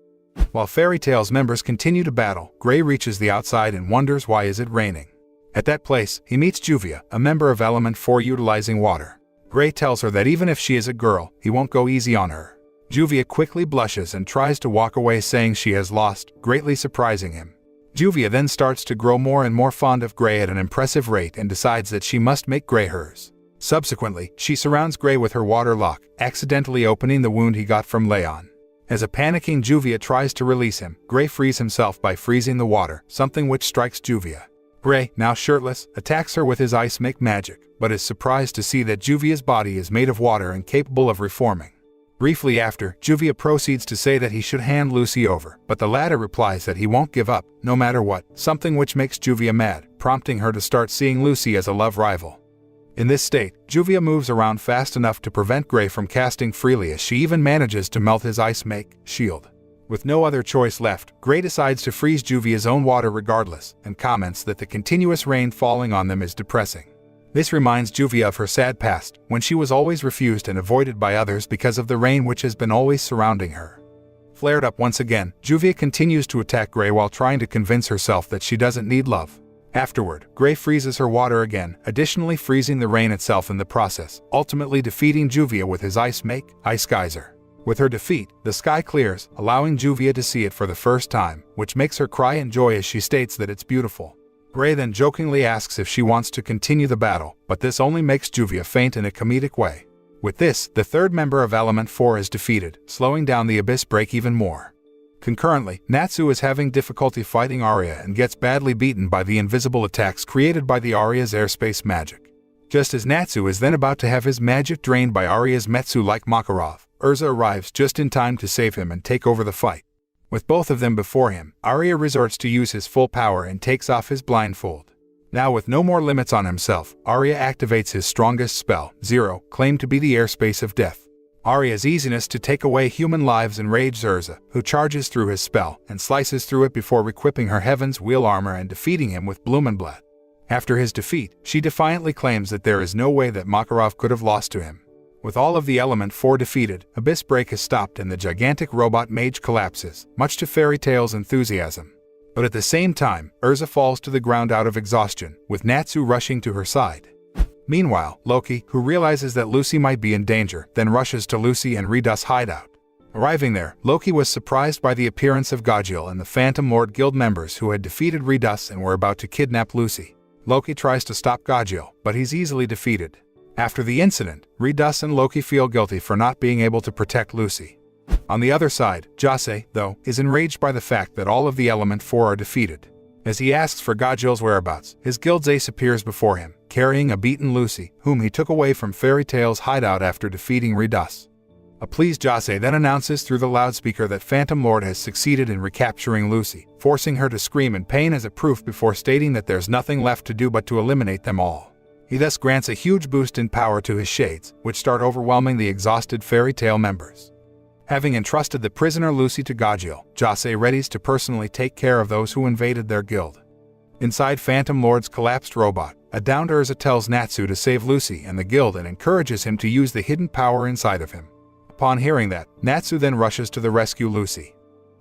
While Fairy Tale's members continue to battle, Gray reaches the outside and wonders why is it raining. At that place, he meets Juvia, a member of Element 4 utilizing water. Gray tells her that even if she is a girl, he won't go easy on her. Juvia quickly blushes and tries to walk away saying she has lost, greatly surprising him. Juvia then starts to grow more and more fond of Gray at an impressive rate and decides that she must make Gray hers. Subsequently, she surrounds Gray with her water lock, accidentally opening the wound he got from Leon. As a panicking Juvia tries to release him, Gray frees himself by freezing the water, something which strikes Juvia. Gray, now shirtless, attacks her with his ice-make magic, but is surprised to see that Juvia's body is made of water and capable of reforming. Briefly after, Juvia proceeds to say that he should hand Lucy over, but the latter replies that he won't give up, no matter what, something which makes Juvia mad, prompting her to start seeing Lucy as a love rival. In this state, Juvia moves around fast enough to prevent Gray from casting freely as she even manages to melt his ice shield. With no other choice left, Gray decides to freeze Juvia's own water regardless, and comments that the continuous rain falling on them is depressing. This reminds Juvia of her sad past, when she was always refused and avoided by others because of the rain which has been always surrounding her. Flared up once again, Juvia continues to attack Gray while trying to convince herself that she doesn't need love. Afterward, Gray freezes her water again, additionally freezing the rain itself in the process, ultimately defeating Juvia with his ice geyser. With her defeat, the sky clears, allowing Juvia to see it for the first time, which makes her cry in joy as she states that it's beautiful. Gray then jokingly asks if she wants to continue the battle, but this only makes Juvia faint in a comedic way. With this, the third member of Element 4 is defeated, slowing down the Abyss break even more. Concurrently, Natsu is having difficulty fighting Arya and gets badly beaten by the invisible attacks created by the Arya's airspace magic. Just as Natsu is then about to have his magic drained by Arya's Metsu-like Makarov, Erza arrives just in time to save him and take over the fight. With both of them before him, Arya resorts to use his full power and takes off his blindfold. Now with no more limits on himself, Arya activates his strongest spell, Zero, claimed to be the airspace of death. Arya's easiness to take away human lives enrages Erza, who charges through his spell and slices through it before equipping her Heaven's Wheel armor and defeating him with Blumenblatt. After his defeat, she defiantly claims that there is no way that Makarov could have lost to him. With all of the Element 4 defeated, Abyss Break is stopped and the gigantic robot mage collapses, much to Fairy Tail's enthusiasm. But at the same time, Erza falls to the ground out of exhaustion, with Natsu rushing to her side. Meanwhile, Loki, who realizes that Lucy might be in danger, then rushes to Lucy and Redust's hideout. Arriving there, Loki was surprised by the appearance of Gajil and the Phantom Lord Guild members who had defeated Redust and were about to kidnap Lucy. Loki tries to stop Gajil, but he's easily defeated. After the incident, Redust and Loki feel guilty for not being able to protect Lucy. On the other side, Jase, though, is enraged by the fact that all of the Element 4 are defeated. As he asks for Gajil's whereabouts, his guild's ace appears before him, carrying a beaten Lucy, whom he took away from Fairy Tail's hideout after defeating Redust. A pleased Jase then announces through the loudspeaker that Phantom Lord has succeeded in recapturing Lucy, forcing her to scream in pain as a proof before stating that there's nothing left to do but to eliminate them all. He thus grants a huge boost in power to his shades, which start overwhelming the exhausted Fairy Tail members. Having entrusted the prisoner Lucy to Gajil, Jase readies to personally take care of those who invaded their guild. Inside Phantom Lord's collapsed robot, a downed Erza tells Natsu to save Lucy and the guild and encourages him to use the hidden power inside of him. Upon hearing that, Natsu then rushes to the rescue Lucy.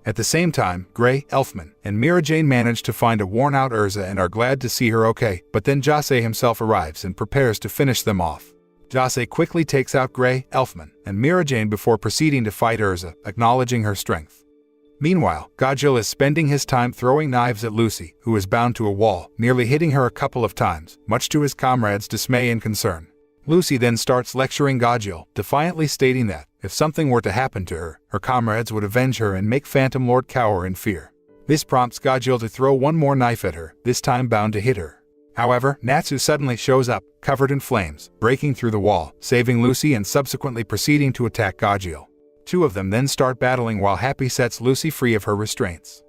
At the same time, Gray, Elfman, and Mira Jane manage to find a worn-out Erza and are glad to see her okay, but then Jase himself arrives and prepares to finish them off. Jase quickly takes out Gray, Elfman, and Mira Jane before proceeding to fight Erza, acknowledging her strength. Meanwhile, Gajil is spending his time throwing knives at Lucy, who is bound to a wall, nearly hitting her a couple of times, much to his comrades' dismay and concern. Lucy then starts lecturing Gajil, defiantly stating that, if something were to happen to her, her comrades would avenge her and make Phantom Lord cower in fear. This prompts Gajil to throw one more knife at her, this time bound to hit her. However, Natsu suddenly shows up, covered in flames, breaking through the wall, saving Lucy and subsequently proceeding to attack Gajil. Two of them then start battling while Happy sets Lucy free of her restraints.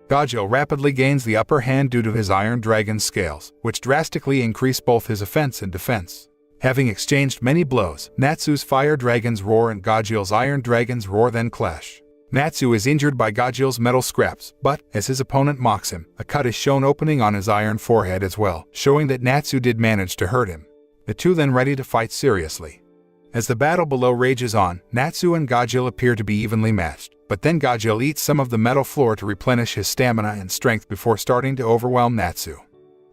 Gajil rapidly gains the upper hand due to his Iron Dragon's scales, which drastically increase both his offense and defense. Having exchanged many blows, Natsu's Fire Dragon's roar and Gajil's Iron Dragon's roar then clash. Natsu is injured by Gajil's metal scraps, but, as his opponent mocks him, a cut is shown opening on his iron forehead as well, showing that Natsu did manage to hurt him. The two then ready to fight seriously. As the battle below rages on, Natsu and Gajil appear to be evenly matched, but then Gajil eats some of the metal floor to replenish his stamina and strength before starting to overwhelm Natsu.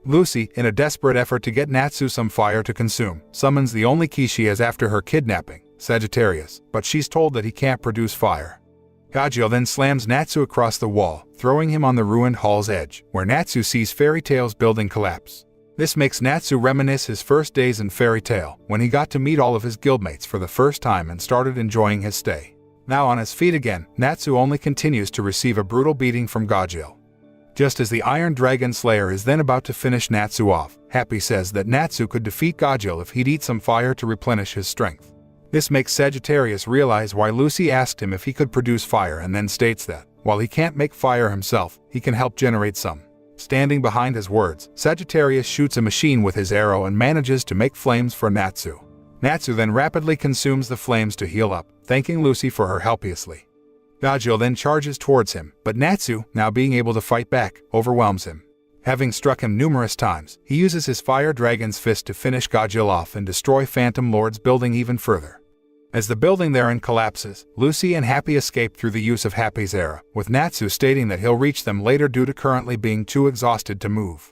Lucy, in a desperate effort to get Natsu some fire to consume, summons the only key she has after her kidnapping, Sagittarius, but she's told that he can't produce fire. Gajil then slams Natsu across the wall, throwing him on the ruined hall's edge, where Natsu sees Fairy Tail's building collapse. This makes Natsu reminisce his first days in Fairy Tail, when he got to meet all of his guildmates for the first time and started enjoying his stay. Now on his feet again, Natsu only continues to receive a brutal beating from Gajil. Just as the Iron Dragon Slayer is then about to finish Natsu off, Happy says that Natsu could defeat Gajil if he'd eat some fire to replenish his strength. This makes Sagittarius realize why Lucy asked him if he could produce fire and then states that, while he can't make fire himself, he can help generate some. Standing behind his words, Sagittarius shoots a machine with his arrow and manages to make flames for Natsu. Natsu then rapidly consumes the flames to heal up, thanking Lucy for her helpiously. Dragneel then charges towards him, but Natsu, now being able to fight back, overwhelms him. Having struck him numerous times, he uses his Fire Dragon's Fist to finish Dragneel off and destroy Phantom Lord's building even further. As the building therein collapses, Lucy and Happy escape through the use of Happy's arrow, with Natsu stating that he'll reach them later due to currently being too exhausted to move.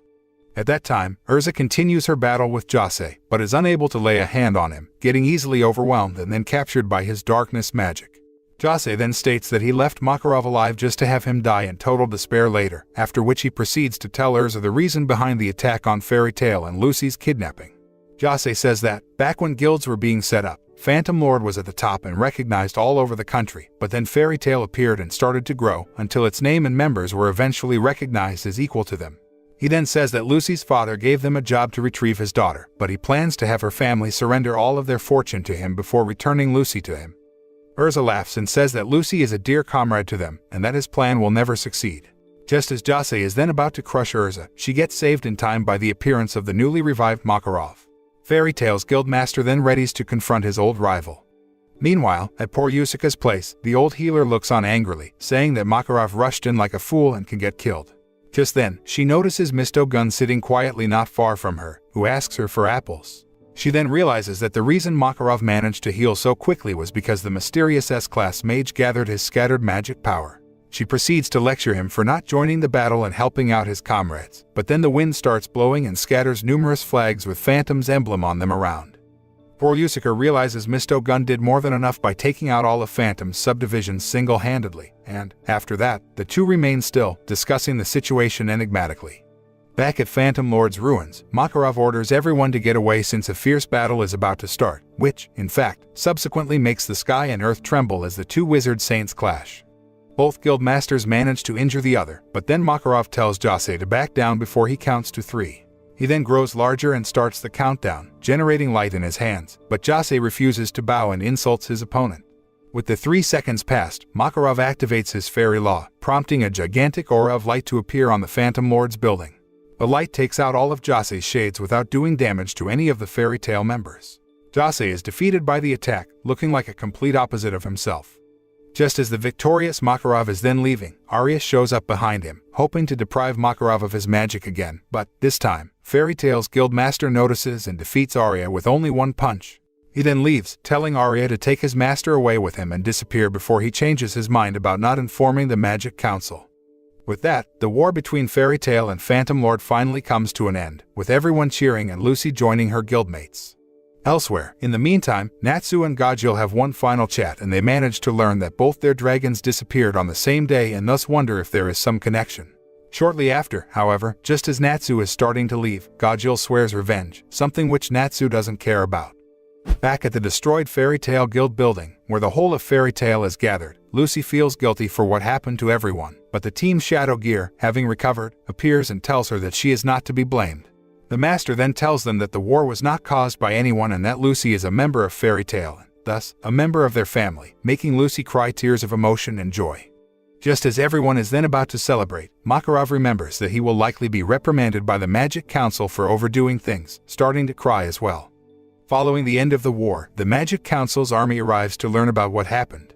At that time, Erza continues her battle with Jase, but is unable to lay a hand on him, getting easily overwhelmed and then captured by his darkness magic. Jase then states that he left Makarov alive just to have him die in total despair later, after which he proceeds to tell Erza the reason behind the attack on Fairy Tail and Lucy's kidnapping. Jase says that, back when guilds were being set up, Phantom Lord was at the top and recognized all over the country, but then Fairy Tail appeared and started to grow, until its name and members were eventually recognized as equal to them. He then says that Lucy's father gave them a job to retrieve his daughter, but he plans to have her family surrender all of their fortune to him before returning Lucy to him. Erza laughs and says that Lucy is a dear comrade to them, and that his plan will never succeed. Just as Jase is then about to crush Erza, she gets saved in time by the appearance of the newly revived Makarov. Fairy Tail's guildmaster then readies to confront his old rival. Meanwhile, at poor Yusika's place, the old healer looks on angrily, saying that Makarov rushed in like a fool and can get killed. Just then, she notices Misto Gun sitting quietly not far from her, who asks her for apples. She then realizes that the reason Makarov managed to heal so quickly was because the mysterious S-class mage gathered his scattered magic power. She proceeds to lecture him for not joining the battle and helping out his comrades, but then the wind starts blowing and scatters numerous flags with Phantom's emblem on them around. Poor Yusika realizes Misto Gun did more than enough by taking out all of Phantom's subdivisions single-handedly, and, after that, the two remain still, discussing the situation enigmatically. Back at Phantom Lord's ruins, Makarov orders everyone to get away since a fierce battle is about to start, which, in fact, subsequently makes the sky and earth tremble as the two wizard saints clash. Both guild masters manage to injure the other, but then Makarov tells Jase to back down before he counts to 3. He then grows larger and starts the countdown, generating light in his hands, but Jase refuses to bow and insults his opponent. With the 3 seconds passed, Makarov activates his fairy law, prompting a gigantic aura of light to appear on the Phantom Lord's building. The light takes out all of Jase's shades without doing damage to any of the Fairy Tail members. Jase is defeated by the attack, looking like a complete opposite of himself. Just as the victorious Makarov is then leaving, Arya shows up behind him, hoping to deprive Makarov of his magic again, but, this time, Fairy Tail's guildmaster notices and defeats Arya with only one punch. He then leaves, telling Arya to take his master away with him and disappear before he changes his mind about not informing the Magic Council. With that, the war between Fairy Tail and Phantom Lord finally comes to an end, with everyone cheering and Lucy joining her guildmates. Elsewhere, in the meantime, Natsu and Dragneel have one final chat and they manage to learn that both their dragons disappeared on the same day and thus wonder if there is some connection. Shortly after, however, just as Natsu is starting to leave, Dragneel swears revenge, something which Natsu doesn't care about. Back at the destroyed Fairy Tail Guild building, where the whole of Fairy Tail is gathered, Lucy feels guilty for what happened to everyone, but the Team Shadow Gear, having recovered, appears and tells her that she is not to be blamed. The Master then tells them that the war was not caused by anyone and that Lucy is a member of Fairy Tail, and, thus, a member of their family, making Lucy cry tears of emotion and joy. Just as everyone is then about to celebrate, Makarov remembers that he will likely be reprimanded by the Magic Council for overdoing things, starting to cry as well. Following the end of the war, the Magic Council's army arrives to learn about what happened.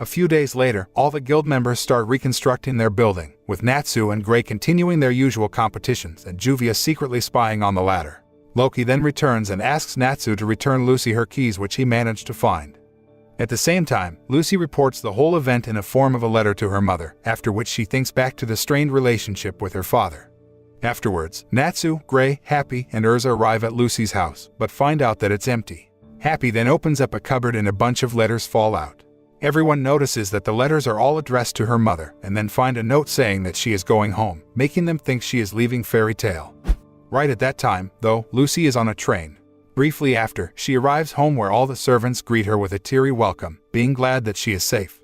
A few days later, all the guild members start reconstructing their building, with Natsu and Gray continuing their usual competitions and Juvia secretly spying on the latter. Loki then returns and asks Natsu to return Lucy her keys, which he managed to find. At the same time, Lucy reports the whole event in a form of a letter to her mother, after which she thinks back to the strained relationship with her father. Afterwards, Natsu, Gray, Happy, and Erza arrive at Lucy's house, but find out that it's empty. Happy then opens up a cupboard and a bunch of letters fall out. Everyone notices that the letters are all addressed to her mother, and then find a note saying that she is going home, making them think she is leaving Fairy Tail. Right at that time, though, Lucy is on a train. Briefly after, she arrives home where all the servants greet her with a teary welcome, being glad that she is safe.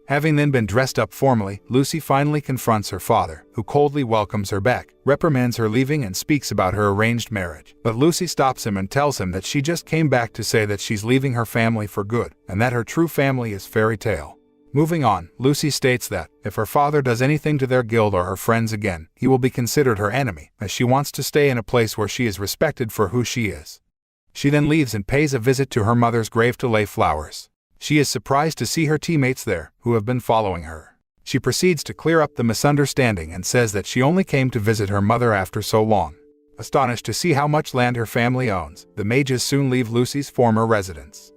Having then been dressed up formally, Lucy finally confronts her father, who coldly welcomes her back, reprimands her leaving and speaks about her arranged marriage. But Lucy stops him and tells him that she just came back to say that she's leaving her family for good, and that her true family is Fairy Tail. Moving on, Lucy states that, if her father does anything to their guild or her friends again, he will be considered her enemy, as she wants to stay in a place where she is respected for who she is. She then leaves and pays a visit to her mother's grave to lay flowers. She is surprised to see her teammates there, who have been following her. She proceeds to clear up the misunderstanding and says that she only came to visit her mother after so long. Astonished to see how much land her family owns, the mages soon leave Lucy's former residence.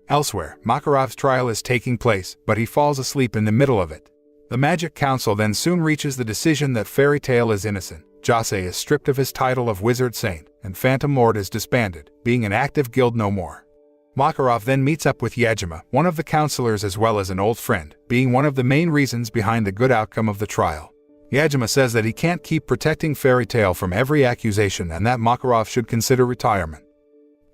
Elsewhere, Makarov's trial is taking place, but he falls asleep in the middle of it. The Magic Council then soon reaches the decision that Fairy Tail is innocent. Jase is stripped of his title of Wizard Saint, and Phantom Lord is disbanded, being an active guild no more. Makarov then meets up with Yajima, one of the counselors as well as an old friend, being one of the main reasons behind the good outcome of the trial. Yajima says that he can't keep protecting Fairy Tail from every accusation and that Makarov should consider retirement.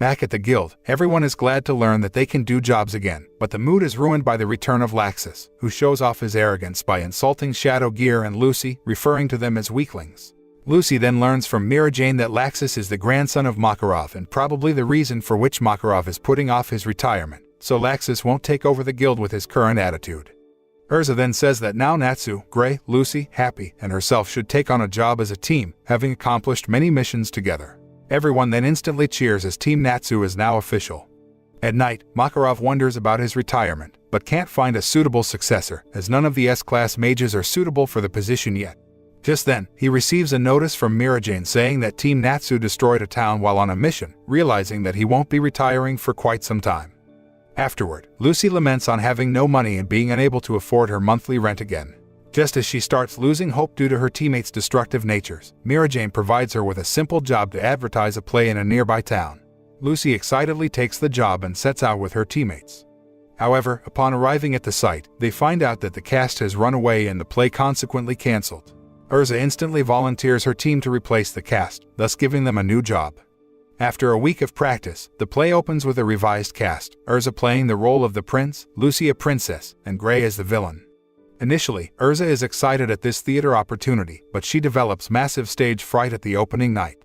Back at the guild, everyone is glad to learn that they can do jobs again, but the mood is ruined by the return of Laxus, who shows off his arrogance by insulting Shadow Gear and Lucy, referring to them as weaklings. Lucy then learns from Mira Jane that Laxus is the grandson of Makarov and probably the reason for which Makarov is putting off his retirement, so Laxus won't take over the guild with his current attitude. Erza then says that now Natsu, Gray, Lucy, Happy, and herself should take on a job as a team, having accomplished many missions together. Everyone then instantly cheers as Team Natsu is now official. At night, Makarov wonders about his retirement, but can't find a suitable successor, as none of the S-class mages are suitable for the position yet. Just then, he receives a notice from Mirajane saying that Team Natsu destroyed a town while on a mission, realizing that he won't be retiring for quite some time. Afterward, Lucy laments on having no money and being unable to afford her monthly rent again. Just as she starts losing hope due to her teammates' destructive natures, Mirajane provides her with a simple job to advertise a play in a nearby town. Lucy excitedly takes the job and sets out with her teammates. However, upon arriving at the site, they find out that the cast has run away and the play consequently cancelled. Erza instantly volunteers her team to replace the cast, thus giving them a new job. After a week of practice, the play opens with a revised cast, Erza playing the role of the prince, Lucy a princess, and Gray as the villain. Initially, Erza is excited at this theater opportunity, but she develops massive stage fright at the opening night.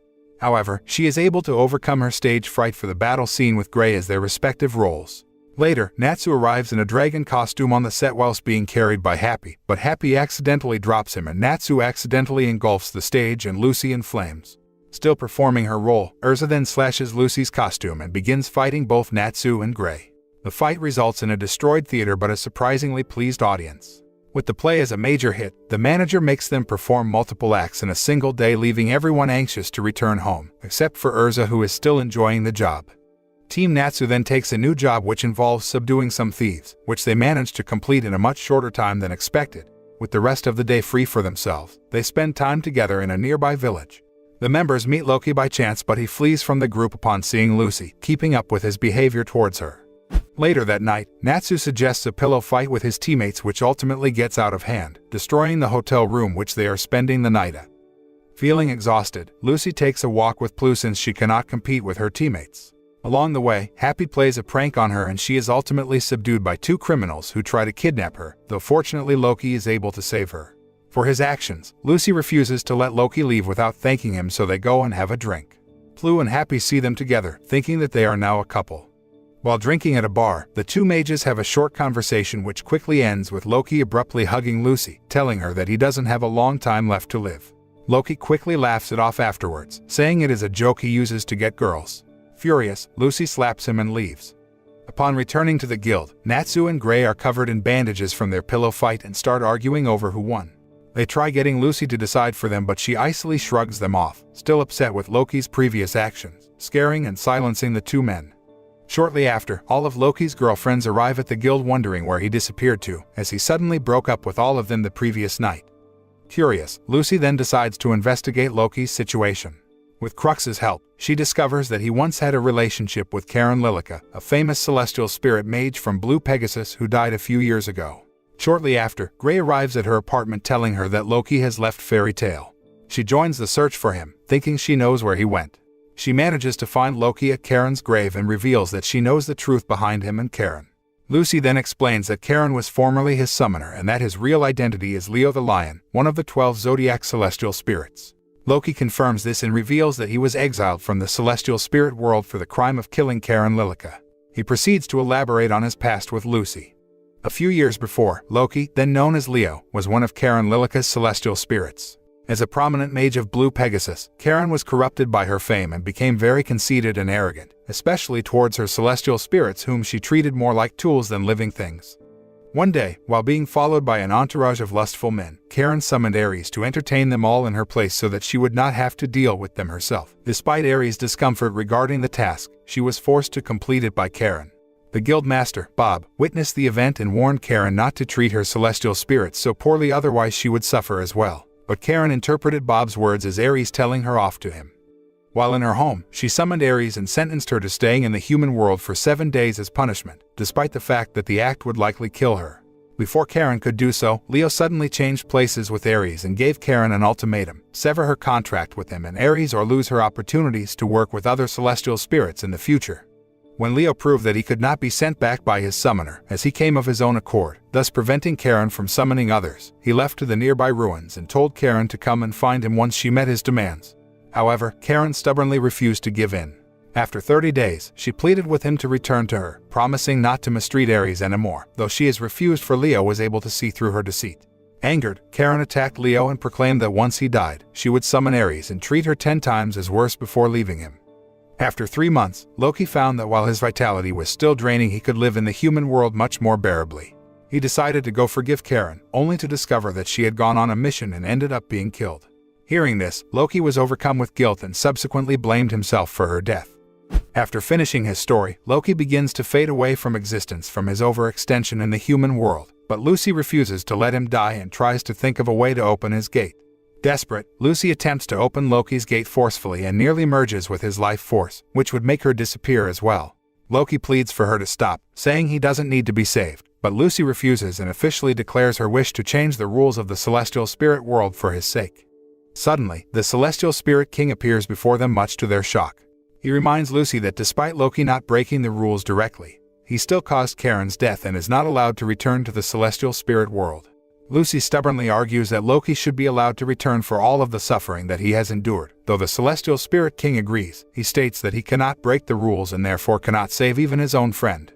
However, she is able to overcome her stage fright for the battle scene with Gray as their respective roles. Later, Natsu arrives in a dragon costume on the set whilst being carried by Happy, but Happy accidentally drops him and Natsu accidentally engulfs the stage and Lucy in flames. Still performing her role, Erza then slashes Lucy's costume and begins fighting both Natsu and Gray. The fight results in a destroyed theater but a surprisingly pleased audience. With the play as a major hit, the manager makes them perform multiple acts in a single day, leaving everyone anxious to return home, except for Erza, who is still enjoying the job. Team Natsu then takes a new job which involves subduing some thieves, which they manage to complete in a much shorter time than expected. With the rest of the day free for themselves, they spend time together in a nearby village. The members meet Loki by chance, but he flees from the group upon seeing Lucy, keeping up with his behavior towards her. Later that night, Natsu suggests a pillow fight with his teammates which ultimately gets out of hand, destroying the hotel room which they are spending the night at. Feeling exhausted, Lucy takes a walk with Plu since she cannot compete with her teammates. Along the way, Happy plays a prank on her and she is ultimately subdued by two criminals who try to kidnap her, though fortunately Loki is able to save her. For his actions, Lucy refuses to let Loki leave without thanking him, so they go and have a drink. Plu and Happy see them together, thinking that they are now a couple. While drinking at a bar, the two mages have a short conversation which quickly ends with Loki abruptly hugging Lucy, telling her that he doesn't have a long time left to live. Loki quickly laughs it off afterwards, saying it is a joke he uses to get girls. Furious, Lucy slaps him and leaves. Upon returning to the guild, Natsu and Gray are covered in bandages from their pillow fight and start arguing over who won. They try getting Lucy to decide for them, but she icily shrugs them off, still upset with Loki's previous actions, scaring and silencing the two men. Shortly after, all of Loki's girlfriends arrive at the guild wondering where he disappeared to, as he suddenly broke up with all of them the previous night. Curious, Lucy then decides to investigate Loki's situation. With Crux's help, she discovers that he once had a relationship with Karen Lilica, a famous celestial spirit mage from Blue Pegasus who died a few years ago. Shortly after, Gray arrives at her apartment telling her that Loki has left Fairy Tail. She joins the search for him, thinking she knows where he went. She manages to find Loki at Karen's grave and reveals that she knows the truth behind him and Karen. Lucy then explains that Karen was formerly his summoner and that his real identity is Leo the Lion, one of the 12 zodiac celestial spirits. Loki confirms this and reveals that he was exiled from the celestial spirit world for the crime of killing Karen Lilica. He proceeds to elaborate on his past with Lucy. A few years before, Loki, then known as Leo, was one of Karen Lilica's celestial spirits. As a prominent mage of Blue Pegasus, Karen was corrupted by her fame and became very conceited and arrogant, especially towards her celestial spirits whom she treated more like tools than living things. One day, while being followed by an entourage of lustful men, Karen summoned Ares to entertain them all in her place so that she would not have to deal with them herself. Despite Ares' discomfort regarding the task, she was forced to complete it by Karen. The guild master, Bob, witnessed the event and warned Karen not to treat her celestial spirits so poorly, otherwise she would suffer as well. But Karen interpreted Bob's words as Ares telling her off to him. While in her home, she summoned Ares and sentenced her to staying in the human world for 7 days as punishment, despite the fact that the act would likely kill her. Before Karen could do so, Leo suddenly changed places with Ares and gave Karen an ultimatum: sever her contract with him and Ares or lose her opportunities to work with other celestial spirits in the future. When Leo proved that he could not be sent back by his summoner, as he came of his own accord, thus preventing Karen from summoning others, he left to the nearby ruins and told Karen to come and find him once she met his demands. However, Karen stubbornly refused to give in. After 30 days, she pleaded with him to return to her, promising not to mistreat Ares anymore, though she has refused, for Leo was able to see through her deceit. Angered, Karen attacked Leo and proclaimed that once he died, she would summon Ares and treat her 10 times as worse before leaving him. After 3 months, Loki found that while his vitality was still draining, he could live in the human world much more bearably. He decided to go forgive Karen, only to discover that she had gone on a mission and ended up being killed. Hearing this, Loki was overcome with guilt and subsequently blamed himself for her death. After finishing his story, Loki begins to fade away from existence from his overextension in the human world, but Lucy refuses to let him die and tries to think of a way to open his gate. Desperate, Lucy attempts to open Loki's gate forcefully and nearly merges with his life force, which would make her disappear as well. Loki pleads for her to stop, saying he doesn't need to be saved, but Lucy refuses and officially declares her wish to change the rules of the celestial spirit world for his sake. Suddenly, the celestial spirit king appears before them, much to their shock. He reminds Lucy that despite Loki not breaking the rules directly, he still caused Karen's death and is not allowed to return to the celestial spirit world. Lucy stubbornly argues that Loki should be allowed to return for all of the suffering that he has endured. Though the celestial spirit king agrees, he states that he cannot break the rules and therefore cannot save even his own friend.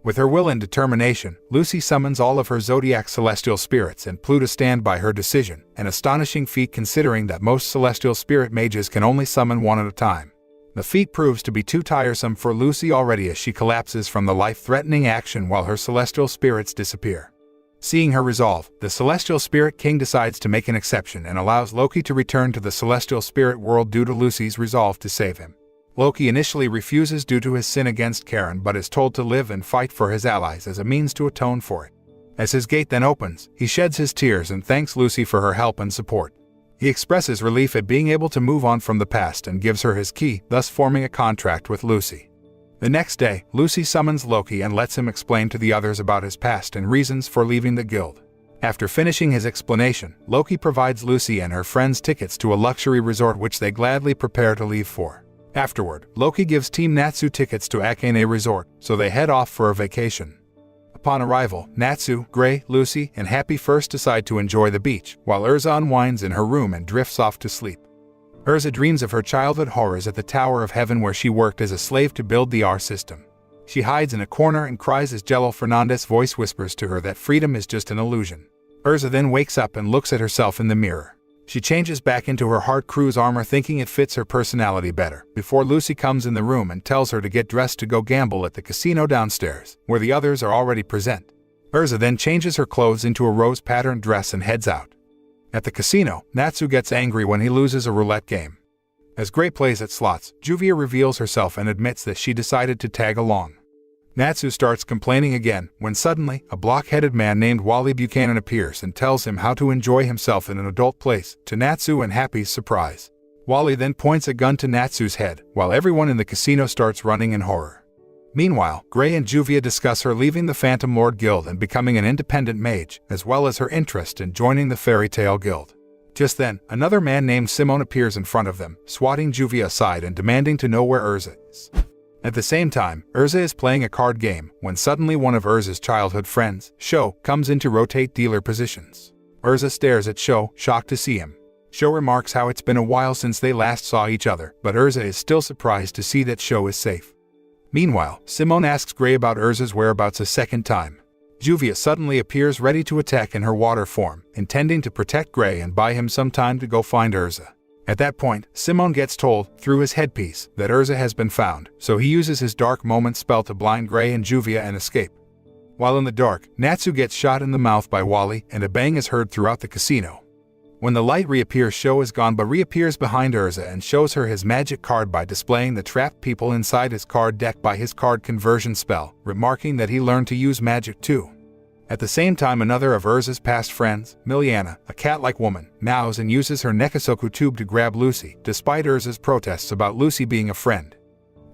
With her will and determination, Lucy summons all of her zodiac celestial spirits and Pluto stand by her decision, an astonishing feat considering that most celestial spirit mages can only summon one at a time. The feat proves to be too tiresome for Lucy already, as she collapses from the life-threatening action while her celestial spirits disappear. Seeing her resolve, the celestial spirit king decides to make an exception and allows Loki to return to the celestial spirit world due to Lucy's resolve to save him. Loki initially refuses due to his sin against Karen, but is told to live and fight for his allies as a means to atone for it. As his gate then opens, he sheds his tears and thanks Lucy for her help and support. He expresses relief at being able to move on from the past and gives her his key, thus forming a contract with Lucy. The next day, Lucy summons Loki and lets him explain to the others about his past and reasons for leaving the guild. After finishing his explanation, Loki provides Lucy and her friends tickets to a luxury resort which they gladly prepare to leave for. Afterward, Loki gives Team Natsu tickets to Akane Resort, so they head off for a vacation. Upon arrival, Natsu, Gray, Lucy, and Happy first decide to enjoy the beach, while Erza unwinds in her room and drifts off to sleep. Erza dreams of her childhood horrors at the Tower of Heaven where she worked as a slave to build the R system. She hides in a corner and cries as Jello Fernandez's voice whispers to her that freedom is just an illusion. Erza then wakes up and looks at herself in the mirror. She changes back into her Heart Cruise armor thinking it fits her personality better, before Lucy comes in the room and tells her to get dressed to go gamble at the casino downstairs, where the others are already present. Erza then changes her clothes into a rose-patterned dress and heads out. At the casino, Natsu gets angry when he loses a roulette game. As Gray plays at slots, Juvia reveals herself and admits that she decided to tag along. Natsu starts complaining again, when suddenly, a block-headed man named Wally Buchanan appears and tells him how to enjoy himself in an adult place, to Natsu and Happy's surprise. Wally then points a gun to Natsu's head, while everyone in the casino starts running in horror. Meanwhile, Gray and Juvia discuss her leaving the Phantom Lord Guild and becoming an independent mage, as well as her interest in joining the Fairy Tale Guild. Just then, another man named Simone appears in front of them, swatting Juvia aside and demanding to know where Erza is. At the same time, Erza is playing a card game when suddenly one of Erza's childhood friends, Sho, comes in to rotate dealer positions. Erza stares at Sho, shocked to see him. Sho remarks how it's been a while since they last saw each other, but Erza is still surprised to see that Sho is safe. Meanwhile, Simone asks Gray about Erza's whereabouts a second time. Juvia suddenly appears ready to attack in her water form, intending to protect Gray and buy him some time to go find Erza. At that point, Simone gets told, through his headpiece, that Erza has been found, so he uses his Dark Moment spell to blind Gray and Juvia and escape. While in the dark, Natsu gets shot in the mouth by Wally, and a bang is heard throughout the casino. When the light reappears, Sho is gone but reappears behind Erza and shows her his magic card by displaying the trapped people inside his card deck by his card conversion spell, remarking that he learned to use magic too. At the same time, another of Erza's past friends, Miliana, a cat-like woman, meows and uses her Nekisoku tube to grab Lucy, despite Erza's protests about Lucy being a friend.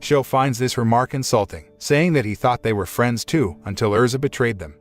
Sho finds this remark insulting, saying that he thought they were friends too, until Erza betrayed them.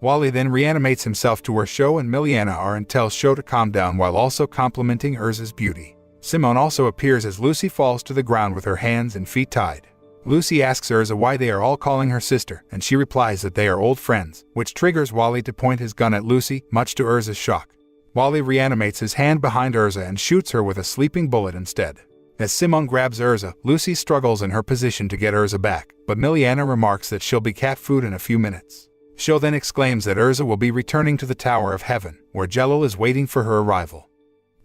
Wally then reanimates himself to where Sho and Miliana are and tells Sho to calm down while also complimenting Erza's beauty. Simone also appears as Lucy falls to the ground with her hands and feet tied. Lucy asks Erza why they are all calling her sister, and she replies that they are old friends, which triggers Wally to point his gun at Lucy, much to Erza's shock. Wally reanimates his hand behind Erza and shoots her with a sleeping bullet instead. As Simone grabs Erza, Lucy struggles in her position to get Erza back, but Miliana remarks that she'll be cat food in a few minutes. Sho then exclaims that Erza will be returning to the Tower of Heaven, where Jello is waiting for her arrival.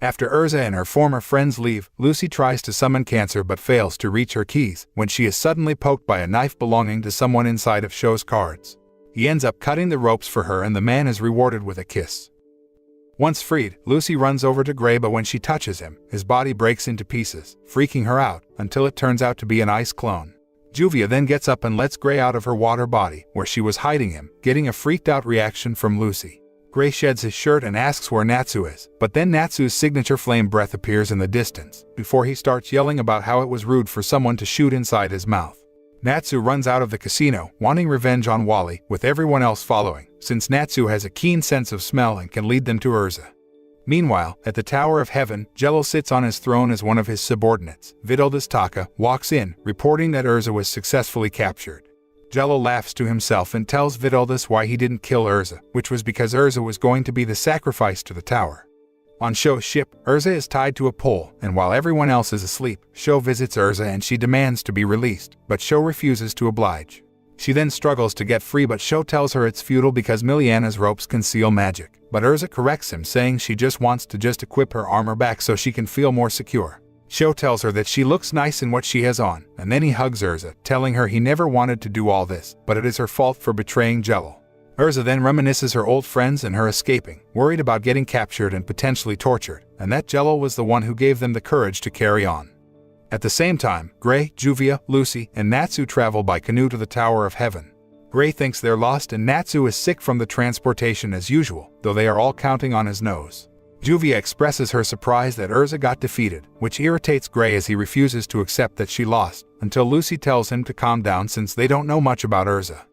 After Erza and her former friends leave, Lucy tries to summon Cancer but fails to reach her keys when she is suddenly poked by a knife belonging to someone inside of Sho's cards. He ends up cutting the ropes for her and the man is rewarded with a kiss. Once freed, Lucy runs over to Gray, but when she touches him, his body breaks into pieces, freaking her out until it turns out to be an ice clone. Juvia then gets up and lets Gray out of her water body, where she was hiding him, getting a freaked-out reaction from Lucy. Gray sheds his shirt and asks where Natsu is, but then Natsu's signature flame breath appears in the distance, before he starts yelling about how it was rude for someone to shoot inside his mouth. Natsu runs out of the casino, wanting revenge on Wally, with everyone else following, since Natsu has a keen sense of smell and can lead them to Erza. Meanwhile, at the Tower of Heaven, Jello sits on his throne as one of his subordinates. Vitaldus Taka walks in, reporting that Erza was successfully captured. Jello laughs to himself and tells Vitaldus why he didn't kill Erza, which was because Erza was going to be the sacrifice to the tower. On Sho's ship, Erza is tied to a pole, and while everyone else is asleep, Sho visits Erza and she demands to be released, but Sho refuses to oblige. She then struggles to get free, but Sho tells her it's futile because Miliana's ropes conceal magic, but Erza corrects him, saying she just wants to equip her armor back so she can feel more secure. Sho tells her that she looks nice in what she has on, and then he hugs Erza, telling her he never wanted to do all this, but it is her fault for betraying Jello. Erza then reminisces her old friends and her escaping, worried about getting captured and potentially tortured, and that Jello was the one who gave them the courage to carry on. At the same time, Gray, Juvia, Lucy, and Natsu travel by canoe to the Tower of Heaven. Gray thinks they're lost and Natsu is sick from the transportation as usual, though they are all counting on his nose. Juvia expresses her surprise that Erza got defeated, which irritates Gray as he refuses to accept that she lost, until Lucy tells him to calm down since they don't know much about Erza.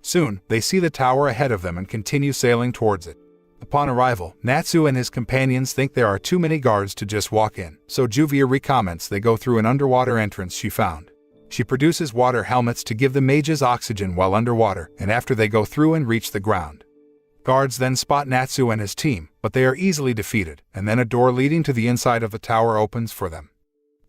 Soon, they see the tower ahead of them and continue sailing towards it. Upon arrival, Natsu and his companions think there are too many guards to just walk in, so Juvia recommends they go through an underwater entrance she found. She produces water helmets to give the mages oxygen while underwater, and after they go through and reach the ground. Guards then spot Natsu and his team, but they are easily defeated, and then a door leading to the inside of the tower opens for them.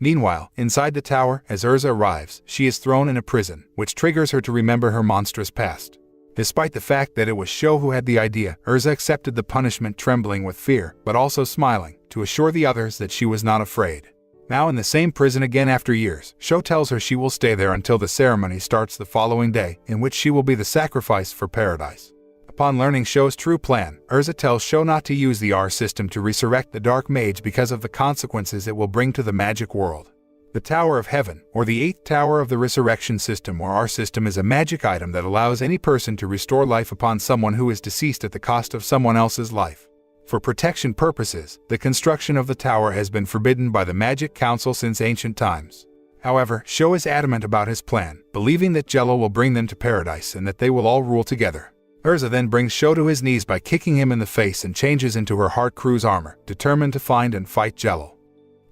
Meanwhile, inside the tower, as Erza arrives, she is thrown in a prison, which triggers her to remember her monstrous past. Despite the fact that it was Sho who had the idea, Erza accepted the punishment trembling with fear, but also smiling, to assure the others that she was not afraid. Now in the same prison again after years, Sho tells her she will stay there until the ceremony starts the following day, in which she will be the sacrifice for paradise. Upon learning Sho's true plan, Erza tells Sho not to use the R system to resurrect the Dark Mage because of the consequences it will bring to the magic world. The Tower of Heaven, or the 8th Tower of the Resurrection System or R system, is a magic item that allows any person to restore life upon someone who is deceased at the cost of someone else's life. For protection purposes, the construction of the tower has been forbidden by the Magic Council since ancient times. However, Sho is adamant about his plan, believing that Jello will bring them to paradise and that they will all rule together. Erza then brings Sho to his knees by kicking him in the face and changes into her Heart Crew's armor, determined to find and fight Jello.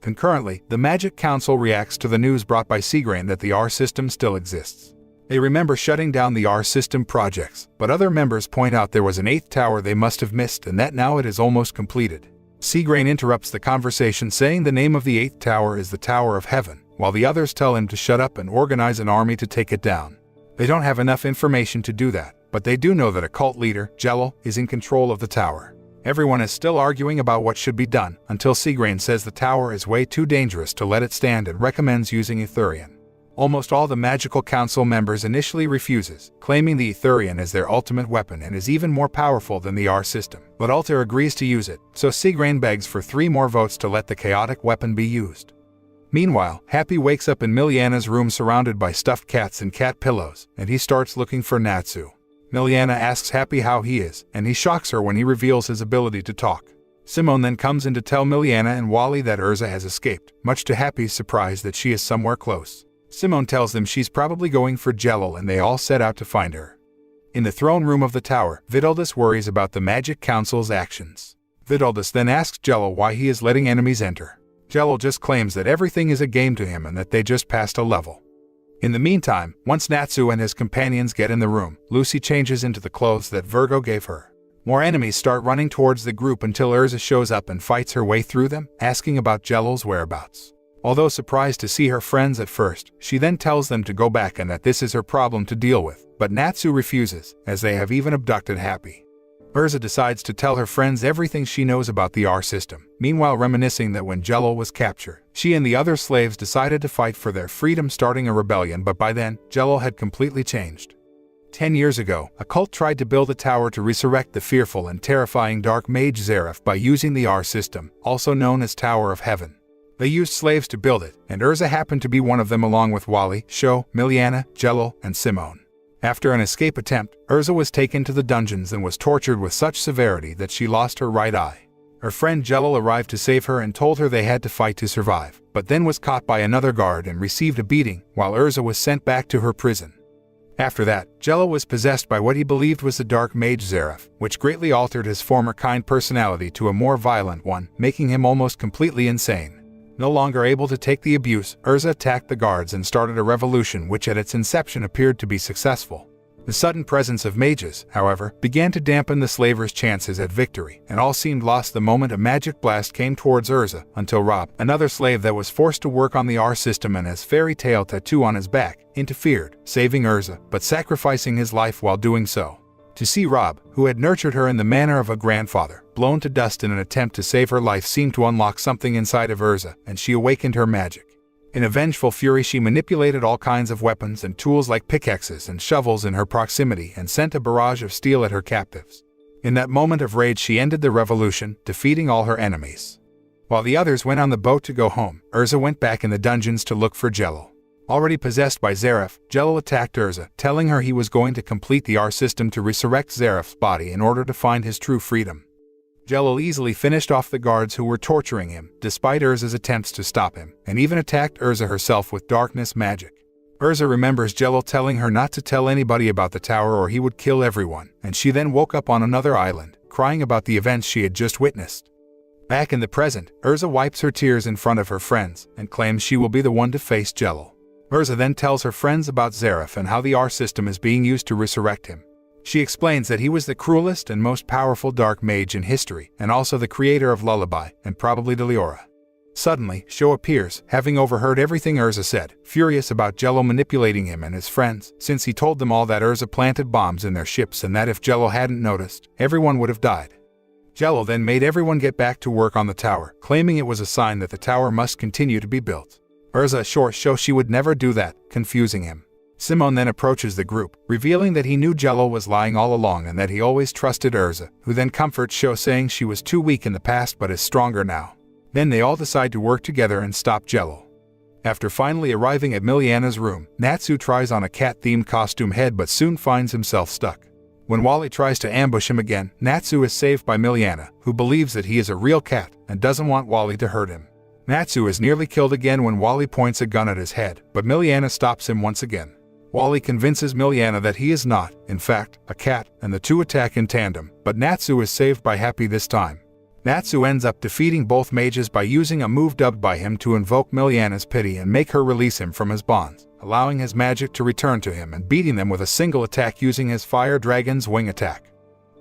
Concurrently, the Magic Council reacts to the news brought by Seagrain that the R system still exists. They remember shutting down the R system projects, but other members point out there was an 8th tower they must have missed and that now it is almost completed. Seagrain interrupts the conversation saying the name of the 8th tower is the Tower of Heaven, while the others tell him to shut up and organize an army to take it down. They don't have enough information to do that, but they do know that a cult leader, Jello, is in control of the tower. Everyone is still arguing about what should be done, until Seagrain says the tower is way too dangerous to let it stand and recommends using Etherian. Almost all the Magical Council members initially refuses, claiming the Etherian is their ultimate weapon and is even more powerful than the R system. But Altair agrees to use it, so Seagrain begs for 3 more votes to let the chaotic weapon be used. Meanwhile, Happy wakes up in Miliana's room surrounded by stuffed cats and cat pillows, and he starts looking for Natsu. Miliana asks Happy how he is, and he shocks her when he reveals his ability to talk. Simone then comes in to tell Miliana and Wally that Erza has escaped, much to Happy's surprise that she is somewhere close. Simone tells them she's probably going for Jello and they all set out to find her. In the throne room of the tower, Vitaldus worries about the Magic Council's actions. Vitaldus then asks Jello why he is letting enemies enter. Jello just claims that everything is a game to him and that they just passed a level. In the meantime, once Natsu and his companions get in the room, Lucy changes into the clothes that Virgo gave her. More enemies start running towards the group until Erza shows up and fights her way through them, asking about Jello's whereabouts. Although surprised to see her friends at first, she then tells them to go back and that this is her problem to deal with, but Natsu refuses, as they have even abducted Happy. Erza decides to tell her friends everything she knows about the R system, meanwhile reminiscing that when Jello was captured, she and the other slaves decided to fight for their freedom, starting a rebellion, but by then, Jello had completely changed. 10 years ago, a cult tried to build a tower to resurrect the fearful and terrifying dark mage Zeref by using the R system, also known as Tower of Heaven. They used slaves to build it, and Erza happened to be one of them along with Wally, Sho, Miliana, Jello, and Simone. After an escape attempt, Erza was taken to the dungeons and was tortured with such severity that she lost her right eye. Her friend Jello arrived to save her and told her they had to fight to survive, but then was caught by another guard and received a beating, while Erza was sent back to her prison. After that, Jello was possessed by what he believed was the dark mage Zeref, which greatly altered his former kind personality to a more violent one, making him almost completely insane. No longer able to take the abuse, Erza attacked the guards and started a revolution which at its inception appeared to be successful. The sudden presence of mages, however, began to dampen the slavers' chances at victory, and all seemed lost the moment a magic blast came towards Erza, until Rob, another slave that was forced to work on the R system and has fairy tale tattoo on his back, interfered, saving Erza, but sacrificing his life while doing so. To see Rob, who had nurtured her in the manner of a grandfather, blown to dust in an attempt to save her life seemed to unlock something inside of Erza, and she awakened her magic. In a vengeful fury, she manipulated all kinds of weapons and tools like pickaxes and shovels in her proximity and sent a barrage of steel at her captives. In that moment of rage, she ended the revolution, defeating all her enemies. While the others went on the boat to go home, Erza went back in the dungeons to look for Jello. Already possessed by Zeref, Jello attacked Erza, telling her he was going to complete the R system to resurrect Zeref's body in order to find his true freedom. Jello easily finished off the guards who were torturing him, despite Erza's attempts to stop him, and even attacked Erza herself with darkness magic. Erza remembers Jello telling her not to tell anybody about the tower or he would kill everyone, and she then woke up on another island, crying about the events she had just witnessed. Back in the present, Erza wipes her tears in front of her friends, and claims she will be the one to face Jello. Erza then tells her friends about Zeref and how the R system is being used to resurrect him. She explains that he was the cruelest and most powerful dark mage in history, and also the creator of Lullaby, and probably Deliora. Suddenly, Sho appears, having overheard everything Erza said, furious about Jello manipulating him and his friends, since he told them all that Erza planted bombs in their ships and that if Jello hadn't noticed, everyone would have died. Jello then made everyone get back to work on the tower, claiming it was a sign that the tower must continue to be built. Erza assures Sho she would never do that, confusing him. Simone then approaches the group, revealing that he knew Jello was lying all along and that he always trusted Erza, who then comforts Sho saying she was too weak in the past but is stronger now. Then they all decide to work together and stop Jello. After finally arriving at Miliana's room, Natsu tries on a cat-themed costume head but soon finds himself stuck. When Wally tries to ambush him again, Natsu is saved by Miliana, who believes that he is a real cat and doesn't want Wally to hurt him. Natsu is nearly killed again when Wally points a gun at his head, but Miliana stops him once again. Wally convinces Miliana that he is not, in fact, a cat, and the two attack in tandem, but Natsu is saved by Happy this time. Natsu ends up defeating both mages by using a move dubbed by him to invoke Miliana's pity and make her release him from his bonds, allowing his magic to return to him and beating them with a single attack using his Fire Dragon's Wing attack.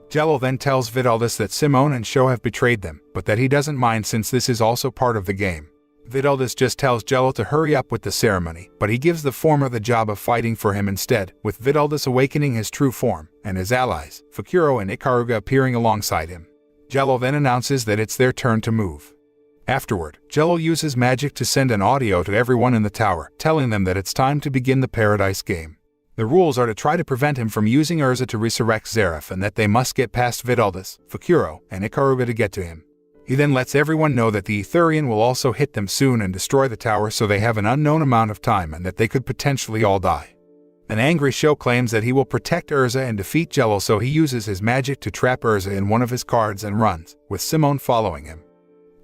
Jello then tells Vidaldus that Simone and Sho have betrayed them, but that he doesn't mind since this is also part of the game. Vidaldus just tells Jello to hurry up with the ceremony, but he gives the former the job of fighting for him instead, with Vidaldus awakening his true form, and his allies, Fukuro and Ikaruga, appearing alongside him. Jello then announces that it's their turn to move. Afterward, Jello uses magic to send an audio to everyone in the tower, telling them that it's time to begin the Paradise game. The rules are to try to prevent him from using Erza to resurrect Zeref, and that they must get past Vidaldus, Fukuro, and Ikaruga to get to him. He then lets everyone know that the Etherian will also hit them soon and destroy the tower, so they have an unknown amount of time and that they could potentially all die. An angry Sho claims that he will protect Erza and defeat Jello, so he uses his magic to trap Erza in one of his cards and runs, with Simone following him.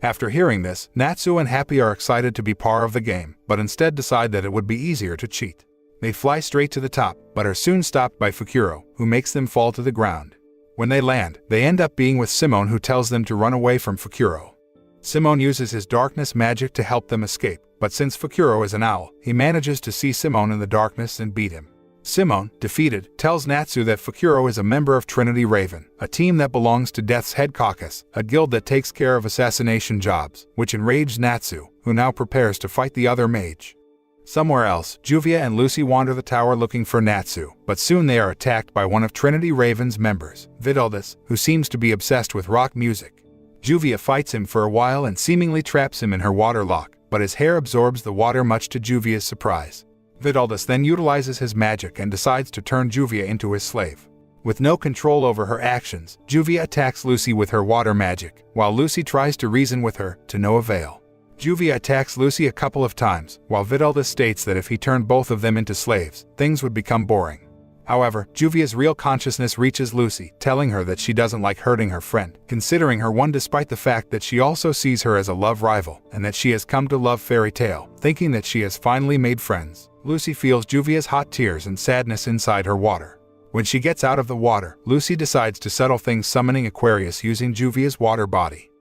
After hearing this, Natsu and Happy are excited to be part of the game, but instead decide that it would be easier to cheat. They fly straight to the top, but are soon stopped by Fukuro, who makes them fall to the ground. When they land, they end up being with Simone, who tells them to run away from Fukuro. Simone uses his darkness magic to help them escape, but since Fukuro is an owl, he manages to see Simone in the darkness and beat him. Simone, defeated, tells Natsu that Fukuro is a member of Trinity Raven, a team that belongs to Death's Head Caucus, a guild that takes care of assassination jobs, which enraged Natsu, who now prepares to fight the other mage. Somewhere else, Juvia and Lucy wander the tower looking for Natsu, but soon they are attacked by one of Trinity Raven's members, Vidaldus, who seems to be obsessed with rock music. Juvia fights him for a while and seemingly traps him in her water lock, but his hair absorbs the water much to Juvia's surprise. Vidaldus then utilizes his magic and decides to turn Juvia into his slave. With no control over her actions, Juvia attacks Lucy with her water magic, while Lucy tries to reason with her, to no avail. Juvia attacks Lucy a couple of times, while Vidaldus states that if he turned both of them into slaves, things would become boring. However, Juvia's real consciousness reaches Lucy, telling her that she doesn't like hurting her friend, considering her one despite the fact that she also sees her as a love rival, and that she has come to love Fairy Tail, thinking that she has finally made friends. Lucy feels Juvia's hot tears and sadness inside her water. When she gets out of the water, Lucy decides to settle things, summoning Aquarius using Juvia's water body.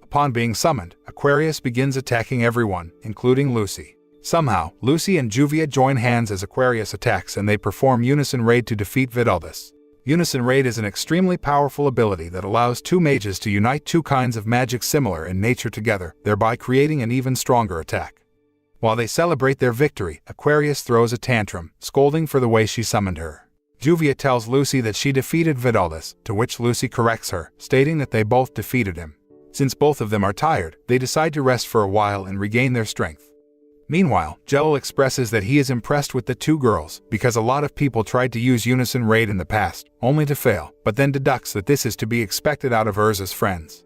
Upon being summoned, Aquarius begins attacking everyone, including Lucy. Somehow, Lucy and Juvia join hands as Aquarius attacks, and they perform Unison Raid to defeat Vidaldus. Unison Raid is an extremely powerful ability that allows two mages to unite two kinds of magic similar in nature together, thereby creating an even stronger attack. While they celebrate their victory, Aquarius throws a tantrum, scolding for the way she summoned her. Juvia tells Lucy that she defeated Vidaldus, to which Lucy corrects her, stating that they both defeated him. Since both of them are tired, they decide to rest for a while and regain their strength. Meanwhile, Jello expresses that he is impressed with the two girls, because a lot of people tried to use Unison Raid in the past, only to fail, but then deducts that this is to be expected out of Erza's friends.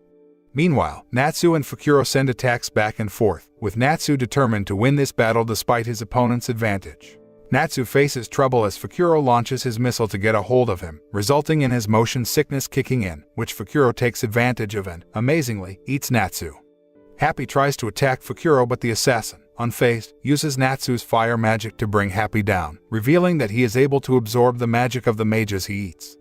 Meanwhile, Natsu and Fukuro send attacks back and forth, with Natsu determined to win this battle despite his opponent's advantage. Natsu faces trouble as Fukuro launches his missile to get a hold of him, resulting in his motion sickness kicking in, which Fukuro takes advantage of and, amazingly, eats Natsu. Happy tries to attack Fukuro, but the assassin, unfazed, uses Natsu's fire magic to bring Happy down, revealing that he is able to absorb the magic of the mages he eats.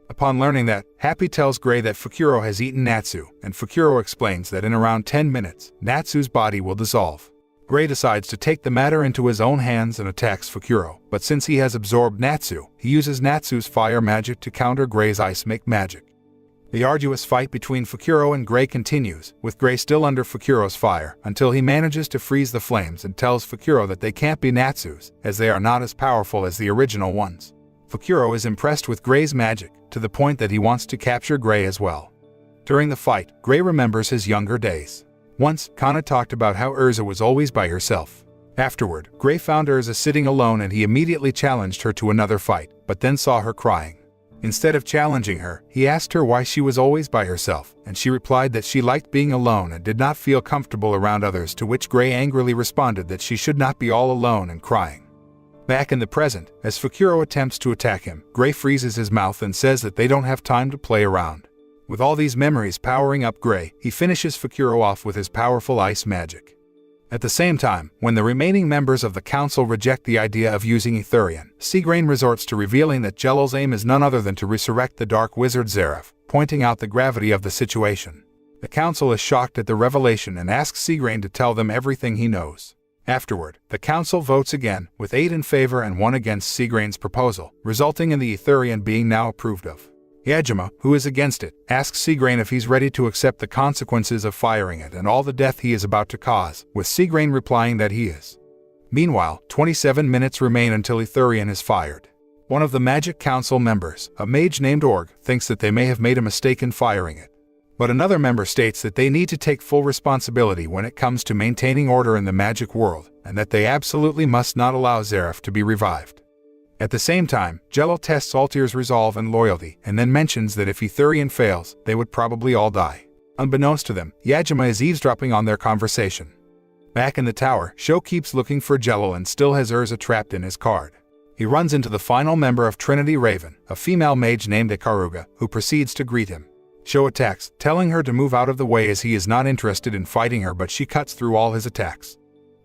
Upon learning that, Happy tells Gray that Fukuro has eaten Natsu, and Fukuro explains that in around 10 minutes, Natsu's body will dissolve. Gray decides to take the matter into his own hands and attacks Fukuro, but since he has absorbed Natsu, he uses Natsu's fire magic to counter Gray's ice magic. The arduous fight between Fukuro and Gray continues, with Gray still under Fukuro's fire, until he manages to freeze the flames and tells Fukuro that they can't be Natsu's, as they are not as powerful as the original ones. Fukuro is impressed with Gray's magic, to the point that he wants to capture Gray as well. During the fight, Gray remembers his younger days. Once, Kana talked about how Erza was always by herself. Afterward, Gray found Erza sitting alone and he immediately challenged her to another fight, but then saw her crying. Instead of challenging her, he asked her why she was always by herself, and she replied that she liked being alone and did not feel comfortable around others, to which Gray angrily responded that she should not be all alone and crying. Back in the present, as Fukuro attempts to attack him, Gray freezes his mouth and says that they don't have time to play around. With all these memories powering up Gray, he finishes Fukuro off with his powerful ice magic. At the same time, when the remaining members of the council reject the idea of using Etherian, Seagrain resorts to revealing that Jello's aim is none other than to resurrect the Dark Wizard Zeref, pointing out the gravity of the situation. The council is shocked at the revelation and asks Seagrain to tell them everything he knows. Afterward, the council votes again, with 8 in favor and 1 against Seagrain's proposal, resulting in the Etherian being now approved of. Yajima, who is against it, asks Seagrain if he's ready to accept the consequences of firing it and all the death he is about to cause, with Seagrain replying that he is. Meanwhile, 27 minutes remain until Etherian is fired. One of the Magic Council members, a mage named Org, thinks that they may have made a mistake in firing it. But another member states that they need to take full responsibility when it comes to maintaining order in the magic world, and that they absolutely must not allow Zeref to be revived. At the same time, Jello tests Altair's resolve and loyalty, and then mentions that if Etherian fails, they would probably all die. Unbeknownst to them, Yajima is eavesdropping on their conversation. Back in the tower, Sho keeps looking for Jello and still has Erza trapped in his card. He runs into the final member of Trinity Raven, a female mage named Ikaruga, who proceeds to greet him. Sho attacks, telling her to move out of the way as he is not interested in fighting her, but she cuts through all his attacks.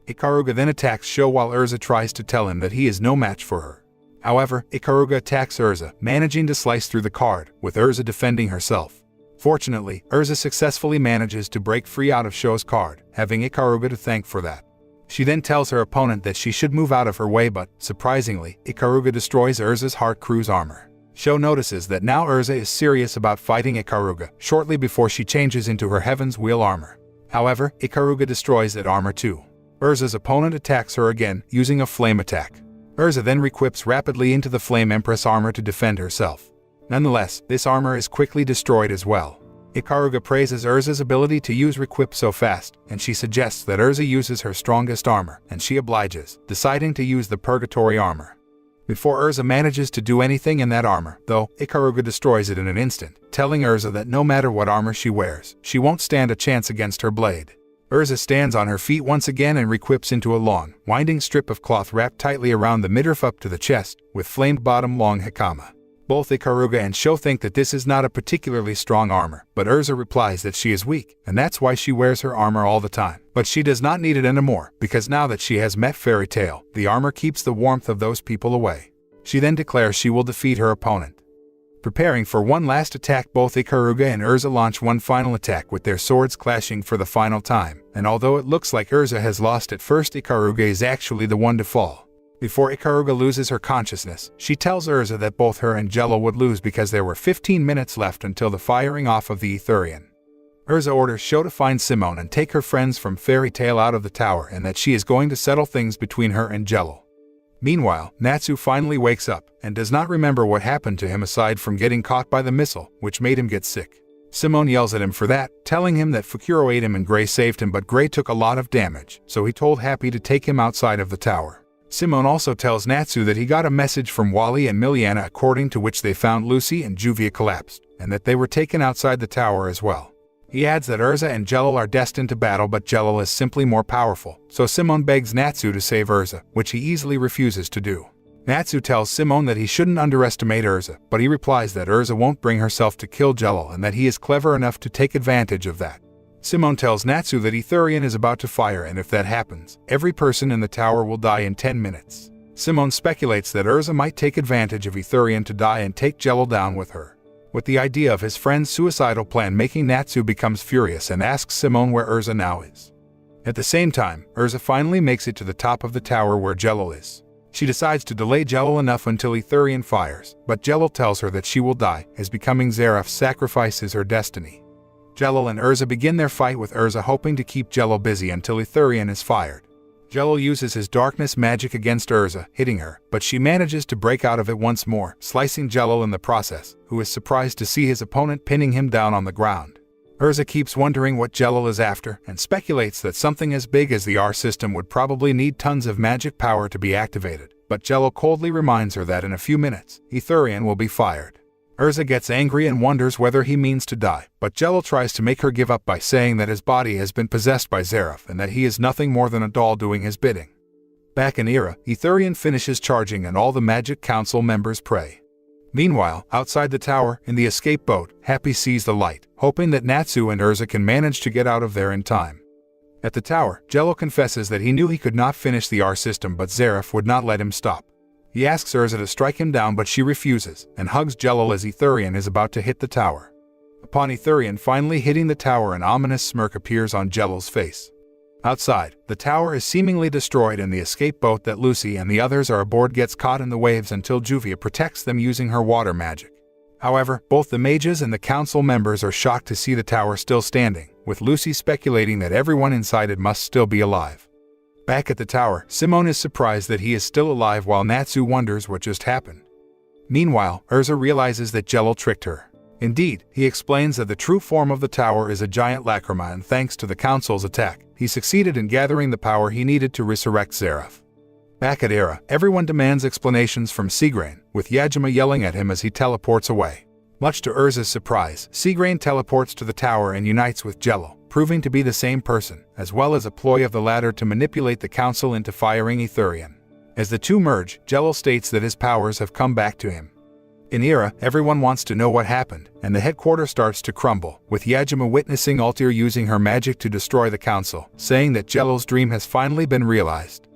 Ikaruga then attacks Sho while Erza tries to tell him that he is no match for her. However, Ikaruga attacks Erza, managing to slice through the card, with Erza defending herself. Fortunately, Erza successfully manages to break free out of Sho's card, having Ikaruga to thank for that. She then tells her opponent that she should move out of her way, but, surprisingly, Ikaruga destroys Erza's Heart Crew's armor. Sho notices that now Erza is serious about fighting Ikaruga, shortly before she changes into her Heaven's Wheel armor. However, Ikaruga destroys that armor too. Erza's opponent attacks her again, using a flame attack. Erza then requips rapidly into the Flame Empress armor to defend herself. Nonetheless, this armor is quickly destroyed as well. Ikaruga praises Erza's ability to use requip so fast, and she suggests that Erza uses her strongest armor, and she obliges, deciding to use the Purgatory armor. Before Erza manages to do anything in that armor, though, Ikaruga destroys it in an instant, telling Erza that no matter what armor she wears, she won't stand a chance against her blade. Erza stands on her feet once again and requips into a long, winding strip of cloth wrapped tightly around the midriff up to the chest, with flamed bottom long hakama. Both Ikaruga and Sho think that this is not a particularly strong armor, but Erza replies that she is weak, and that's why she wears her armor all the time. But she does not need it anymore, because now that she has met Fairy Tail, the armor keeps the warmth of those people away. She then declares she will defeat her opponent. Preparing for one last attack, both Ikaruga and Erza launch one final attack with their swords clashing for the final time, and although it looks like Erza has lost at first, Ikaruga is actually the one to fall. Before Ikaruga loses her consciousness, she tells Erza that both her and Jello would lose because there were 15 minutes left until the firing off of the Etherian. Erza orders Sho to find Simone and take her friends from Fairy Tail out of the tower, and that she is going to settle things between her and Jello. Meanwhile, Natsu finally wakes up, and does not remember what happened to him aside from getting caught by the missile, which made him get sick. Simone yells at him for that, telling him that Fukuro ate him and Gray saved him, but Gray took a lot of damage, so he told Happy to take him outside of the tower. Simone also tells Natsu that he got a message from Wally and Miliana according to which they found Lucy and Juvia collapsed, and that they were taken outside the tower as well. He adds that Erza and Jello are destined to battle, but Jello is simply more powerful, so Simone begs Natsu to save Erza, which he easily refuses to do. Natsu tells Simone that he shouldn't underestimate Erza, but he replies that Erza won't bring herself to kill Jello and that he is clever enough to take advantage of that. Simone tells Natsu that Etherian is about to fire, and if that happens, every person in the tower will die in 10 minutes. Simone speculates that Erza might take advantage of Etherian to die and take Jello down with her. With the idea of his friend's suicidal plan making, Natsu becomes furious and asks Simone where Erza now is. At the same time, Erza finally makes it to the top of the tower where Jello is. She decides to delay Jello enough until Etherian fires, but Jello tells her that she will die, as becoming Zeref's sacrifice is her destiny. Jello and Erza begin their fight, with Erza hoping to keep Jello busy until Etherian is fired. Jello uses his darkness magic against Erza, hitting her, but she manages to break out of it once more, slicing Jello in the process, who is surprised to see his opponent pinning him down on the ground. Erza keeps wondering what Jello is after, and speculates that something as big as the R system would probably need tons of magic power to be activated, but Jello coldly reminds her that in a few minutes, Etherian will be fired. Erza gets angry and wonders whether he means to die, but Jello tries to make her give up by saying that his body has been possessed by Zeref and that he is nothing more than a doll doing his bidding. Back in Era, Etherian finishes charging and all the Magic Council members pray. Meanwhile, outside the tower, in the escape boat, Happy sees the light, hoping that Natsu and Erza can manage to get out of there in time. At the tower, Jello confesses that he knew he could not finish the R system, but Zeref would not let him stop. He asks Erza to strike him down, but she refuses, and hugs Jello as Etherian is about to hit the tower. Upon Etherian finally hitting the tower, an ominous smirk appears on Jello's face. Outside, the tower is seemingly destroyed and the escape boat that Lucy and the others are aboard gets caught in the waves until Juvia protects them using her water magic. However, both the mages and the council members are shocked to see the tower still standing, with Lucy speculating that everyone inside it must still be alive. Back at the tower, Simone is surprised that he is still alive while Natsu wonders what just happened. Meanwhile, Erza realizes that Jello tricked her. Indeed, he explains that the true form of the tower is a giant lacrima, and thanks to the council's attack, he succeeded in gathering the power he needed to resurrect Zeref. Back at Era, everyone demands explanations from Sigrain, with Yajima yelling at him as he teleports away. Much to Erza's surprise, Sigrain teleports to the tower and unites with Jello, proving to be the same person, as well as a ploy of the latter to manipulate the council into firing Etherian. As the two merge, Jello states that his powers have come back to him. In Era, everyone wants to know what happened, and the headquarters starts to crumble, with Yajima witnessing Altair using her magic to destroy the council, saying that Jello's dream has finally been realized.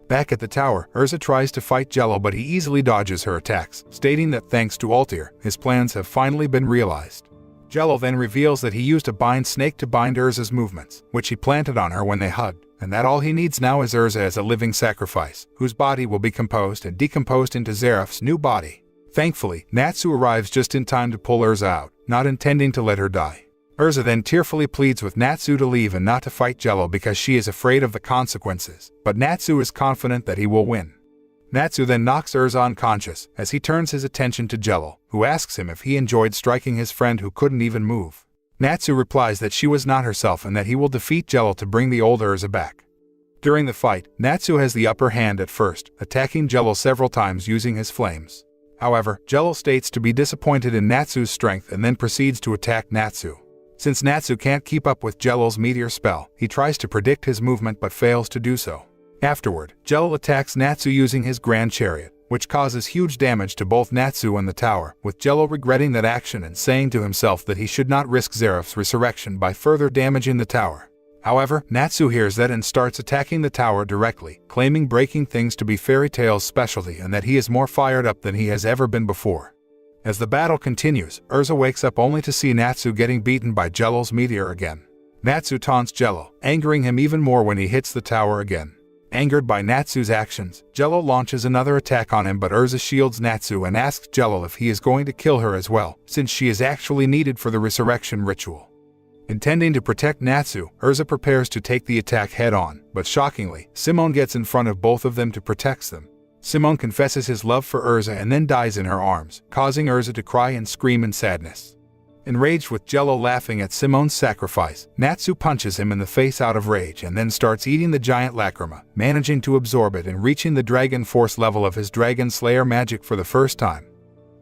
Back at the tower, Erza tries to fight Jello, but he easily dodges her attacks, stating that thanks to Altair, his plans have finally been realized. Jello then reveals that he used a bind snake to bind Erza's movements, which he planted on her when they hugged, and that all he needs now is Erza as a living sacrifice, whose body will be composed and decomposed into Zeref's new body. Thankfully, Natsu arrives just in time to pull Erza out, not intending to let her die. Erza then tearfully pleads with Natsu to leave and not to fight Jello because she is afraid of the consequences, but Natsu is confident that he will win. Natsu then knocks Erza unconscious as he turns his attention to Jello, who asks him if he enjoyed striking his friend who couldn't even move. Natsu replies that she was not herself and that he will defeat Jello to bring the old Erza back. During the fight, Natsu has the upper hand at first, attacking Jello several times using his flames. However, Jello states to be disappointed in Natsu's strength and then proceeds to attack Natsu. Since Natsu can't keep up with Jello's meteor spell, he tries to predict his movement but fails to do so. Afterward, Jello attacks Natsu using his Grand Chariot, which causes huge damage to both Natsu and the tower, with Jello regretting that action and saying to himself that he should not risk Zeref's resurrection by further damaging the tower. However, Natsu hears that and starts attacking the tower directly, claiming breaking things to be Fairy Tail's specialty and that he is more fired up than he has ever been before. As the battle continues, Erza wakes up only to see Natsu getting beaten by Jello's meteor again. Natsu taunts Jello, angering him even more when he hits the tower again. Angered by Natsu's actions, Jello launches another attack on him, but Erza shields Natsu and asks Jello if he is going to kill her as well, since she is actually needed for the resurrection ritual. Intending to protect Natsu, Erza prepares to take the attack head-on, but shockingly, Simone gets in front of both of them to protect them. Simone confesses his love for Erza and then dies in her arms, causing Erza to cry and scream in sadness. Enraged with Jello laughing at Simone's sacrifice, Natsu punches him in the face out of rage and then starts eating the giant lacrima, managing to absorb it and reaching the Dragon Force level of his Dragon Slayer magic for the first time.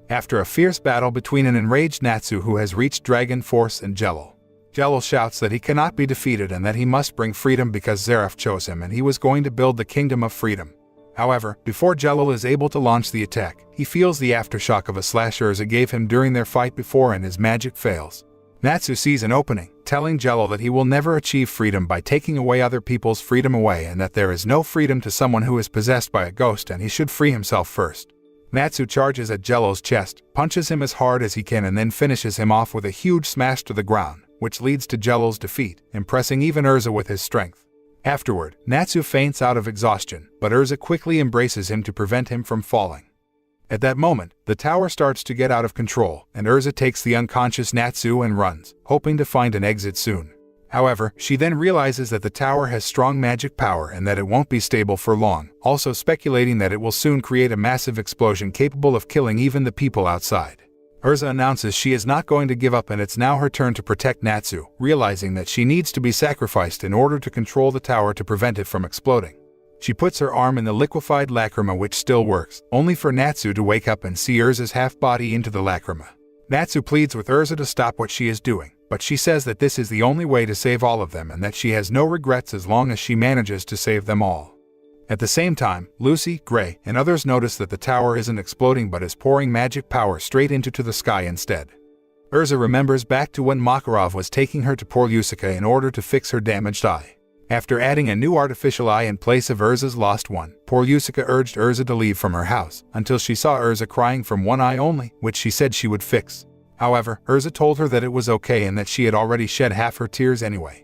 After a fierce battle between an enraged Natsu who has reached Dragon Force and Jello, Jello shouts that he cannot be defeated and that he must bring freedom because Zeref chose him and he was going to build the Kingdom of Freedom. However, before Jello is able to launch the attack, he feels the aftershock of a slash Erza gave him during their fight before and his magic fails. Natsu sees an opening, telling Jello that he will never achieve freedom by taking away other people's freedom away and that there is no freedom to someone who is possessed by a ghost and he should free himself first. Natsu charges at Jello's chest, punches him as hard as he can and then finishes him off with a huge smash to the ground, which leads to Jello's defeat, impressing even Erza with his strength. Afterward, Natsu faints out of exhaustion, but Erza quickly embraces him to prevent him from falling. At that moment, the tower starts to get out of control, and Erza takes the unconscious Natsu and runs, hoping to find an exit soon. However, she then realizes that the tower has strong magic power and that it won't be stable for long, also speculating that it will soon create a massive explosion capable of killing even the people outside. Erza announces she is not going to give up and it's now her turn to protect Natsu, realizing that she needs to be sacrificed in order to control the tower to prevent it from exploding. She puts her arm in the liquefied lacrima which still works, only for Natsu to wake up and see Erza's half-body into the lacrima. Natsu pleads with Erza to stop what she is doing, but she says that this is the only way to save all of them and that she has no regrets as long as she manages to save them all. At the same time, Lucy, Gray, and others notice that the tower isn't exploding but is pouring magic power straight into the sky instead. Erza remembers back to when Makarov was taking her to Poryusica in order to fix her damaged eye. After adding a new artificial eye in place of Erza's lost one, Poryusica urged Erza to leave from her house, until she saw Erza crying from one eye only, which she said she would fix. However, Erza told her that it was okay and that she had already shed half her tears anyway.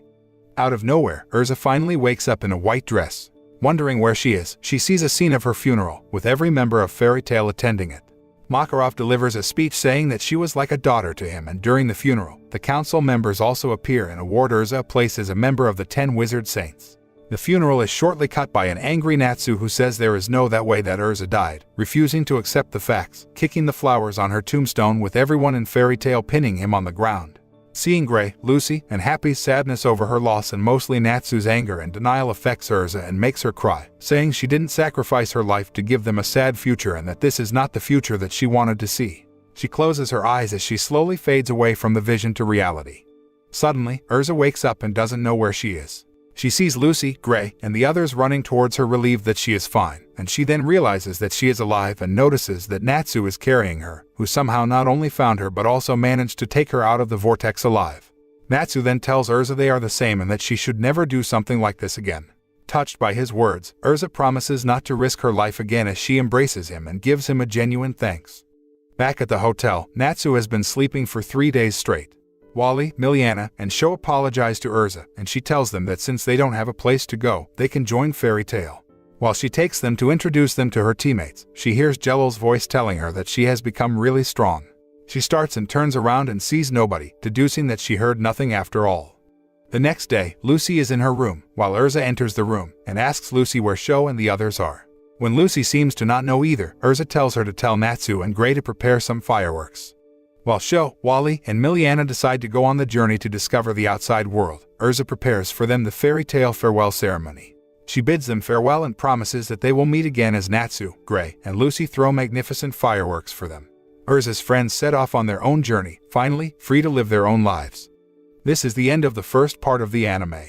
Out of nowhere, Erza finally wakes up in a white dress. Wondering where she is, she sees a scene of her funeral, with every member of Fairy Tail attending it. Makarov delivers a speech saying that she was like a daughter to him, and during the funeral, the council members also appear and award Erza a place as a member of the 10 Wizard Saints. The funeral is shortly cut by an angry Natsu who says there is no that way that Erza died, refusing to accept the facts, kicking the flowers on her tombstone with everyone in Fairy Tail pinning him on the ground. Seeing Gray, Lucy, and Happy's sadness over her loss and mostly Natsu's anger and denial affects Erza and makes her cry, saying she didn't sacrifice her life to give them a sad future and that this is not the future that she wanted to see. She closes her eyes as she slowly fades away from the vision to reality. Suddenly, Erza wakes up and doesn't know where she is. She sees Lucy, Gray, and the others running towards her, relieved that she is fine, and she then realizes that she is alive and notices that Natsu is carrying her, who somehow not only found her but also managed to take her out of the vortex alive. Natsu then tells Erza they are the same and that she should never do something like this again. Touched by his words, Erza promises not to risk her life again as she embraces him and gives him a genuine thanks. Back at the hotel, Natsu has been sleeping for 3 days straight. Wally, Miliana, and Sho apologize to Erza, and she tells them that since they don't have a place to go, they can join Fairy Tail. While she takes them to introduce them to her teammates, she hears Jello's voice telling her that she has become really strong. She starts and turns around and sees nobody, deducing that she heard nothing after all. The next day, Lucy is in her room, while Erza enters the room, and asks Lucy where Sho and the others are. When Lucy seems to not know either, Erza tells her to tell Natsu and Gray to prepare some fireworks. While Sho, Wally, and Miliana decide to go on the journey to discover the outside world, Erza prepares for them the Fairy Tail farewell ceremony. She bids them farewell and promises that they will meet again as Natsu, Gray, and Lucy throw magnificent fireworks for them. Erza's friends set off on their own journey, finally free to live their own lives. This is the end of the first part of the anime.